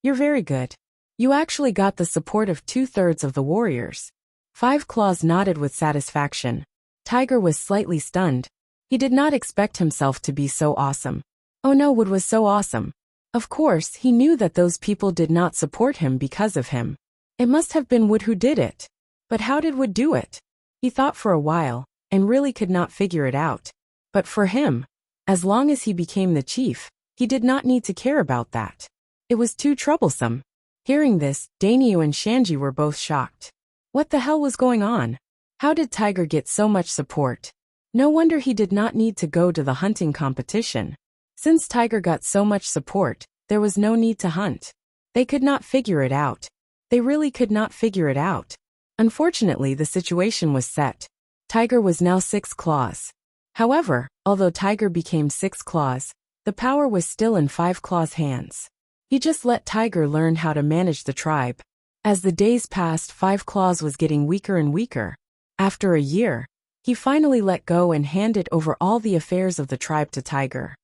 You're very good. You actually got the support of 2/3 of the warriors. Five Claws nodded with satisfaction. Tiger was slightly stunned. He did not expect himself to be so awesome. Oh no, Wood was so awesome. Of course, he knew that those people did not support him because of him. It must have been Wood who did it. But how did Wood do it? He thought for a while, and really could not figure it out. But for him, as long as he became the chief, he did not need to care about that. It was too troublesome. Hearing this, Dainyu and Shanji were both shocked. What the hell was going on? How did Tiger get so much support? No wonder he did not need to go to the hunting competition. Since Tiger got so much support, there was no need to hunt. They could not figure it out. They really could not figure it out. Unfortunately, the situation was set. Tiger was now Six Claws. However, although Tiger became Six Claws, the power was still in Five Claws' hands. He just let Tiger learn how to manage the tribe. As the days passed, Five Claws was getting weaker and weaker. After a year, he finally let go and handed over all the affairs of the tribe to Tiger.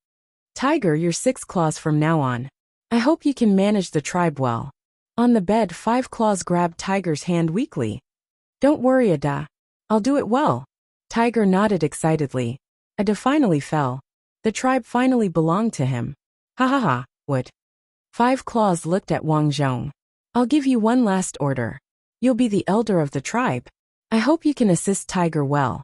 Tiger, you're Six Claws from now on. I hope you can manage the tribe well. On the bed, Five Claws grabbed Tiger's hand weakly. Don't worry, Ada. I'll do it well. Tiger nodded excitedly. Ada finally fell. The tribe finally belonged to him. Ha ha ha, Wood. Five Claws looked at Wang Zhong. I'll give you one last order. You'll be the elder of the tribe. I hope you can assist Tiger well.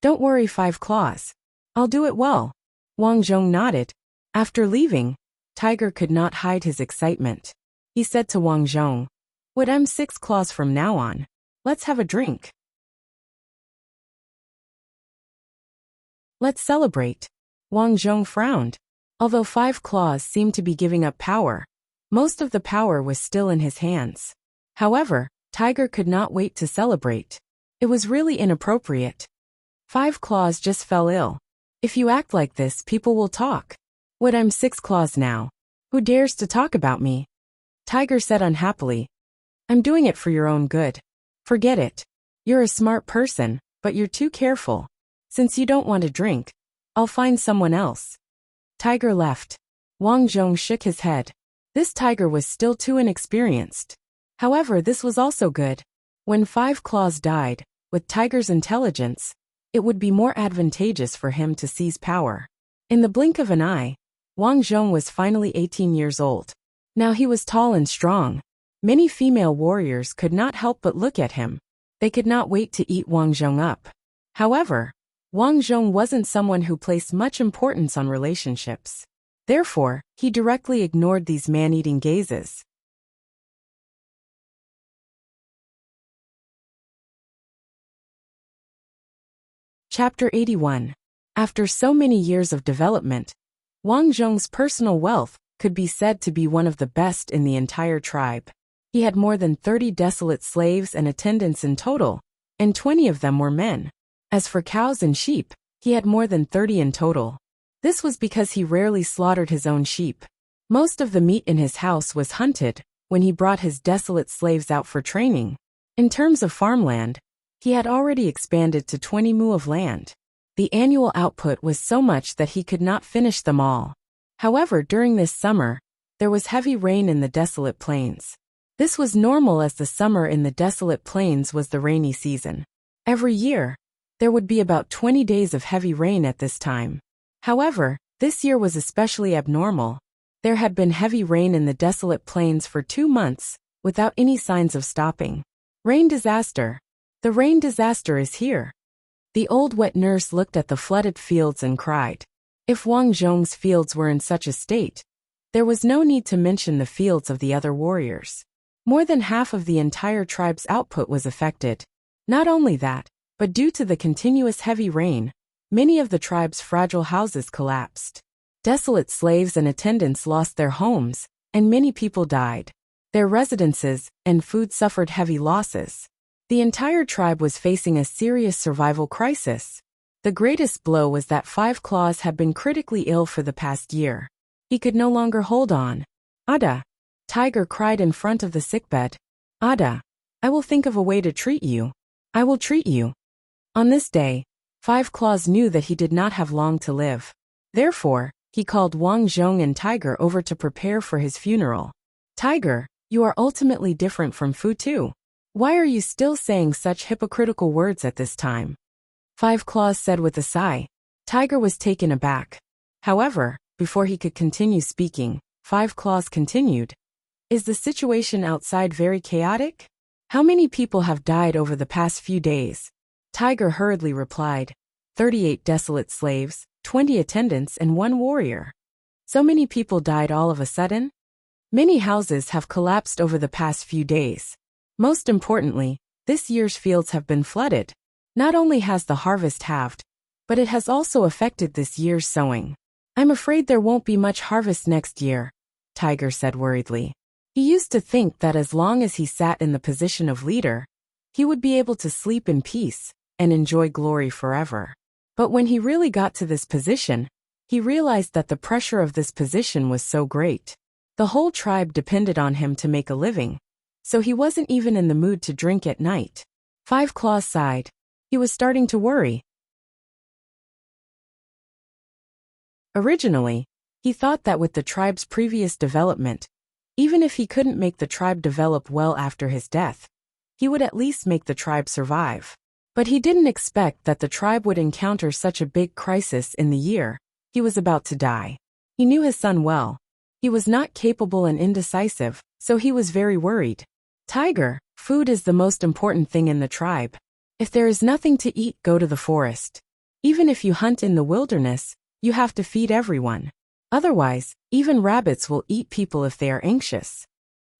Don't worry, Five Claws. I'll do it well. Wang Zhong nodded. After leaving, Tiger could not hide his excitement. He said to Wang Zhong, Wood, I'm Six Claws from now on. Let's have a drink. Let's celebrate. Wang Zhong frowned. Although Five Claws seemed to be giving up power, most of the power was still in his hands. However, Tiger could not wait to celebrate. It was really inappropriate. Five Claws just fell ill. If you act like this, people will talk. What, I'm Six Claws now? Who dares to talk about me? Tiger said unhappily. I'm doing it for your own good. Forget it. You're a smart person, but you're too careful. Since you don't want to drink, I'll find someone else. Tiger left. Wang Zhong shook his head. This Tiger was still too inexperienced. However, this was also good. When Five Claws died, with Tiger's intelligence, it would be more advantageous for him to seize power. In the blink of an eye, Wang Zhong was finally 18 years old. Now he was tall and strong. Many female warriors could not help but look at him. They could not wait to eat Wang Zhong up. However, Wang Zhong wasn't someone who placed much importance on relationships. Therefore, he directly ignored these man-eating gazes. Chapter 81. After so many years of development, Wang Zhong's personal wealth could be said to be one of the best in the entire tribe. He had more than 30 desolate slaves and attendants in total, and 20 of them were men. As for cows and sheep, he had more than 30 in total. This was because he rarely slaughtered his own sheep. Most of the meat in his house was hunted when he brought his desolate slaves out for training. In terms of farmland, he had already expanded to 20 mu of land. The annual output was so much that he could not finish them all. However, during this summer, there was heavy rain in the desolate plains. This was normal as the summer in the desolate plains was the rainy season. Every year, there would be about 20 days of heavy rain at this time. However, this year was especially abnormal. There had been heavy rain in the desolate plains for 2 months, without any signs of stopping. Rain disaster. The rain disaster is here. The old wet nurse looked at the flooded fields and cried. If Wang Zhong's fields were in such a state, there was no need to mention the fields of the other warriors. More than half of the entire tribe's output was affected. Not only that, but due to the continuous heavy rain, many of the tribe's fragile houses collapsed. Desolate slaves and attendants lost their homes, and many people died. Their residences and food suffered heavy losses. The entire tribe was facing a serious survival crisis. The greatest blow was that Five Claws had been critically ill for the past year. He could no longer hold on. Ada! Tiger cried in front of the sickbed. Ada! I will think of a way to treat you. I will treat you. On this day, Five Claws knew that he did not have long to live. Therefore, he called Wang Zhong and Tiger over to prepare for his funeral. Tiger, you are ultimately different from Fu too. Why are you still saying such hypocritical words at this time? Five Claws said with a sigh. Tiger was taken aback. However, before he could continue speaking, Five Claws continued. Is the situation outside very chaotic? How many people have died over the past few days? Tiger hurriedly replied. 38 desolate slaves, 20 attendants and 1 warrior. So many people died all of a sudden? Many houses have collapsed over the past few days. Most importantly, this year's fields have been flooded. Not only has the harvest halved, but it has also affected this year's sowing. I'm afraid there won't be much harvest next year, Tiger said worriedly. He used to think that as long as he sat in the position of leader, he would be able to sleep in peace and enjoy glory forever. But when he really got to this position, he realized that the pressure of this position was so great. The whole tribe depended on him to make a living, so he wasn't even in the mood to drink at night. Five Claws sighed. He was starting to worry. Originally, he thought that with the tribe's previous development, even if he couldn't make the tribe develop well after his death, he would at least make the tribe survive. But he didn't expect that the tribe would encounter such a big crisis in the year he was about to die. He knew his son well. He was not capable and indecisive, so he was very worried. Tiger, food is the most important thing in the tribe. If there is nothing to eat, go to the forest. Even if you hunt in the wilderness, you have to feed everyone. Otherwise, even rabbits will eat people if they are anxious.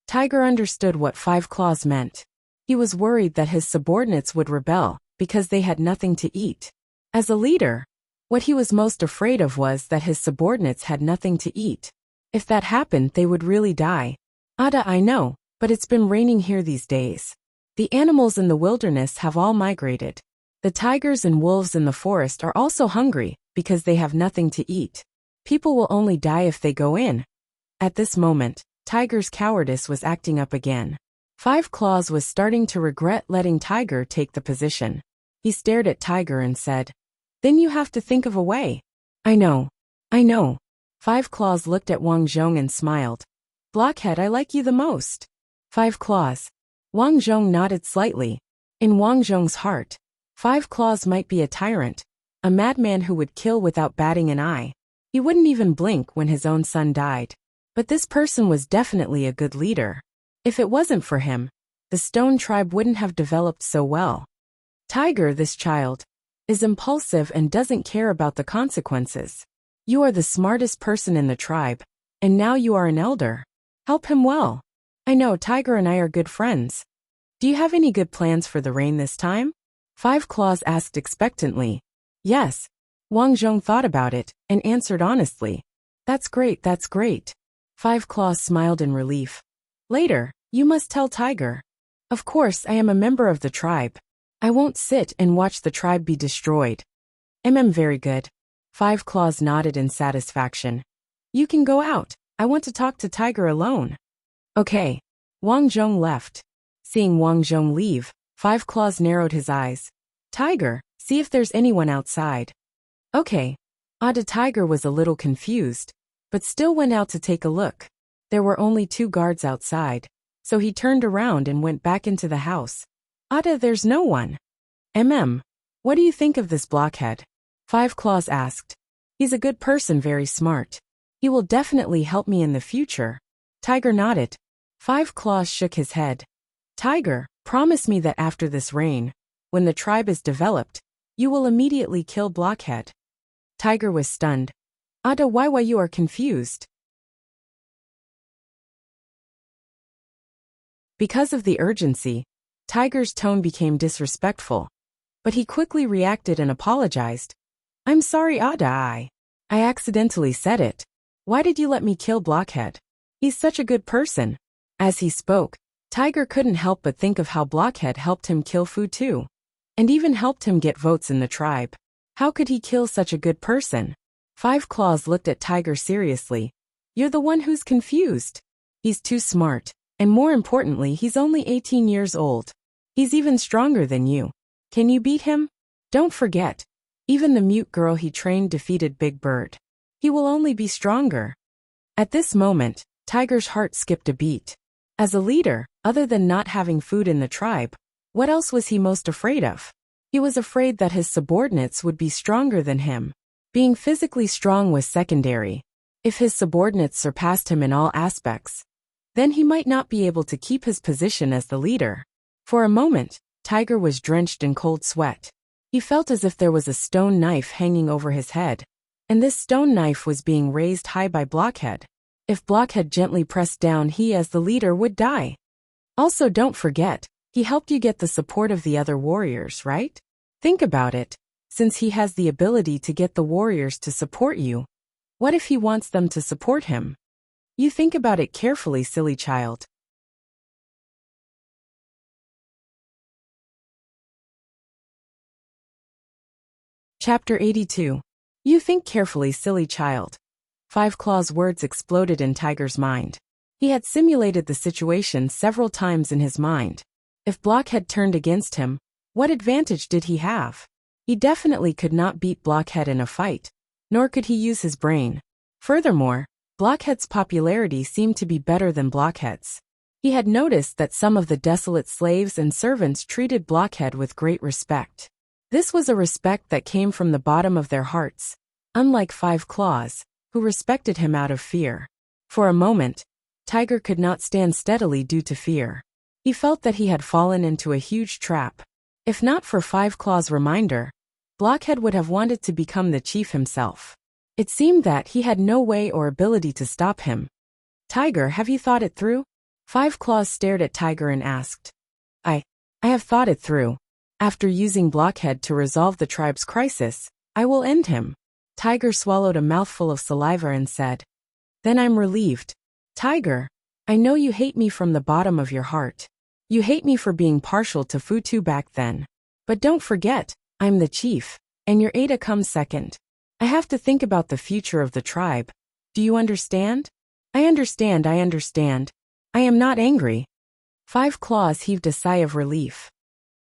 Tiger understood what Five Claws meant. He was worried that his subordinates would rebel because they had nothing to eat. As a leader, what he was most afraid of was that his subordinates had nothing to eat. If that happened, they would really die. Ada, I know, but it's been raining here these days. The animals in the wilderness have all migrated. The tigers and wolves in the forest are also hungry because they have nothing to eat. People will only die if they go in. At this moment, Tiger's cowardice was acting up again. Five Claws was starting to regret letting Tiger take the position. He stared at Tiger and said, "Then you have to think of a way." I know. Five Claws looked at Wang Zhong and smiled. "Blockhead, I like you the most." Five Claws. Wang Zhong nodded slightly. In Wang Zhong's heart, Five Claws might be a tyrant, a madman who would kill without batting an eye. He wouldn't even blink when his own son died. But this person was definitely a good leader. If it wasn't for him, the Stone Tribe wouldn't have developed so well. Tiger, this child, is impulsive and doesn't care about the consequences. You are the smartest person in the tribe, and now you are an elder. Help him well. I know Tiger and I are good friends. Do you have any good plans for the rain this time? Five Claws asked expectantly. Yes. Wang Zhong thought about it and answered honestly. That's great. Five Claws smiled in relief. Later, you must tell Tiger. Of course, I am a member of the tribe. I won't sit and watch the tribe be destroyed. Very good. Five Claws nodded in satisfaction. You can go out. I want to talk to Tiger alone. Okay. Wang Zhong left. Seeing Wang Zhong leave, Five Claws narrowed his eyes. Tiger, see if there's anyone outside. Okay. Tiger was a little confused, but still went out to take a look. There were only 2 guards outside, so he turned around and went back into the house. There's no one. What do you think of this blockhead? Five Claws asked. He's a good person, very smart. He will definitely help me in the future. Tiger nodded. Five Claws shook his head. Tiger, promise me that after this rain, when the tribe is developed, you will immediately kill Blockhead. Tiger was stunned. Why you are confused? Because of the urgency, Tiger's tone became disrespectful. But he quickly reacted and apologized. I'm sorry, I accidentally said it. Why did you let me kill Blockhead? He's such a good person. As he spoke, Tiger couldn't help but think of how Blockhead helped him kill Fu too, and even helped him get votes in the tribe. How could he kill such a good person? Five Claws looked at Tiger seriously. You're the one who's confused. He's too smart, and more importantly, he's only 18 years old. He's even stronger than you. Can you beat him? Don't forget, even the mute girl he trained defeated Big Bird. He will only be stronger. At this moment, Tiger's heart skipped a beat. As a leader, other than not having food in the tribe, what else was he most afraid of? He was afraid that his subordinates would be stronger than him. Being physically strong was secondary. If his subordinates surpassed him in all aspects, then he might not be able to keep his position as the leader. For a moment, Tiger was drenched in cold sweat. He felt as if there was a stone knife hanging over his head, and this stone knife was being raised high by Blockhead. If Blockhead gently pressed down, he as the leader would die. Also, don't forget, he helped you get the support of the other warriors, right? Think about it. Since he has the ability to get the warriors to support you, what if he wants them to support him? You think about it carefully, silly child. Chapter 82. You think carefully, silly child. Five Claws' words exploded in Tiger's mind. He had simulated the situation several times in his mind. If Blockhead turned against him, what advantage did he have? He definitely could not beat Blockhead in a fight, nor could he use his brain. Furthermore, Blockhead's popularity seemed to be better than Blockhead's. He had noticed that some of the desolate slaves and servants treated Blockhead with great respect. This was a respect that came from the bottom of their hearts, unlike Five Claws, who respected him out of fear. For a moment, Tiger could not stand steadily due to fear. He felt that he had fallen into a huge trap. If not for Five Claws' reminder, Blockhead would have wanted to become the chief himself. It seemed that he had no way or ability to stop him. Tiger, have you thought it through? Five Claws stared at Tiger and asked. I have thought it through. After using Blockhead to resolve the tribe's crisis, I will end him. Tiger swallowed a mouthful of saliva and said. Then I'm relieved. Tiger, I know you hate me from the bottom of your heart. You hate me for being partial to Futu back then. But don't forget, I'm the chief, and your Ada comes second. I have to think about the future of the tribe. Do you understand? I understand. I am not angry. Five Claws heaved a sigh of relief.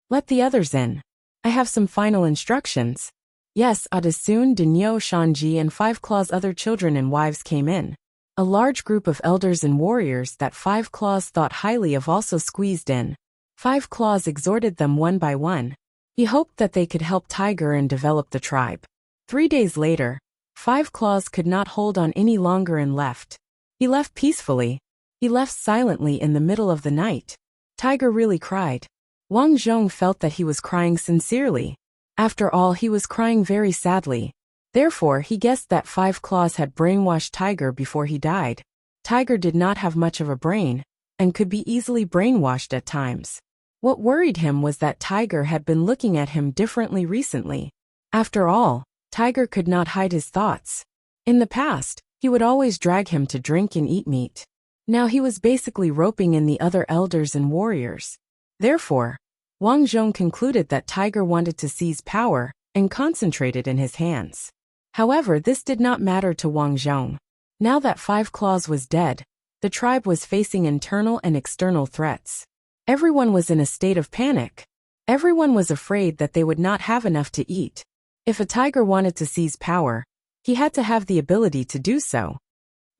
Let the others in. I have some final instructions. Yes, Adasun, Dinyo, Shanji, and Five Claws' other children and wives came in. A large group of elders and warriors that Five Claws thought highly of also squeezed in. Five Claws exhorted them one by one. He hoped that they could help Tiger and develop the tribe. 3 days later, Five Claws could not hold on any longer and left. He left peacefully. He left silently in the middle of the night. Tiger really cried. Wang Zhong felt that he was crying sincerely. After all, he was crying very sadly. Therefore, he guessed that Five Claws had brainwashed Tiger before he died. Tiger did not have much of a brain, and could be easily brainwashed at times. What worried him was that Tiger had been looking at him differently recently. After all, Tiger could not hide his thoughts. In the past, he would always drag him to drink and eat meat. Now he was basically roping in the other elders and warriors. Therefore, Wang Zhong concluded that Tiger wanted to seize power and concentrate it in his hands. However, this did not matter to Wang Zhong. Now that Five Claws was dead, the tribe was facing internal and external threats. Everyone was in a state of panic. Everyone was afraid that they would not have enough to eat. If a tiger wanted to seize power, he had to have the ability to do so.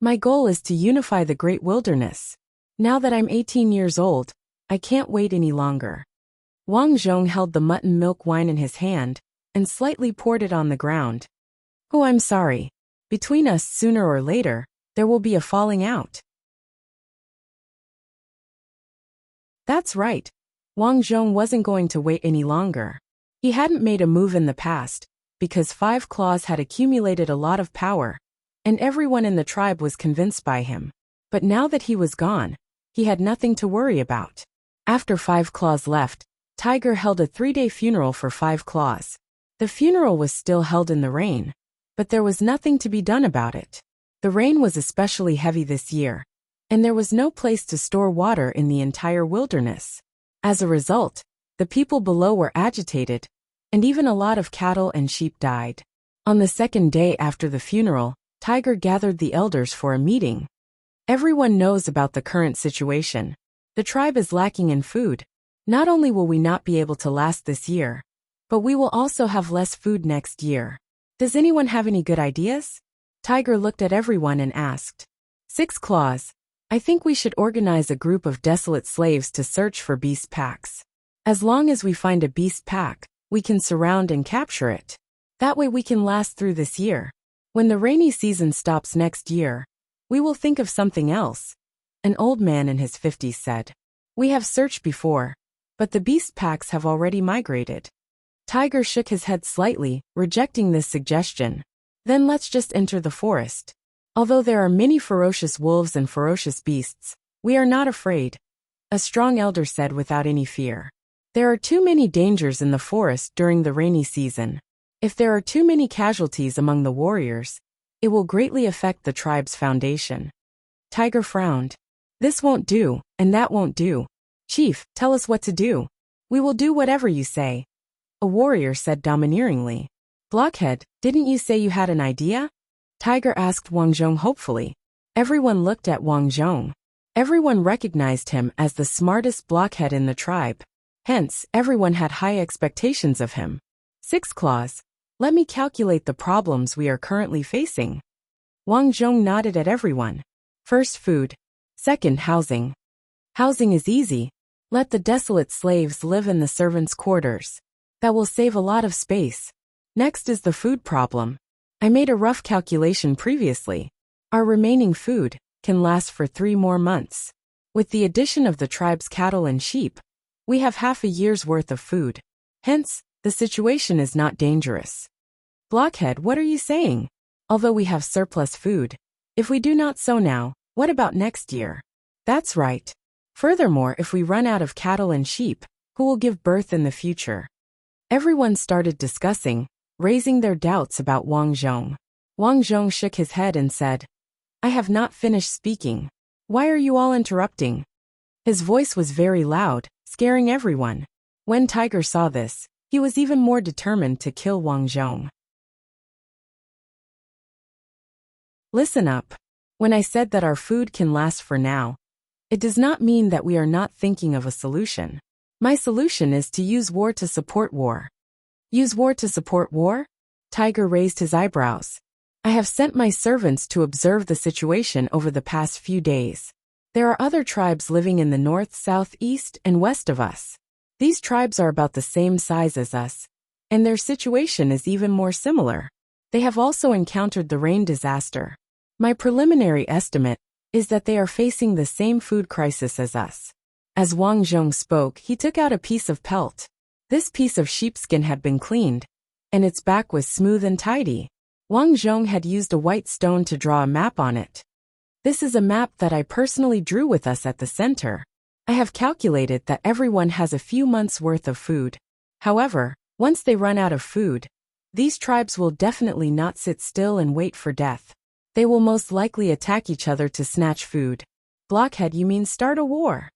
My goal is to unify the great wilderness. Now that I'm 18 years old, I can't wait any longer. Wang Zhong held the mutton milk wine in his hand and slightly poured it on the ground. Oh, I'm sorry. Between us, sooner or later, there will be a falling out. That's right. Wang Zhong wasn't going to wait any longer. He hadn't made a move in the past, because Five Claws had accumulated a lot of power, and everyone in the tribe was convinced by him. But now that he was gone, he had nothing to worry about. After Five Claws left, Tiger held a 3-day funeral for Five Claws. The funeral was still held in the rain, but there was nothing to be done about it. The rain was especially heavy this year, and there was no place to store water in the entire wilderness. As a result, the people below were agitated, and even a lot of cattle and sheep died. On the second day after the funeral, Tiger gathered the elders for a meeting. Everyone knows about the current situation. The tribe is lacking in food. Not only will we not be able to last this year, but we will also have less food next year. Does anyone have any good ideas? Tiger looked at everyone and asked. Six Claws, I think we should organize a group of desolate slaves to search for beast packs. As long as we find a beast pack, we can surround and capture it. That way we can last through this year. When the rainy season stops next year, we will think of something else. An old man in his 50s said. We have searched before, but the beast packs have already migrated. Tiger shook his head slightly, rejecting this suggestion. Then let's just enter the forest. Although there are many ferocious wolves and ferocious beasts, we are not afraid. A strong elder said without any fear. There are too many dangers in the forest during the rainy season. If there are too many casualties among the warriors, it will greatly affect the tribe's foundation. Tiger frowned. This won't do, and that won't do. Chief, tell us what to do. We will do whatever you say. A warrior said domineeringly. Blockhead, didn't you say you had an idea? Tiger asked Wang Zhong hopefully. Everyone looked at Wang Zhong. Everyone recognized him as the smartest blockhead in the tribe. Hence, everyone had high expectations of him. Six Claws, let me calculate the problems we are currently facing. Wang Zhong nodded at everyone. First, food. Second, housing. Housing is easy. Let the desolate slaves live in the servants' quarters. That will save a lot of space. Next is the food problem. I made a rough calculation previously. Our remaining food can last for 3 more months. With the addition of the tribe's cattle and sheep, we have half a year's worth of food. Hence, the situation is not dangerous. Blockhead, what are you saying? Although we have surplus food, if we do not sow now, what about next year? That's right. Furthermore, if we run out of cattle and sheep, who will give birth in the future? Everyone started discussing, raising their doubts about Wang Zhong. Wang Zhong shook his head and said, I have not finished speaking. Why are you all interrupting? His voice was very loud, scaring everyone. When Tiger saw this, he was even more determined to kill Wang Zhong. Listen up. When I said that our food can last for now, it does not mean that we are not thinking of a solution. My solution is to use war to support war. Use war to support war? Tiger raised his eyebrows. I have sent my servants to observe the situation over the past few days. There are other tribes living in the north, south, east, and west of us. These tribes are about the same size as us, and their situation is even more similar. They have also encountered the rain disaster. My preliminary estimate is that they are facing the same food crisis as us. As Wang Zhong spoke, he took out a piece of pelt. This piece of sheepskin had been cleaned, and its back was smooth and tidy. Wang Zhong had used a white stone to draw a map on it. This is a map that I personally drew with us at the center. I have calculated that everyone has a few months' worth of food. However, once they run out of food, these tribes will definitely not sit still and wait for death. They will most likely attack each other to snatch food. Blockhead, you mean start a war?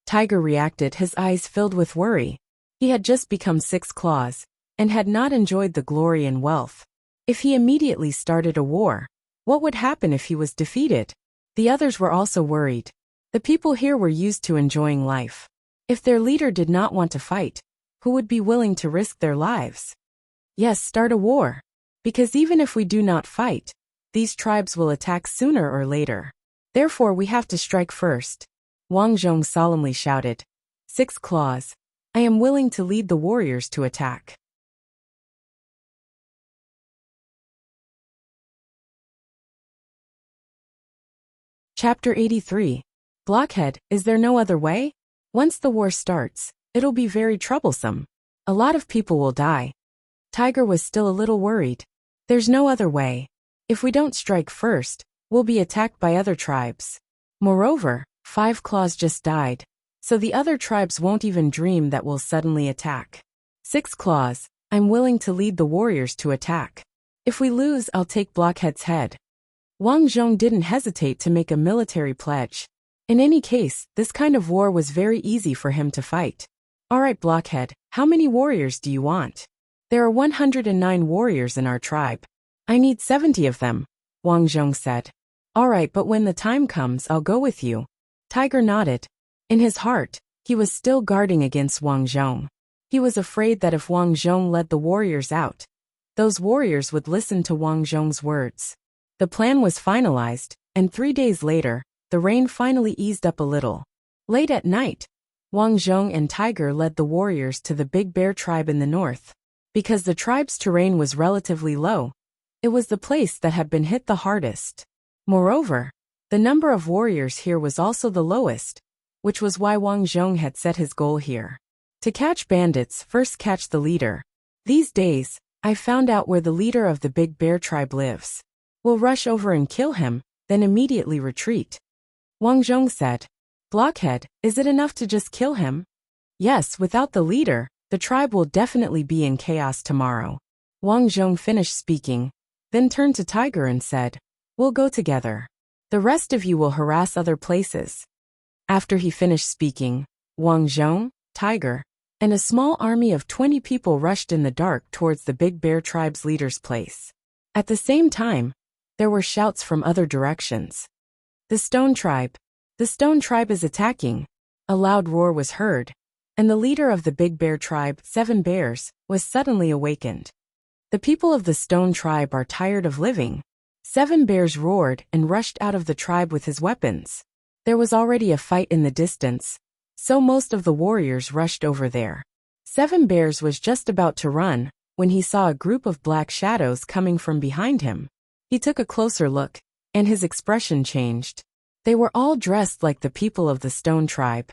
Tiger reacted, his eyes filled with worry. He had just become Six Claws, and had not enjoyed the glory and wealth. If he immediately started a war, what would happen if he was defeated? The others were also worried. The people here were used to enjoying life. If their leader did not want to fight, who would be willing to risk their lives? Yes, start a war. Because even if we do not fight, these tribes will attack sooner or later. Therefore we have to strike first. Wang Zhong solemnly shouted. Six Claws, I am willing to lead the warriors to attack. Chapter 83. Blockhead, is there no other way? Once the war starts, it'll be very troublesome. A lot of people will die. Tiger was still a little worried. There's no other way. If we don't strike first, we'll be attacked by other tribes. Moreover, Five Claws just died, so the other tribes won't even dream that we'll suddenly attack. Six Claws, I'm willing to lead the warriors to attack. If we lose, I'll take Blockhead's head. Wang Zhong didn't hesitate to make a military pledge. In any case, this kind of war was very easy for him to fight. Alright Blockhead, how many warriors do you want? There are 109 warriors in our tribe. I need 70 of them, Wang Zhong said. Alright, but when the time comes, I'll go with you. Tiger nodded. In his heart, he was still guarding against Wang Zhong. He was afraid that if Wang Zhong led the warriors out, those warriors would listen to Wang Zhong's words. The plan was finalized, and 3 days later, the rain finally eased up a little. Late at night, Wang Zhong and Tiger led the warriors to the Big Bear tribe in the north. Because the tribe's terrain was relatively low, it was the place that had been hit the hardest. Moreover, the number of warriors here was also the lowest, which was why Wang Zhong had set his goal here. To catch bandits, first catch the leader. These days, I found out where the leader of the Big Bear tribe lives. We'll rush over and kill him, then immediately retreat. Wang Zhong said. Blockhead, is it enough to just kill him? Yes, without the leader, the tribe will definitely be in chaos tomorrow. Wang Zhong finished speaking, then turned to Tiger and said, We'll go together. The rest of you will harass other places. After he finished speaking, Wang Zhong, Tiger, and a small army of 20 people rushed in the dark towards the Big Bear tribe's leader's place. At the same time, there were shouts from other directions. The Stone Tribe. The Stone Tribe is attacking. A loud roar was heard, and the leader of the Big Bear tribe, 7 Bears, was suddenly awakened. The people of the Stone Tribe are tired of living. 7 Bears roared and rushed out of the tribe with his weapons. There was already a fight in the distance, so most of the warriors rushed over there. 7 Bears was just about to run when he saw a group of black shadows coming from behind him. He took a closer look, and his expression changed. They were all dressed like the people of the Stone Tribe.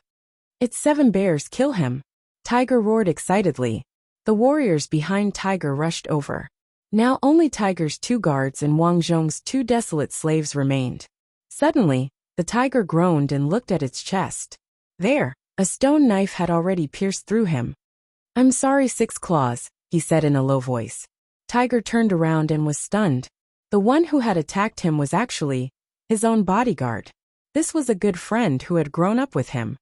It's 7 Bears, kill him! Tiger roared excitedly. The warriors behind Tiger rushed over. Now only Tiger's 2 guards and Wang Zhong's 2 desolate slaves remained. Suddenly, the tiger groaned and looked at its chest. There, a stone knife had already pierced through him. I'm sorry, Six Claws, he said in a low voice. Tiger turned around and was stunned. The one who had attacked him was actually his own bodyguard. This was a good friend who had grown up with him.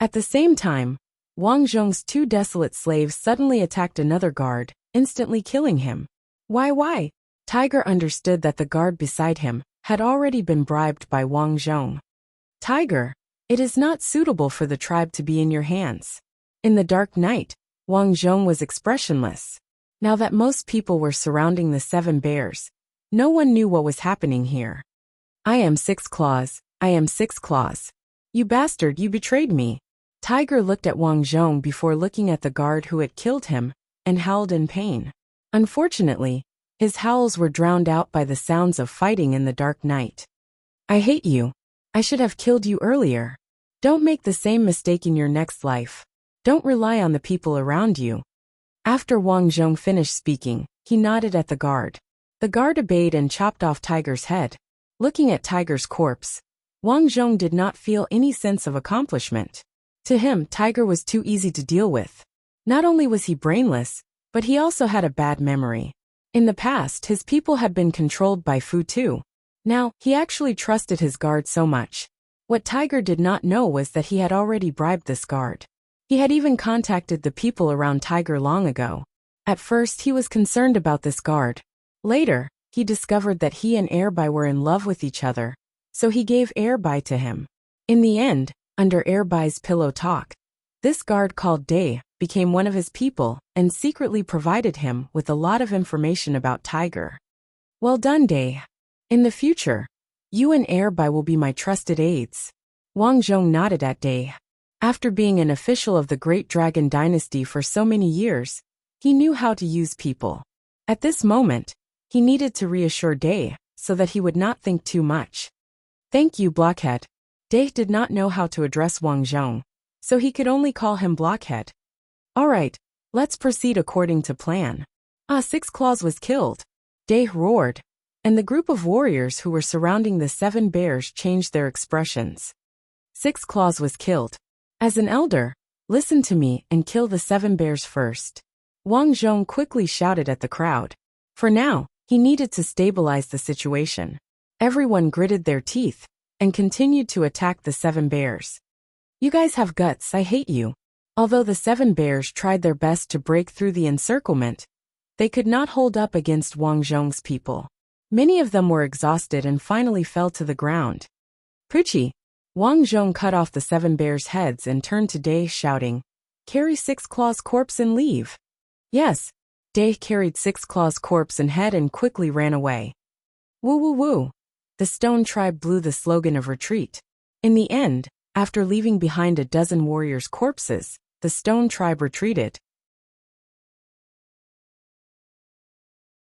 At the same time, Wang Zhong's two desolate slaves suddenly attacked another guard, instantly killing him. Why? Tiger understood that the guard beside him had already been bribed by Wang Zhong. Tiger, it is not suitable for the tribe to be in your hands. In the dark night, Wang Zhong was expressionless. Now that most people were surrounding the 7 bears, no one knew what was happening here. I am 6 Claws, I am 6 Claws. You bastard, you betrayed me. Tiger looked at Wang Zhong before looking at the guard who had killed him, and howled in pain. Unfortunately, his howls were drowned out by the sounds of fighting in the dark night. I hate you. I should have killed you earlier. Don't make the same mistake in your next life. Don't rely on the people around you. After Wang Zhong finished speaking, he nodded at the guard. The guard obeyed and chopped off Tiger's head. Looking at Tiger's corpse, Wang Zhong did not feel any sense of accomplishment. To him, Tiger was too easy to deal with. Not only was he brainless, but he also had a bad memory. In the past, his people had been controlled by Fu too. Now, he actually trusted his guard so much. What Tiger did not know was that he had already bribed this guard. He had even contacted the people around Tiger long ago. At first, he was concerned about this guard. Later, he discovered that he and Airbai were in love with each other, so he gave Airbai to him. In the end, under Airbai's pillow talk, this guard called Day became one of his people and secretly provided him with a lot of information about Tiger. Well done, Day. In the future, you and Airbai will be my trusted aides. Wang Zhong nodded at Day. After being an official of the Great Dragon Dynasty for so many years, he knew how to use people. At this moment, he needed to reassure Day so that he would not think too much. Thank you, Blockhead. Day did not know how to address Wang Zhong, so he could only call him Blockhead. Alright, let's proceed according to plan. 6 Claws was killed. Day roared, and the group of warriors who were surrounding the 7 bears changed their expressions. 6 Claws was killed. As an elder, listen to me and kill the 7 bears first. Wang Zhong quickly shouted at the crowd. For now, he needed to stabilize the situation. Everyone gritted their teeth and continued to attack the 7 bears. You guys have guts, I hate you. Although the 7 bears tried their best to break through the encirclement, they could not hold up against Wang Zhong's people. Many of them were exhausted and finally fell to the ground. Poochie! Wang Zhong cut off the 7 bears' heads and turned to Day, shouting, Carry 6 Claws' corpse and leave. Yes. Day carried 6 Claws' corpse and head and quickly ran away. Woo woo woo. The Stone Tribe blew the slogan of retreat. In the end, after leaving behind a dozen warriors' corpses, the Stone Tribe retreated.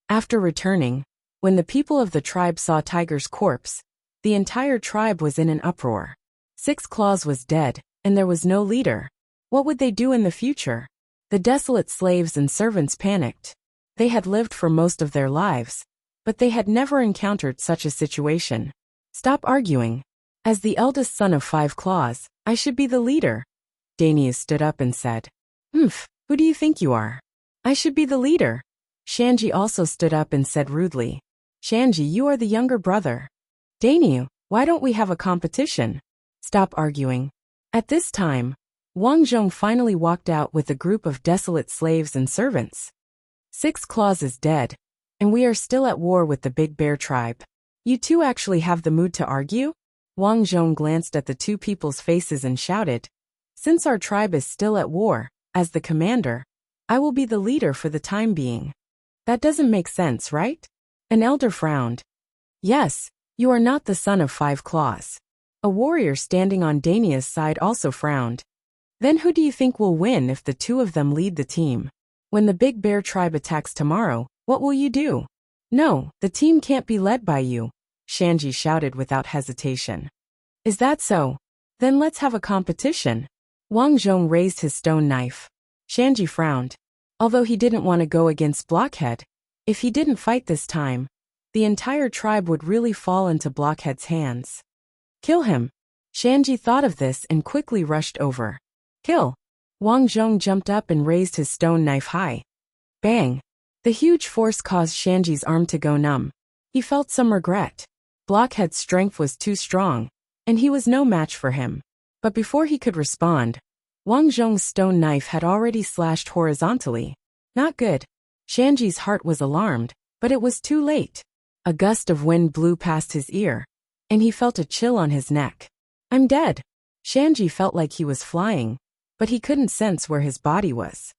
After returning, when the people of the tribe saw Tiger's corpse, the entire tribe was in an uproar. 6 Claws was dead, and there was no leader. What would they do in the future? The desolate slaves and servants panicked. They had lived for most of their lives, but they had never encountered such a situation. Stop arguing. As the eldest son of 5 Claws, I should be the leader. Danius stood up and said, who do you think you are? I should be the leader. Shanji also stood up and said rudely, Shanji, you are the younger brother. Daniu, why don't we have a competition? Stop arguing. At this time, Wang Zhong finally walked out with a group of desolate slaves and servants. 6 Claws is dead, and we are still at war with the Big Bear tribe. You two actually have the mood to argue? Wang Zhong glanced at the two people's faces and shouted, Since our tribe is still at war, as the commander, I will be the leader for the time being. That doesn't make sense, right? An elder frowned. Yes, you are not the son of 5 Claws. A warrior standing on Dania's side also frowned. Then who do you think will win if the two of them lead the team? When the Big Bear tribe attacks tomorrow, what will you do? No, the team can't be led by you, Shanji shouted without hesitation. Is that so? Then let's have a competition. Wang Zhong raised his stone knife. Shanji frowned. Although he didn't want to go against Blockhead, if he didn't fight this time, the entire tribe would really fall into Blockhead's hands. Kill him. Shanji thought of this and quickly rushed over. Kill. Wang Zhong jumped up and raised his stone knife high. Bang. The huge force caused Shanji's arm to go numb. He felt some regret. Blockhead's strength was too strong, and he was no match for him. But before he could respond, Wang Zhong's stone knife had already slashed horizontally. Not good. Shanji's heart was alarmed, but it was too late. A gust of wind blew past his ear, and he felt a chill on his neck. I'm dead. Shanji felt like he was flying, but he couldn't sense where his body was.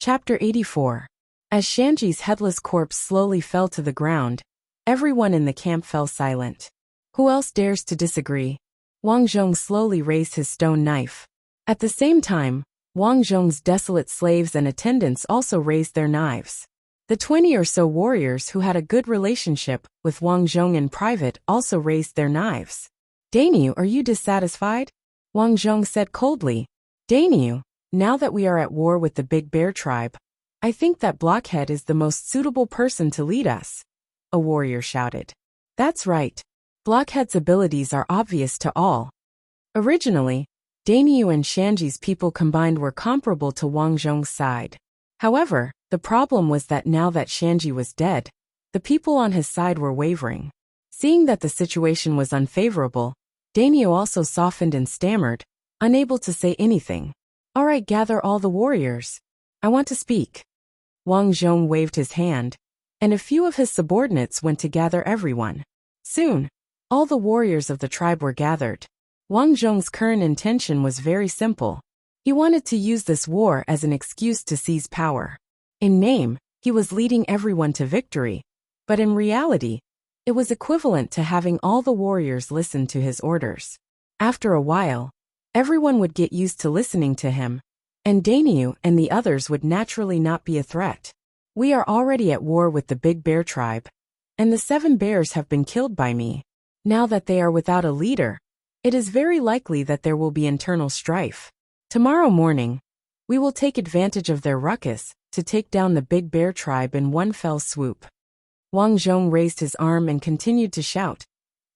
Chapter 84. As Shanji's headless corpse slowly fell to the ground, everyone in the camp fell silent. Who else dares to disagree? Wang Zhong slowly raised his stone knife. At the same time, Wang Zhong's desolate slaves and attendants also raised their knives. The 20 or so warriors who had a good relationship with Wang Zhong in private also raised their knives. Dainyu, are you dissatisfied? Wang Zhong said coldly. Dainyu, now that we are at war with the Big Bear tribe, I think that Blockhead is the most suitable person to lead us, a warrior shouted. That's right. Blockhead's abilities are obvious to all. Originally, Dainyu and Shanji's people combined were comparable to Wang Zhong's side. However, the problem was that now that Shanji was dead, the people on his side were wavering. Seeing that the situation was unfavorable, Dainyu also softened and stammered, unable to say anything. All right, gather all the warriors. I want to speak. Wang Zhong waved his hand, and a few of his subordinates went to gather everyone. Soon, all the warriors of the tribe were gathered. Wang Zhong's current intention was very simple. He wanted to use this war as an excuse to seize power. In name, he was leading everyone to victory, but in reality, it was equivalent to having all the warriors listen to his orders. After a while, everyone would get used to listening to him, and Dainyu and the others would naturally not be a threat. We are already at war with the Big Bear tribe, and the 7 bears have been killed by me. Now that they are without a leader, it is very likely that there will be internal strife. Tomorrow morning, we will take advantage of their ruckus to take down the Big Bear tribe in one fell swoop. Wang Zhong raised his arm and continued to shout.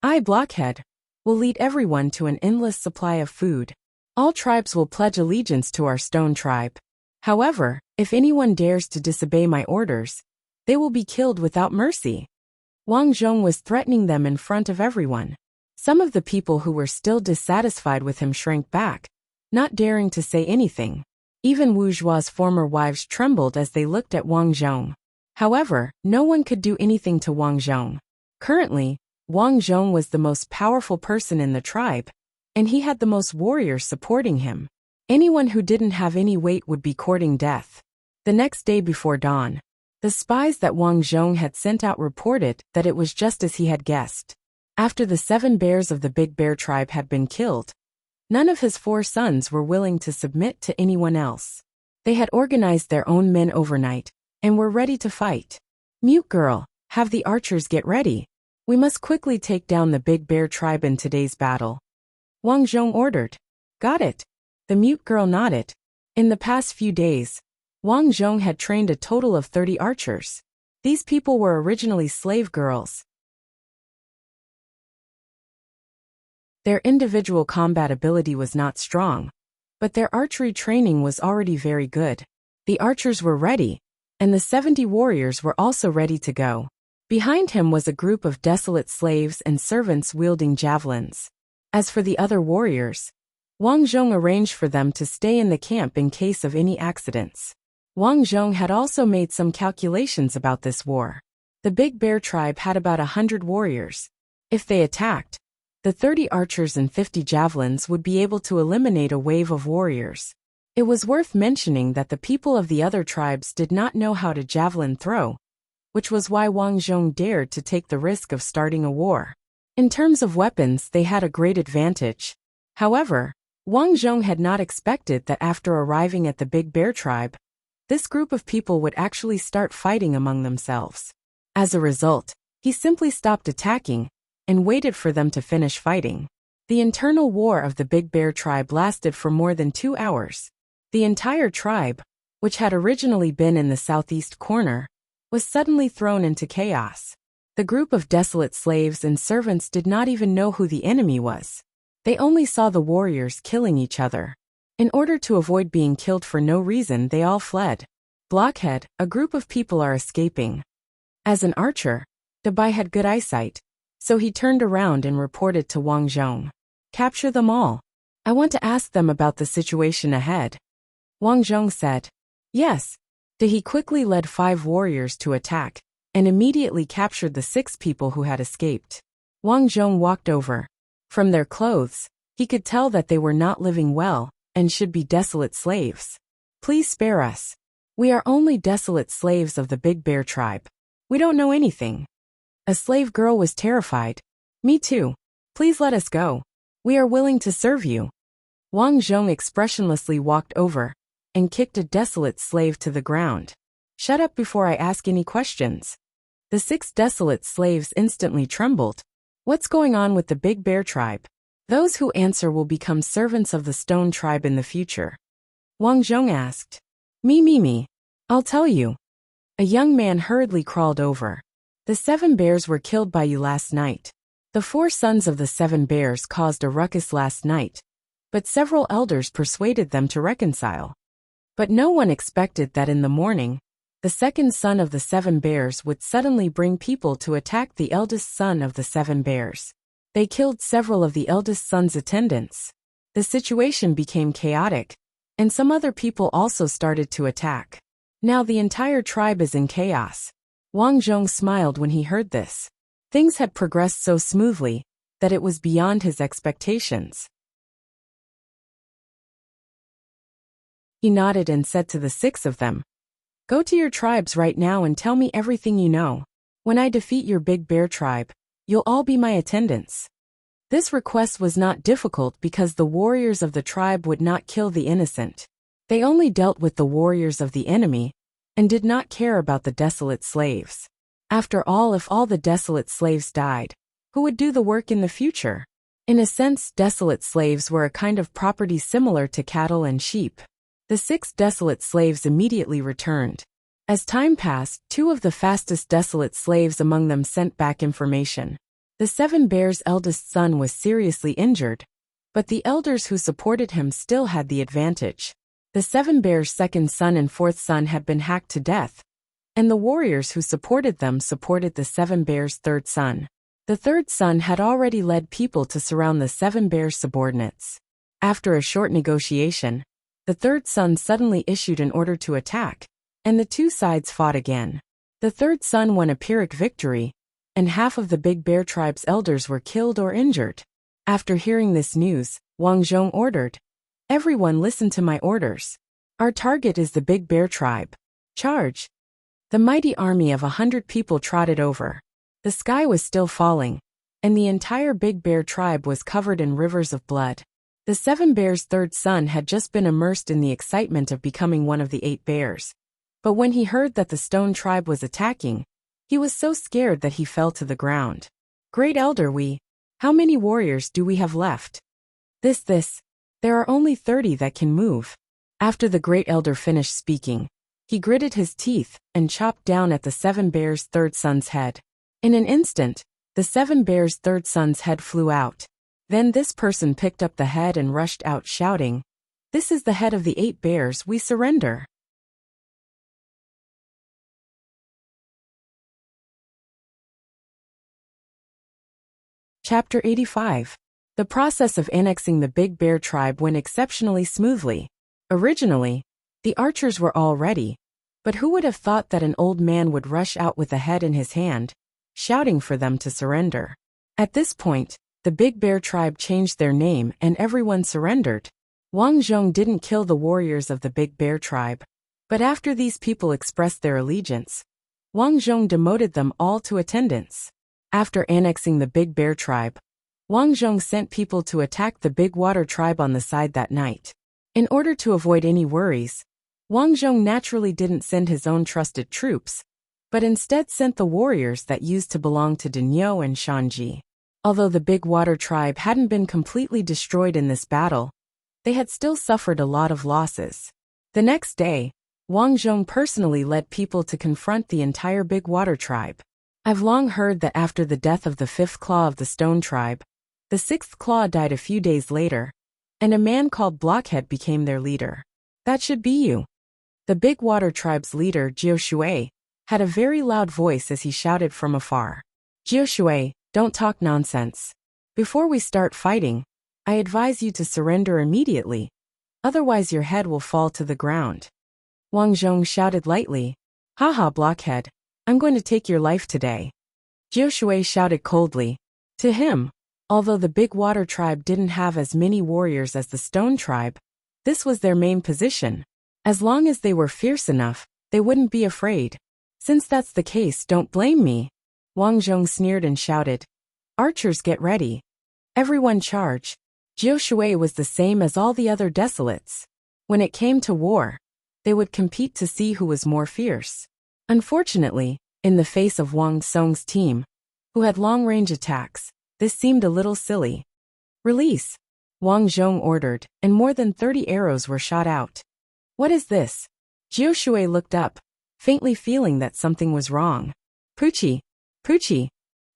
I, Blockhead, will lead everyone to an endless supply of food. All tribes will pledge allegiance to our stone tribe. However, if anyone dares to disobey my orders, they will be killed without mercy. Wang Zhong was threatening them in front of everyone. Some of the people who were still dissatisfied with him shrank back, not daring to say anything. Even Wu Zhua's former wives trembled as they looked at Wang Zhong. However, no one could do anything to Wang Zhong. Currently, Wang Zhong was the most powerful person in the tribe, and he had the most warriors supporting him. Anyone who didn't have any weight would be courting death. The next day before dawn, the spies that Wang Zhong had sent out reported that it was just as he had guessed. After the 7 bears of the Big Bear tribe had been killed, none of his 4 sons were willing to submit to anyone else. They had organized their own men overnight, and were ready to fight. Mute girl, have the archers get ready. We must quickly take down the Big Bear tribe in today's battle. Wang Zhong ordered. Got it. The mute girl nodded. In the past few days, Wang Zhong had trained a total of 30 archers. These people were originally slave girls. Their individual combat ability was not strong, but their archery training was already very good. The archers were ready, and the 70 warriors were also ready to go. Behind him was a group of desolate slaves and servants wielding javelins. As for the other warriors, Wang Zhong arranged for them to stay in the camp in case of any accidents. Wang Zhong had also made some calculations about this war. The Big Bear tribe had about 100 warriors. If they attacked, the 30 archers and 50 javelins would be able to eliminate a wave of warriors. It was worth mentioning that the people of the other tribes did not know how to javelin throw, which was why Wang Zhong dared to take the risk of starting a war. In terms of weapons, they had a great advantage. However, Wang Zhong had not expected that after arriving at the Big Bear tribe, this group of people would actually start fighting among themselves. As a result, he simply stopped attacking and waited for them to finish fighting. The internal war of the Big Bear tribe lasted for more than 2 hours. The entire tribe, which had originally been in the southeast corner, was suddenly thrown into chaos. The group of desolate slaves and servants did not even know who the enemy was. They only saw the warriors killing each other. In order to avoid being killed for no reason, they all fled. Blockhead, a group of people are escaping. As an archer, The Bai had good eyesight, so he turned around and reported to Wang Zhong. Capture them all. I want to ask them about the situation ahead. Wang Zhong said. Yes. He quickly led 5 warriors to attack, and immediately captured the 6 people who had escaped. Wang Zhong walked over. From their clothes, he could tell that they were not living well, and should be desolate slaves. Please spare us. We are only desolate slaves of the Big Bear tribe. We don't know anything. A slave girl was terrified. Me too. Please let us go. We are willing to serve you. Wang Zhong expressionlessly walked over and kicked a desolate slave to the ground. Shut up before I ask any questions. The 6 desolate slaves instantly trembled. What's going on with the Big Bear tribe? Those who answer will become servants of the Stone tribe in the future. Wang Zhong asked. Me. I'll tell you. A young man hurriedly crawled over. The 7 bears were killed by you last night. The 4 sons of the 7 bears caused a ruckus last night, but several elders persuaded them to reconcile. But no one expected that in the morning, the 2nd son of the 7 bears would suddenly bring people to attack the eldest son of the 7 bears. They killed several of the eldest son's attendants. The situation became chaotic, and some other people also started to attack. Now the entire tribe is in chaos. Wang Zhong smiled when he heard this. Things had progressed so smoothly that it was beyond his expectations. He nodded and said to the 6 of them, Go to your tribes right now and tell me everything you know. When I defeat your Big Bear tribe, you'll all be my attendants. This request was not difficult because the warriors of the tribe would not kill the innocent. They only dealt with the warriors of the enemy and did not care about the desolate slaves. After all, if all the desolate slaves died, who would do the work in the future? In a sense, desolate slaves were a kind of property similar to cattle and sheep. The 6 desolate slaves immediately returned. As time passed, 2 of the fastest desolate slaves among them sent back information. The 7 bears' eldest son was seriously injured, but the elders who supported him still had the advantage. The 7 bears' 2nd son and 4th son had been hacked to death, and the warriors who supported them supported the 7 bears' 3rd son. The 3rd son had already led people to surround the 7 bears' subordinates. After a short negotiation, the 3rd son suddenly issued an order to attack, and the 2 sides fought again. The 3rd son won a Pyrrhic victory, and half of the Big Bear tribe's elders were killed or injured. After hearing this news, Wang Zhong ordered, Everyone listen to my orders. Our target is the Big Bear tribe. Charge! The mighty army of 100 people trotted over. The sky was still falling, and the entire Big Bear tribe was covered in rivers of blood. The 7 bears' 3rd son had just been immersed in the excitement of becoming one of the 8 bears. But when he heard that the Stone tribe was attacking, he was so scared that he fell to the ground. Great Elder, how many warriors do we have left? There are only 30 that can move. After the Great Elder finished speaking, he gritted his teeth and chopped down at the 7 bears' 3rd son's head. In an instant, the 7 bears' 3rd son's head flew out. Then this person picked up the head and rushed out shouting, This is the head of the 8 bears, we surrender. Chapter 85. The process of annexing the Big Bear tribe went exceptionally smoothly. Originally, the archers were all ready, but who would have thought that an old man would rush out with a head in his hand, shouting for them to surrender. At this point, the Big Bear tribe changed their name and everyone surrendered. Wang Zhong didn't kill the warriors of the Big Bear tribe, but after these people expressed their allegiance, Wang Zhong demoted them all to attendants. After annexing the Big Bear tribe, Wang Zhong sent people to attack the Big Water tribe on the side that night. In order to avoid any worries, Wang Zhong naturally didn't send his own trusted troops, but instead sent the warriors that used to belong to Daniao and Shanji. Although the Big Water tribe hadn't been completely destroyed in this battle, they had still suffered a lot of losses. The next day, Wang Zhong personally led people to confront the entire Big Water tribe. I've long heard that after the death of the 5th claw of the Stone tribe, the 6th claw died a few days later, and a man called Blockhead became their leader. That should be you. The Big Water tribe's leader, Jiao Shui, had a very loud voice as he shouted from afar. Jiushui, don't talk nonsense. Before we start fighting, I advise you to surrender immediately. Otherwise your head will fall to the ground. Wang Zhong shouted lightly. Haha, blockhead. I'm going to take your life today. Jiushui shouted coldly. To him, although the Big Water Tribe didn't have as many warriors as the Stone Tribe, this was their main position. As long as they were fierce enough, they wouldn't be afraid. Since that's the case, don't blame me. Wang Zhong sneered and shouted. Archers, get ready. Everyone charge. Jiushui was the same as all the other desolates. When it came to war, they would compete to see who was more fierce. Unfortunately, in the face of Wang Song's team, who had long-range attacks, this seemed a little silly. Release, Wang Zhong ordered, and more than 30 arrows were shot out. What is this? Jiushui looked up, faintly feeling that something was wrong. Poochie, Poochie,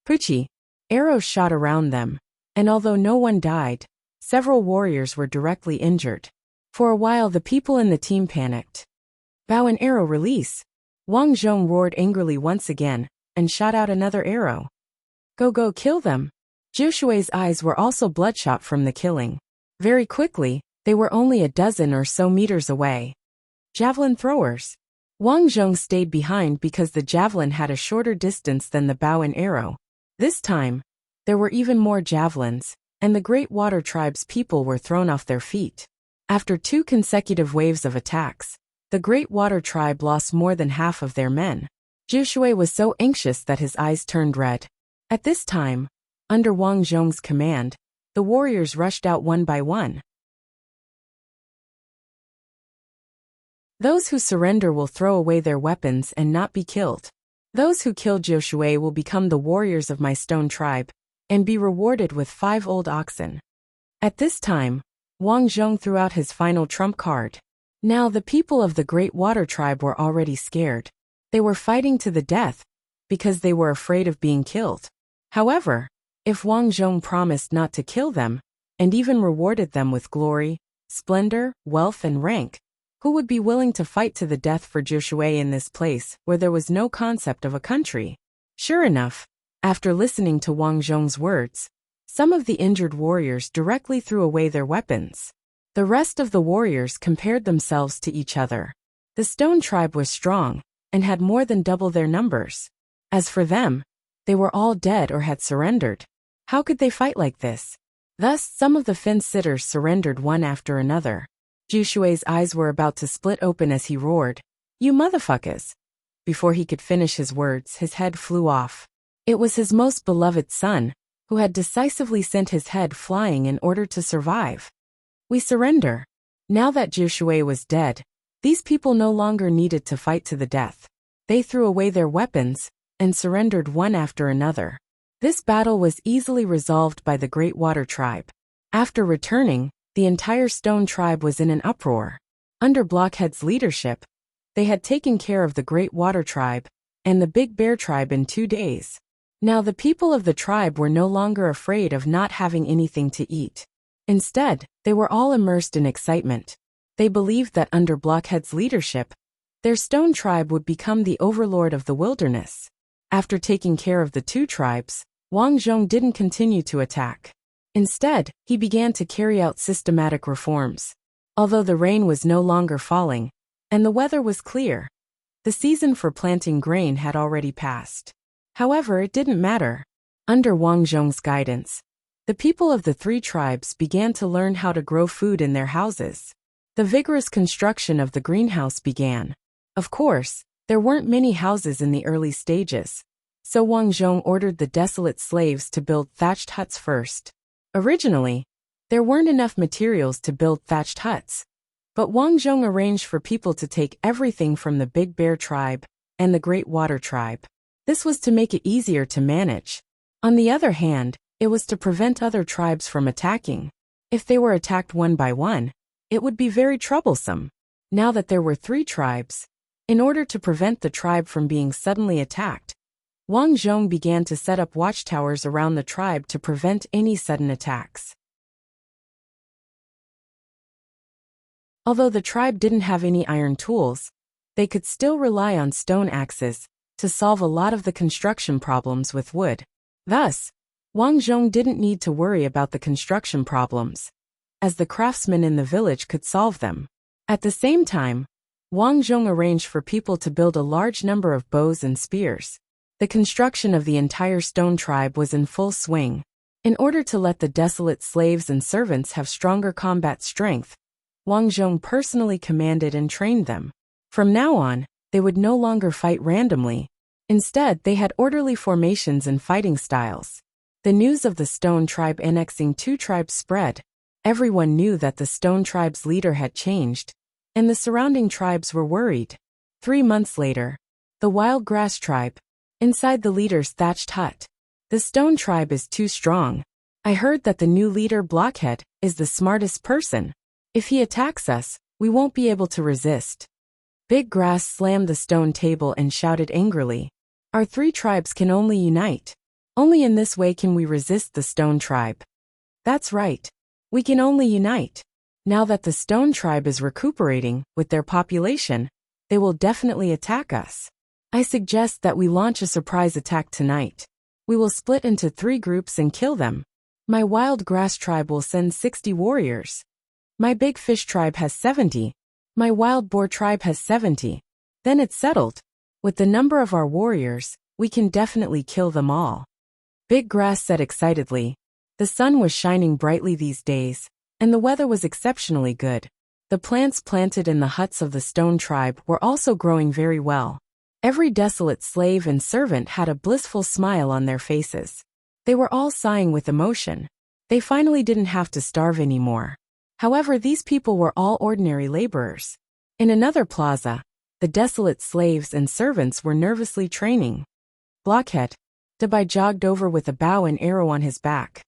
Poochie. Arrows shot around them, and although no one died, several warriors were directly injured. For a while the people in the team panicked. Bow and arrow release. Wang Zhong roared angrily once again, and shot out another arrow. Go kill them. Jiushui's eyes were also bloodshot from the killing. Very quickly, they were only a dozen or so meters away. Javelin throwers. Wang Zhong stayed behind because the javelin had a shorter distance than the bow and arrow. This time, there were even more javelins, and the Great Water Tribe's people were thrown off their feet. After 2 consecutive waves of attacks, the Great Water Tribe lost more than half of their men. Jiushui was so anxious that his eyes turned red. At this time, under Wang Zhong's command, the warriors rushed out one by one. Those who surrender will throw away their weapons and not be killed. Those who kill Jiushui will become the warriors of my Stone Tribe, and be rewarded with 5 old oxen. At this time, Wang Zhong threw out his final trump card. Now the people of the Great Water Tribe were already scared. They were fighting to the death, because they were afraid of being killed. However, if Wang Zhong promised not to kill them, and even rewarded them with glory, splendor, wealth and rank, who would be willing to fight to the death for Jiushui in this place where there was no concept of a country? Sure enough, after listening to Wang Zhong's words, some of the injured warriors directly threw away their weapons. The rest of the warriors compared themselves to each other. The Stone Tribe was strong, and had more than double their numbers. As for them, they were all dead or had surrendered. How could they fight like this? Thus, some of the fence-sitters surrendered one after another. Jiushui's eyes were about to split open as he roared, "You motherfuckers!" Before he could finish his words, his head flew off. It was his most beloved son, who had decisively sent his head flying in order to survive. We surrender. Now that Jiushui was dead, these people no longer needed to fight to the death. They threw away their weapons, and surrendered one after another. This battle was easily resolved by the Great Water Tribe. After returning, the entire Stone Tribe was in an uproar. Under Blockhead's leadership, they had taken care of the Great Water Tribe and the Big Bear Tribe in 2 days. Now the people of the tribe were no longer afraid of not having anything to eat. Instead, they were all immersed in excitement. They believed that under Blockhead's leadership, their Stone Tribe would become the overlord of the wilderness. After taking care of the 2 tribes, Wang Zhong didn't continue to attack. Instead, he began to carry out systematic reforms. Although the rain was no longer falling, and the weather was clear, the season for planting grain had already passed. However, it didn't matter. Under Wang Zhong's guidance, the people of the 3 tribes began to learn how to grow food in their houses. The vigorous construction of the greenhouse began. Of course, there weren't many houses in the early stages, so Wang Zhong ordered the desolate slaves to build thatched huts first. Originally, there weren't enough materials to build thatched huts, but Wang Zhong arranged for people to take everything from the Big Bear Tribe and the Great Water Tribe. This was to make it easier to manage. On the other hand, it was to prevent other tribes from attacking. If they were attacked one by one, it would be very troublesome. Now that there were 3 tribes, in order to prevent the tribe from being suddenly attacked, Wang Zhong began to set up watchtowers around the tribe to prevent any sudden attacks. Although the tribe didn't have any iron tools, they could still rely on stone axes to solve a lot of the construction problems with wood. Thus, Wang Zhong didn't need to worry about the construction problems, as the craftsmen in the village could solve them. At the same time, Wang Zhong arranged for people to build a large number of bows and spears. The construction of the entire stone tribe was in full swing. In order to let the desolate slaves and servants have stronger combat strength, Wang Zhong personally commanded and trained them. From now on, they would no longer fight randomly. Instead, they had orderly formations and fighting styles. The news of the stone tribe annexing two tribes spread. Everyone knew that the stone tribe's leader had changed, and the surrounding tribes were worried. 3 months later, the wild grass tribe, inside the leader's thatched hut. The stone tribe is too strong. I heard that the new leader, Blockhead, is the smartest person. If he attacks us, we won't be able to resist. Big Grass slammed the stone table and shouted angrily. Our 3 tribes can only unite. Only in this way can we resist the stone tribe. That's right. We can only unite. Now that the stone tribe is recuperating with their population, they will definitely attack us. I suggest that we launch a surprise attack tonight. We will split into 3 groups and kill them. My wild grass tribe will send 60 warriors. My big fish tribe has 70. My wild boar tribe has 70. Then it's settled. With the number of our warriors, we can definitely kill them all. Big Grass said excitedly. The sun was shining brightly these days, and the weather was exceptionally good. The plants planted in the huts of the stone tribe were also growing very well. Every desolate slave and servant had a blissful smile on their faces. They were all sighing with emotion. They finally didn't have to starve anymore. However, these people were all ordinary laborers. In another plaza, the desolate slaves and servants were nervously training. Blockhead, Dabai jogged over with a bow and arrow on his back.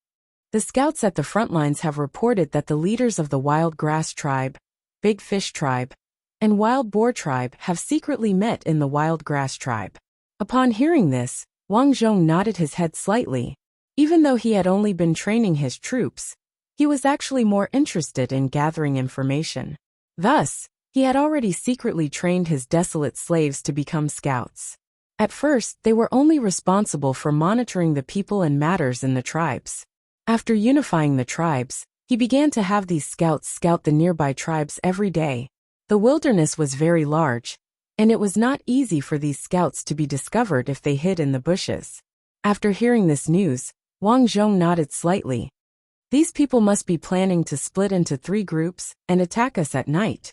The scouts at the front lines have reported that the leaders of the Wild Grass Tribe, Big Fish Tribe, and Wild Boar Tribe have secretly met in the Wild Grass Tribe. Upon hearing this, Wang Zhong nodded his head slightly. Even though he had only been training his troops, he was actually more interested in gathering information. Thus, he had already secretly trained his desolate slaves to become scouts. At first, they were only responsible for monitoring the people and matters in the tribes. After unifying the tribes, he began to have these scouts scout the nearby tribes every day. The wilderness was very large, and it was not easy for these scouts to be discovered if they hid in the bushes. After hearing this news, Wang Zhong nodded slightly. These people must be planning to split into 3 groups and attack us at night.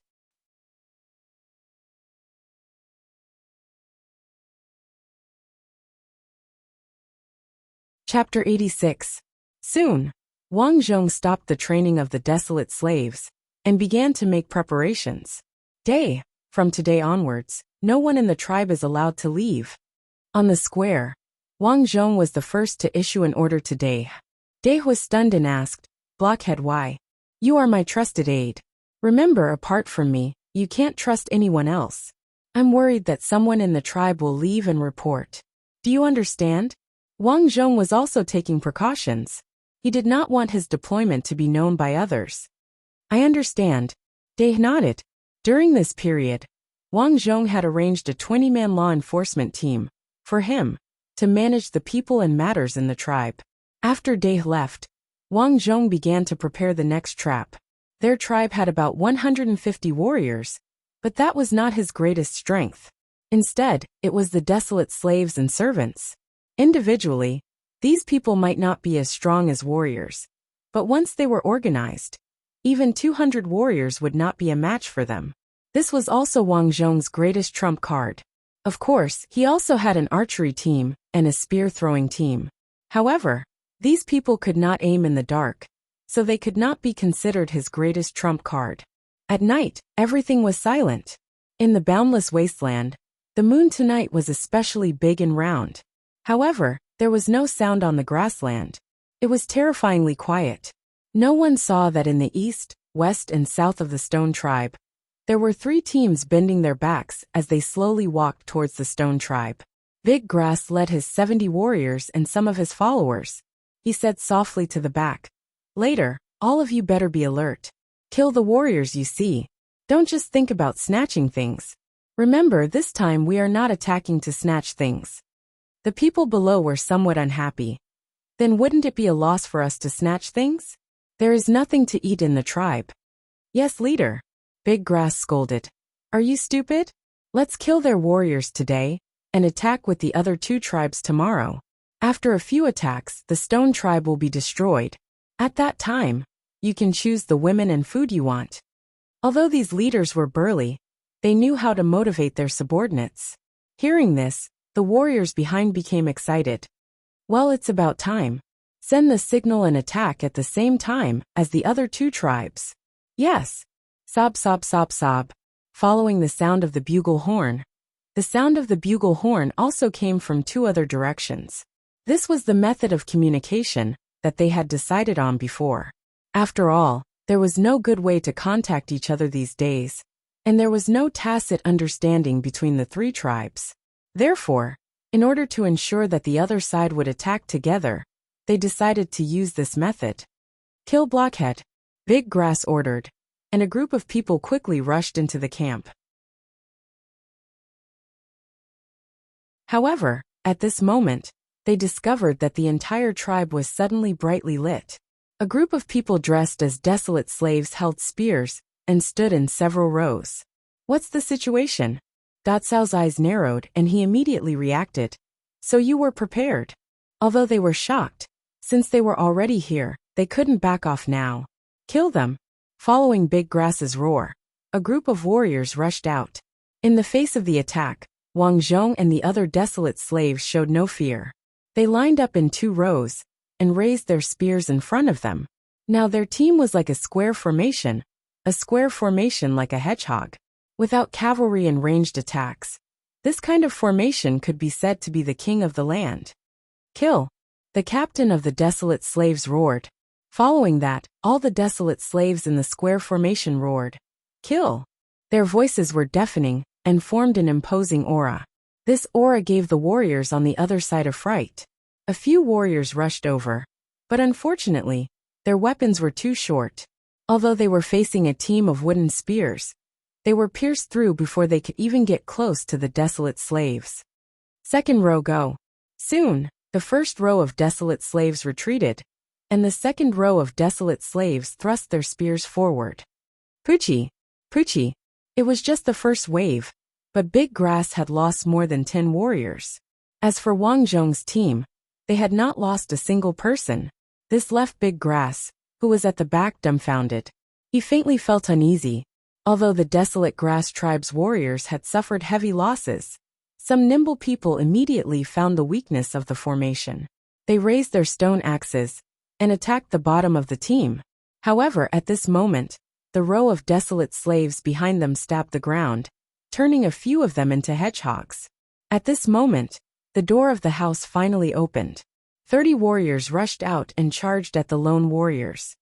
Chapter 86. Soon, Wang Zhong stopped the training of the desolate slaves and began to make preparations. From today onwards, no one in the tribe is allowed to leave. On the square, Wang Zhong was the first to issue an order to Day. Day was stunned and asked, Blockhead, why? You are my trusted aide. Remember, apart from me, you can't trust anyone else. I'm worried that someone in the tribe will leave and report. Do you understand? Wang Zhong was also taking precautions. He did not want his deployment to be known by others. I understand. Day nodded. During this period, Wang Zhong had arranged a 20-man law enforcement team for him to manage the people and matters in the tribe. After Day left, Wang Zhong began to prepare the next trap. Their tribe had about 150 warriors, but that was not his greatest strength. Instead, it was the desolate slaves and servants. Individually, these people might not be as strong as warriors, but once they were organized, even 200 warriors would not be a match for them. This was also Wang Zhong's greatest trump card. Of course, he also had an archery team and a spear-throwing team. However, these people could not aim in the dark, so they could not be considered his greatest trump card. At night, everything was silent. In the boundless wasteland, the moon tonight was especially big and round. However, there was no sound on the grassland. It was terrifyingly quiet. No one saw that in the east, west, and south of the stone tribe, there were 3 teams bending their backs as they slowly walked towards the stone tribe. Big Grass led his 70 warriors and some of his followers. He said softly to the back, Later, all of you better be alert. Kill the warriors you see. Don't just think about snatching things. Remember, this time we are not attacking to snatch things. The people below were somewhat unhappy. Then wouldn't it be a loss for us to snatch things? There is nothing to eat in the tribe. Yes, leader. Big Grass scolded. Are you stupid? Let's kill their warriors today, and attack with the other 2 tribes tomorrow. After a few attacks, the stone tribe will be destroyed. At that time, you can choose the women and food you want. Although these leaders were burly, they knew how to motivate their subordinates. Hearing this, the warriors behind became excited. Well, it's about time. Send the signal and attack at the same time as the other 2 tribes. Yes. Sob, sob, sob, sob. Following the sound of the bugle horn. The sound of the bugle horn also came from 2 other directions. This was the method of communication that they had decided on before. After all, there was no good way to contact each other these days, and there was no tacit understanding between the 3 tribes. Therefore, in order to ensure that the other side would attack together, they decided to use this method. Kill Blockhead, Big Grass ordered, and a group of people quickly rushed into the camp. However, at this moment, they discovered that the entire tribe was suddenly brightly lit. A group of people dressed as desolate slaves held spears and stood in several rows. What's the situation? Datsao's eyes narrowed and he immediately reacted. So you were prepared. Although they were shocked, since they were already here, they couldn't back off now. Kill them. Following Big Grass's roar, a group of warriors rushed out. In the face of the attack, Wang Zhong and the other desolate slaves showed no fear. They lined up in 2 rows and raised their spears in front of them. Now their team was like a square formation like a hedgehog. Without cavalry and ranged attacks, this kind of formation could be said to be the king of the land. Kill. The captain of the desolate slaves roared. Following that, all the desolate slaves in the square formation roared. Kill. Their voices were deafening and formed an imposing aura. This aura gave the warriors on the other side a fright. A few warriors rushed over, but unfortunately, their weapons were too short. Although they were facing a team of wooden spears, they were pierced through before they could even get close to the desolate slaves. Second row go. Soon, the first row of desolate slaves retreated, and the second row of desolate slaves thrust their spears forward. Poochie! Poochie! It was just the first wave, but Big Grass had lost more than 10 warriors. As for Wang Zhong's team, they had not lost a single person. This left Big Grass, who was at the back, dumbfounded. He faintly felt uneasy. Although the desolate grass tribe's warriors had suffered heavy losses, some nimble people immediately found the weakness of the formation. They raised their stone axes and attacked the bottom of the team. However, at this moment, the row of desolate slaves behind them stabbed the ground, turning a few of them into hedgehogs. At this moment, the door of the house finally opened. 30 warriors rushed out and charged at the lone warriors.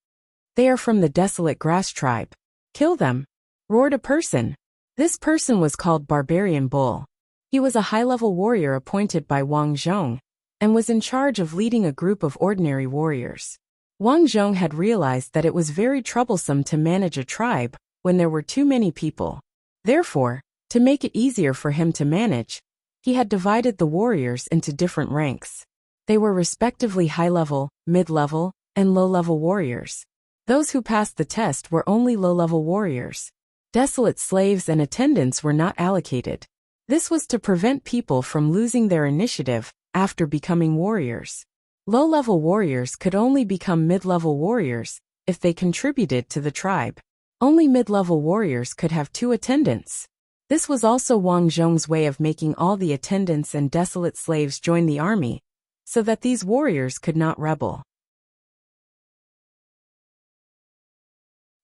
They are from the desolate grass tribe. Kill them! Roared a person. This person was called Barbarian Bull. He was a high-level warrior appointed by Wang Zhong, and was in charge of leading a group of ordinary warriors. Wang Zhong had realized that it was very troublesome to manage a tribe when there were too many people. Therefore, to make it easier for him to manage, he had divided the warriors into different ranks. They were respectively high-level, mid-level, and low-level warriors. Those who passed the test were only low-level warriors. Desolate slaves and attendants were not allocated. This was to prevent people from losing their initiative after becoming warriors. Low-level warriors could only become mid-level warriors if they contributed to the tribe. Only mid-level warriors could have 2 attendants. This was also Wang Zhong's way of making all the attendants and desolate slaves join the army, so that these warriors could not rebel.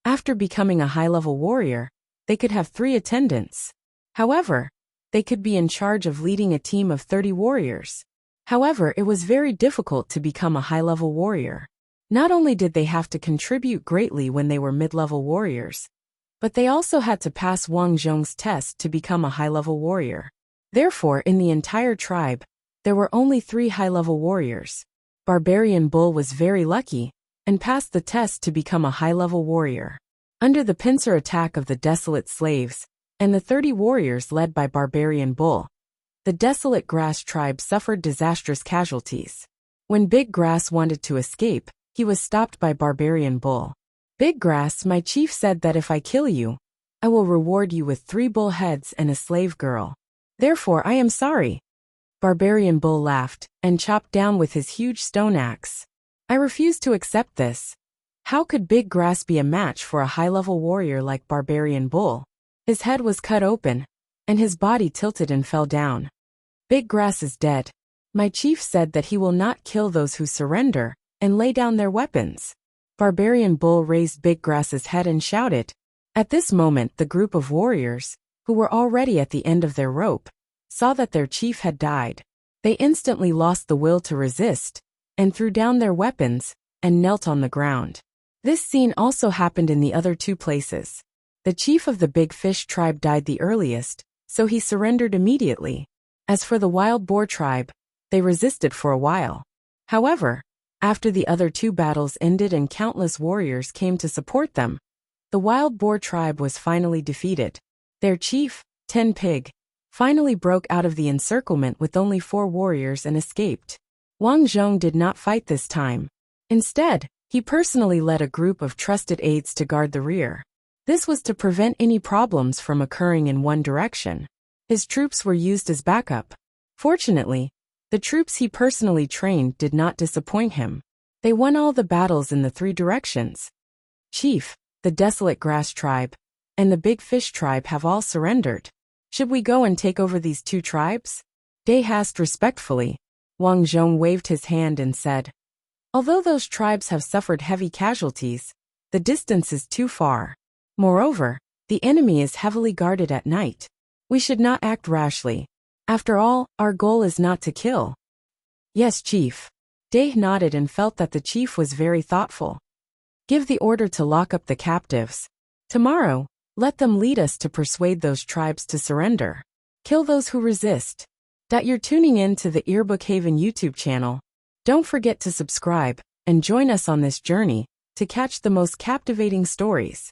After becoming a high-level warrior, they could have 3 attendants. However, they could be in charge of leading a team of 30 warriors. However, it was very difficult to become a high-level warrior. Not only did they have to contribute greatly when they were mid-level warriors, but they also had to pass Wang Zhong's test to become a high-level warrior. Therefore, in the entire tribe, there were only 3 high-level warriors. Barbarian Bull was very lucky and passed the test to become a high-level warrior. Under the pincer attack of the desolate slaves and the 30 warriors led by Barbarian Bull, the desolate grass tribe suffered disastrous casualties. When Big Grass wanted to escape, he was stopped by Barbarian Bull. Big Grass, my chief said that if I kill you, I will reward you with 3 bull heads and a slave girl. Therefore I am sorry. Barbarian Bull laughed and chopped down with his huge stone axe. I refuse to accept this. How could Big Grass be a match for a high-level warrior like Barbarian Bull? His head was cut open, and his body tilted and fell down. Big Grass is dead. My chief said that he will not kill those who surrender and lay down their weapons. Barbarian Bull raised Big Grass's head and shouted. At this moment, the group of warriors, who were already at the end of their rope, saw that their chief had died. They instantly lost the will to resist and threw down their weapons and knelt on the ground. This scene also happened in the other 2 places. The chief of the Big Fish tribe died the earliest, so he surrendered immediately. As for the Wild Boar tribe, they resisted for a while. However, after the other 2 battles ended and countless warriors came to support them, the Wild Boar tribe was finally defeated. Their chief, Ten Pig, finally broke out of the encirclement with only 4 warriors and escaped. Wang Zhong did not fight this time. Instead, he personally led a group of trusted aides to guard the rear. This was to prevent any problems from occurring in one direction. His troops were used as backup. Fortunately, the troops he personally trained did not disappoint him. They won all the battles in the 3 directions. Chief, the Desolate Grass tribe, and the Big Fish tribe have all surrendered. Should we go and take over these 2 tribes? Dai asked respectfully. Wang Zhong waved his hand and said, although those tribes have suffered heavy casualties, the distance is too far. Moreover, the enemy is heavily guarded at night. We should not act rashly. After all, our goal is not to kill. Yes, Chief. Dai nodded and felt that the chief was very thoughtful. Give the order to lock up the captives. Tomorrow, let them lead us to persuade those tribes to surrender. Kill those who resist. You're tuning in to the Earbook Haven YouTube channel. Don't forget to subscribe and join us on this journey to catch the most captivating stories.